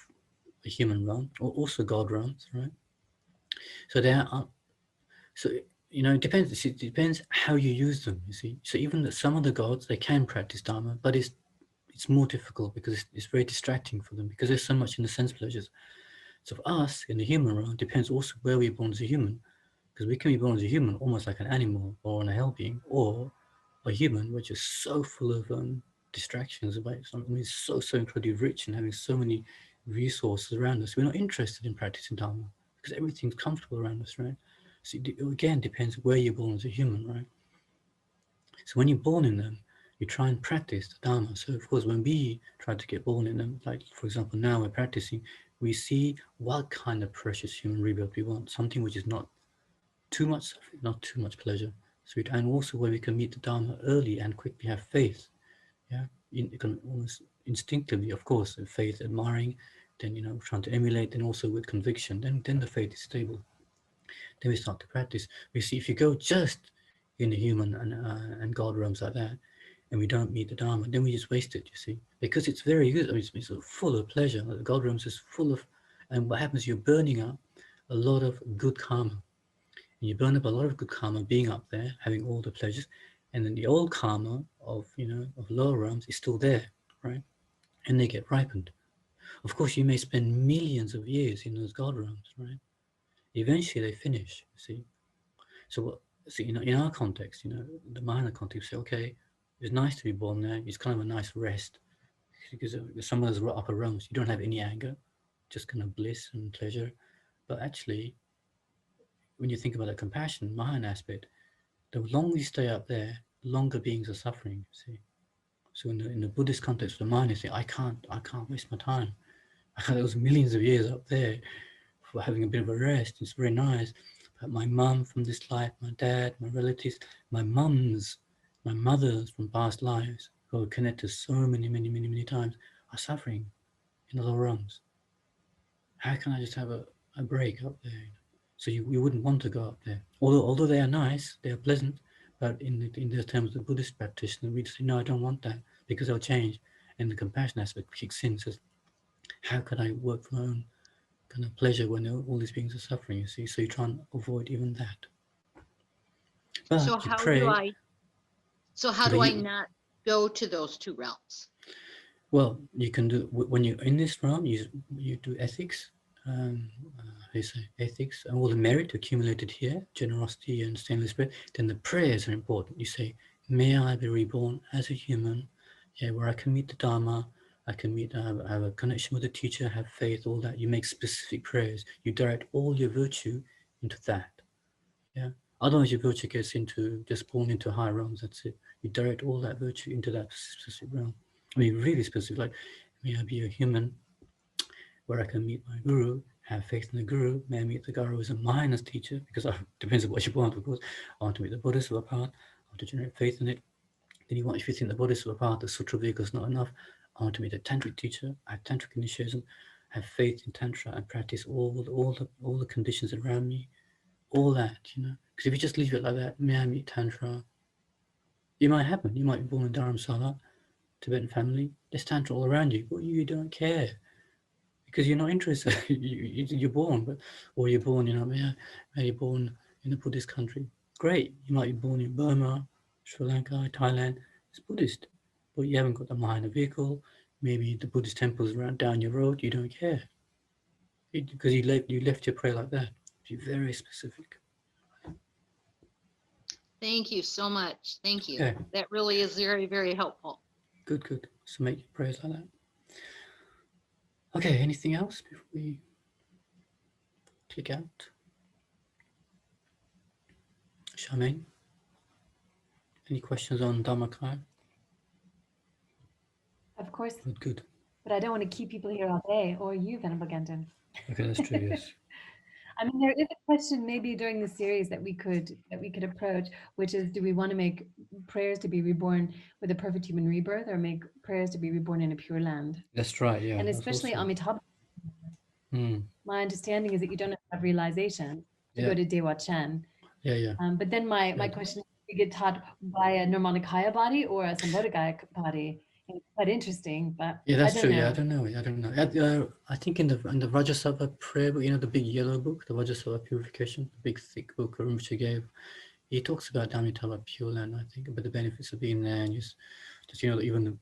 a human realm, or also God realms, right? So there are, so it depends how you use them. You see, so even some of the gods they can practice dharma, but it's more difficult because it's very distracting for them because there's so much in the sense pleasures. So for us in the human realm, depends also where we're born as a human, because we can be born as a human almost like an animal or an hell being, or a human which is so full of distractions about something. I mean, so incredibly rich and having so many resources around us. We're not interested in practicing dharma because everything's comfortable around us, right? So again, depends where you're born as a human, right? So when you're born in them, you try and practice the dharma. So of course, when we try to get born in them, like for example, now we're practicing, we see what kind of precious human rebirth we want, something which is not too much suffering, not too much pleasure. So and also where we can meet the Dharma early and quickly have faith. Yeah, you can almost instinctively, of course, faith, admiring, then trying to emulate, and also with conviction. Then the faith is stable. Then we start to practice. We see if you go just in the human and God realms like that, and we don't meet the Dharma, then we just waste it, you see. Because it's very good. I mean, it's full of pleasure. The God realms is full of, and what happens, you're burning up a lot of good karma. And you burn up a lot of good karma being up there, having all the pleasures. And then the old karma of, of lower realms is still there, right? And they get ripened. Of course, you may spend millions of years in those God realms, right? Eventually they finish, see. So, in our context, the minor context, say, okay, it's nice to be born there. It's kind of a nice rest because some of those upper realms, you don't have any anger, just kind of bliss and pleasure. But actually, when you think about the compassion, Mahan aspect, the longer you stay up there, the longer beings are suffering. See, so in the Buddhist context, the mind is saying, I can't waste my time. I had those millions of years up there for having a bit of a rest. It's very nice. But my mum from this life, my dad, my relatives, my mothers from past lives who are connected so many times are suffering in the lower realms. How can I just have a break up there? So you wouldn't want to go up there. Although they are nice, they are pleasant, but in the terms of the Buddhist practitioner, we'd say, no, I don't want that because they'll change. And the compassion aspect kicks in, says, how can I work for my own kind of pleasure when all these beings are suffering, you see? So you try and avoid even that. So But you pray. how do I not go to those two realms? Well, you can do, when you're in this realm, you do ethics, how do you say, ethics, and all the merit accumulated here, generosity and stainless spirit. Then the prayers are important. You say, may I be reborn as a human, where I can meet the Dharma, I can meet, have a connection with the teacher, have faith, all that. You make specific prayers. You direct all your virtue into that. Yeah. Otherwise, your virtue gets into just born into higher realms. That's it. You direct all that virtue into that specific realm. I mean, really specific. Like, may I be a human where I can meet my guru, have faith in the guru. May I meet the guru as a mindless teacher, because it depends on what you want, of course. I want to meet the Bodhisattva path. I want to generate faith in it. Then if you think the Bodhisattva path, the Sutra vehicle is not enough, I want to meet a tantric teacher. I have tantric initiation, have faith in tantra, and practice all the conditions around me. All that, because if you just leave it like that, may I meet tantra, it might happen. You might be born in Dharamsala, Tibetan family. There's tantra all around you, but you don't care because you're not interested. You're born, or you're born, may you're born in a Buddhist country. Great. You might be born in Burma, Sri Lanka, Thailand. It's Buddhist, but you haven't got the Mahayana vehicle. Maybe the Buddhist temples around down your road. You don't care because you left your prayer like that. Be very specific. Thank you so much. Thank you. Okay. That really is very, very helpful. Good. So make your prayers like that. Okay, anything else before we click out? Charmaine? Any questions on Dharmakaya? Of course, Good. but I don't want to keep people here all day, or you, Venerable Gendun. Okay, that's true, yes. I mean, there is a question maybe during the series that we could approach, which is, do we want to make prayers to be reborn with a perfect human rebirth, or make prayers to be reborn in a pure land? That's right, yeah. And especially Amitabha. My understanding is that you don't have realization to go to Dewa Chen. Yeah. But then my question is, do you get taught by a Nirmanakaya body or a Sambodhagaya body? And it's quite interesting, but yeah, that's I true. don't know. Yeah, I don't know. I think in the Rajasava prayer book, the big yellow book, the Rajasava purification, the big thick book Rinpoche gave, he talks about Amitabha Pure Land, I think, about the benefits of being there, and just even the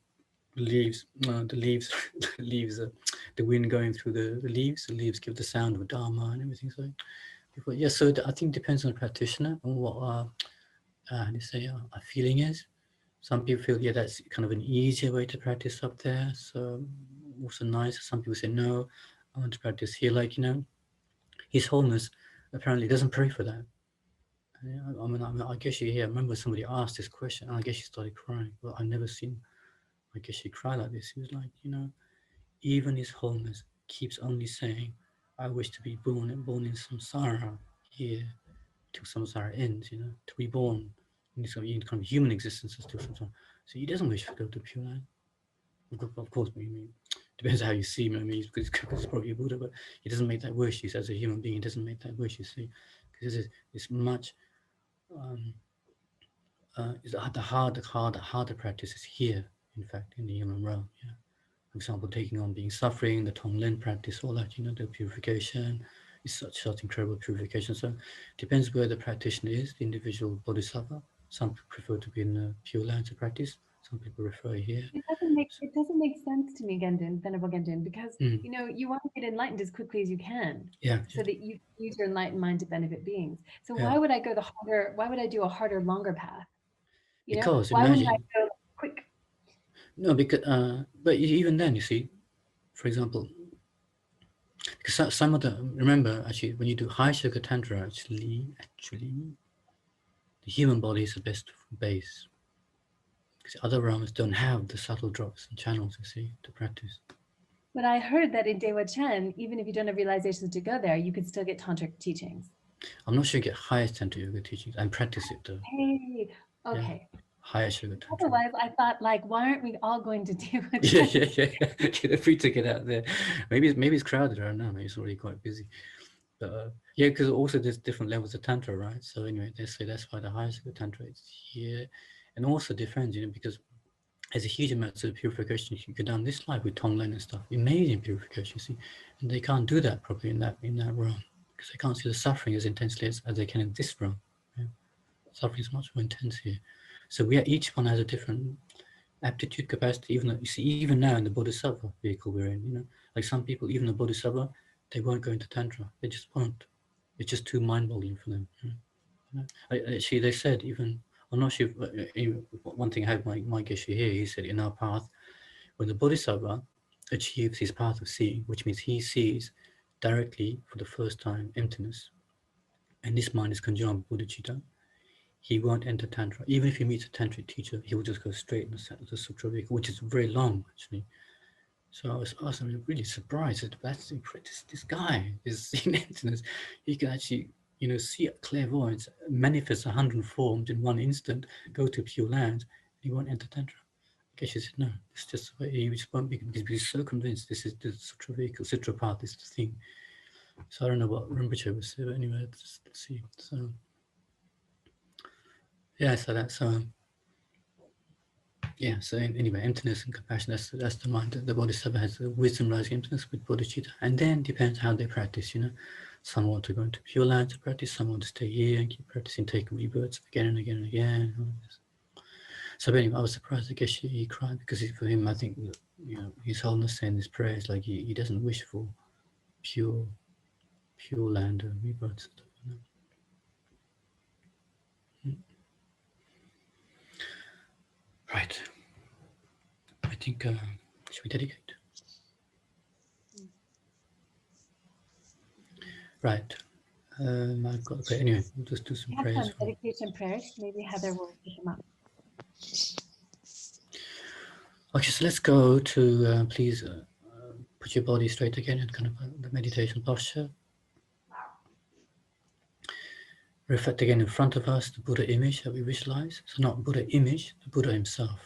leaves, the wind going through the leaves give the sound of Dharma and everything. So, so I think it depends on the practitioner and what how do you say a feeling is. Some people feel that's kind of an easier way to practice up there, so also nice. Some people say no, I want to practice here. Like His Holiness apparently doesn't pray for that. I guess you hear. I remember somebody asked this question, and I guess she started crying. Well, I've never seen. I guess she cried like this. He was like, even His Holiness keeps only saying, I wish to be born in samsara here till samsara ends, to be born in this kind of human existence till samsara. So he doesn't wish to go to Pure Land. Of course, depends how you see him. Because it's probably a Buddha, but he doesn't make that wish. He says, as a human being, he doesn't make that wish, you see. Because it's much is the harder practice is here, in fact, in the human realm. Yeah. For example, taking on being suffering, the Tonglen practice, all that, the purification is such incredible purification. So it depends where the practitioner is, the individual bodhisattva. Some prefer to be in the Pure Land to practice. Some people refer here. It doesn't make sense to me, Venerable Gendun, because you want to get enlightened as quickly as you can, so that you use your enlightened mind to benefit beings. So why would I go why would I do a harder, longer path? Because why imagine, wouldn't I go quick? No, because but even then, you see, for example, because some of the, remember, actually, when you do high sugar tantra, actually, the human body is the best base. Because other realms don't have the subtle drops and channels, you see, to practice. But I heard that in Dewa Chen, even if you don't have realizations to go there, you could still get tantric teachings. I'm not sure you get highest tantra yoga teachings. I practice it though. Hey, okay. Yeah. Higher sugar tantra. Otherwise, I thought, like, why aren't we all going to Dewa Chen? Yeah. Feel free to get out there. Maybe it's crowded. I don't know. Maybe it's already quite busy. But yeah, because also there's different levels of tantra, right? So anyway, they say that's why the highest sugar tantra is here, and also depends, because there's a huge amount of purification you can go down this life with Tonglen and stuff. Amazing purification, you see, and they can't do that properly in that realm because they can't see the suffering as intensely as they can in this realm. Yeah? Suffering is much more intense here. So each one has a different aptitude capacity. Even now in the Bodhisattva vehicle we're in, like some people, even the Bodhisattva, they won't go into tantra. They just won't. It's just too mind-boggling for them. Actually, they said even. I'm not sure. One thing I had my Geshe here. He said in our path, when the Bodhisattva achieves his path of seeing, which means he sees directly for the first time emptiness, and this mind is conjoined with Bodhicitta, he won't enter tantra. Even if he meets a tantric teacher, he will just go straight in the sutra vehicle, which is very long actually. So I was really surprised that this guy is seeing emptiness. He can actually, see clairvoyance, manifest 100 forms in one instant, go to Pure Land, he won't enter tantra. Geshe said, no, it's just the way he just won't be, because he's so convinced this is the sutra vehicle, sutra path is the thing. So I don't know what Rinpoche was saying, but anyway, let's see. So yeah, so that's yeah, so anyway, emptiness and compassion, that's the mind. The Bodhisattva has the wisdom rising emptiness with bodhicitta. And then depends how they practice, Some want to go into Pure Land to practice, some want to stay here and keep practicing, take rebirths again and again and again. So anyway, I was surprised, I guess he cried, because for him, I think, his wholeness and his prayers, like he doesn't wish for pure land or rebirths. Right. I think, should we dedicate? Right. I've got, okay, anyway, we'll just do some prayers. Some dedication prayers. Maybe Heather will pick them up. Okay, so let's go to, please put your body straight again in kind of the meditation posture. Reflect again in front of us the Buddha image that we visualize. So not Buddha image, the Buddha himself.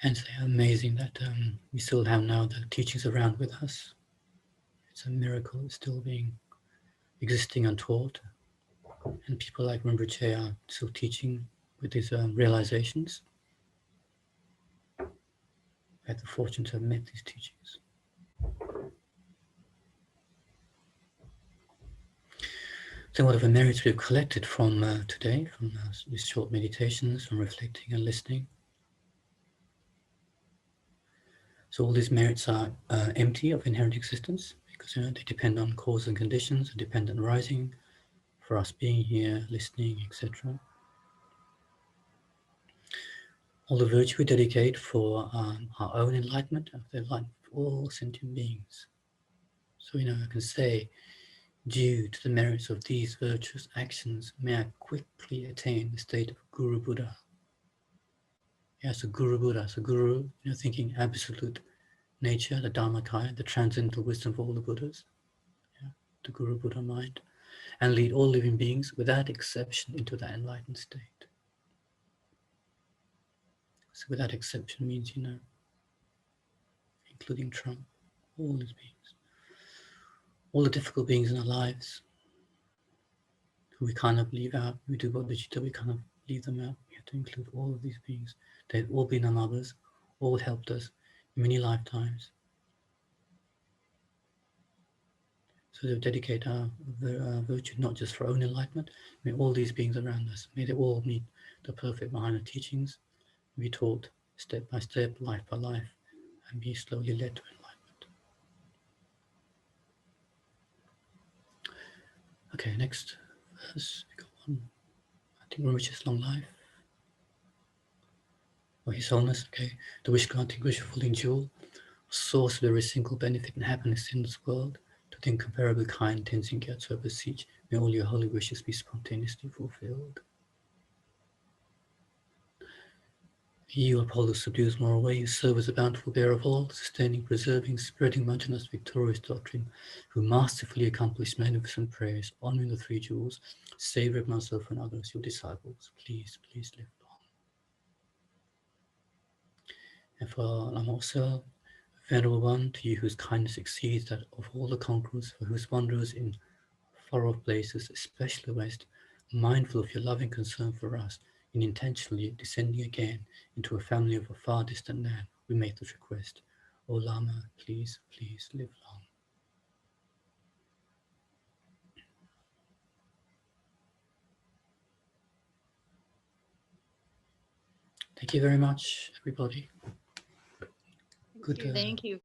And say, amazing that we still have now the teachings around with us. It's a miracle, it's still existing untaught. And people like Rinpoche are still teaching with these realizations. I had the fortune to have met these teachings. So whatever merits we've collected from today, from these short meditations, from reflecting and listening. So all these merits are empty of inherent existence, because they depend on cause and conditions, and dependent arising for us being here, listening, etc. All the virtue we dedicate for our own enlightenment, of the enlightenment of all sentient beings. So I can say, due to the merits of these virtuous actions, may I quickly attain the state of Guru Buddha. Yes, a Guru Buddha, so Guru, thinking absolute nature, the Dharmakaya, the transcendental wisdom of all the Buddhas, the Guru Buddha mind, and lead all living beings without exception into that enlightened state. So without exception means, including Trump, all these beings. all the difficult beings in our lives, who we kind of leave out. We do Bodhicitta, we kind of leave them out. We have to include all of these beings. They've all been our mothers, all helped us in many lifetimes. So to dedicate our virtue not just for our own enlightenment, may all these beings around us, may they all meet the perfect Mahayana teachings, be taught step by step, life by life, and be slowly led to enlightenment. Okay, next verse, we got one. I think richest long life. Or His Holiness, okay. The wish granting, wishful jewel, source of every single benefit and happiness in this world, to the incomparably kind Tenzin Gendun, so I beseech, may all your holy wishes be spontaneously fulfilled. He who upholds, subdues moral ways, serve as a bountiful bearer of all, sustaining, preserving, spreading Manjana's victorious doctrine, who masterfully accomplished magnificent prayers, honoring the three jewels, savor of myself and others, your disciples. Please, please live long. And for Lama Osel, Venerable One, to you whose kindness exceeds that of all the conquerors, for whose wanderers in far-off places, especially West, mindful of your loving concern for us, in intentionally descending again into a family of a far distant land, we make this request. O Lama, please, please live long. Thank you very much, everybody. Good. Thank you.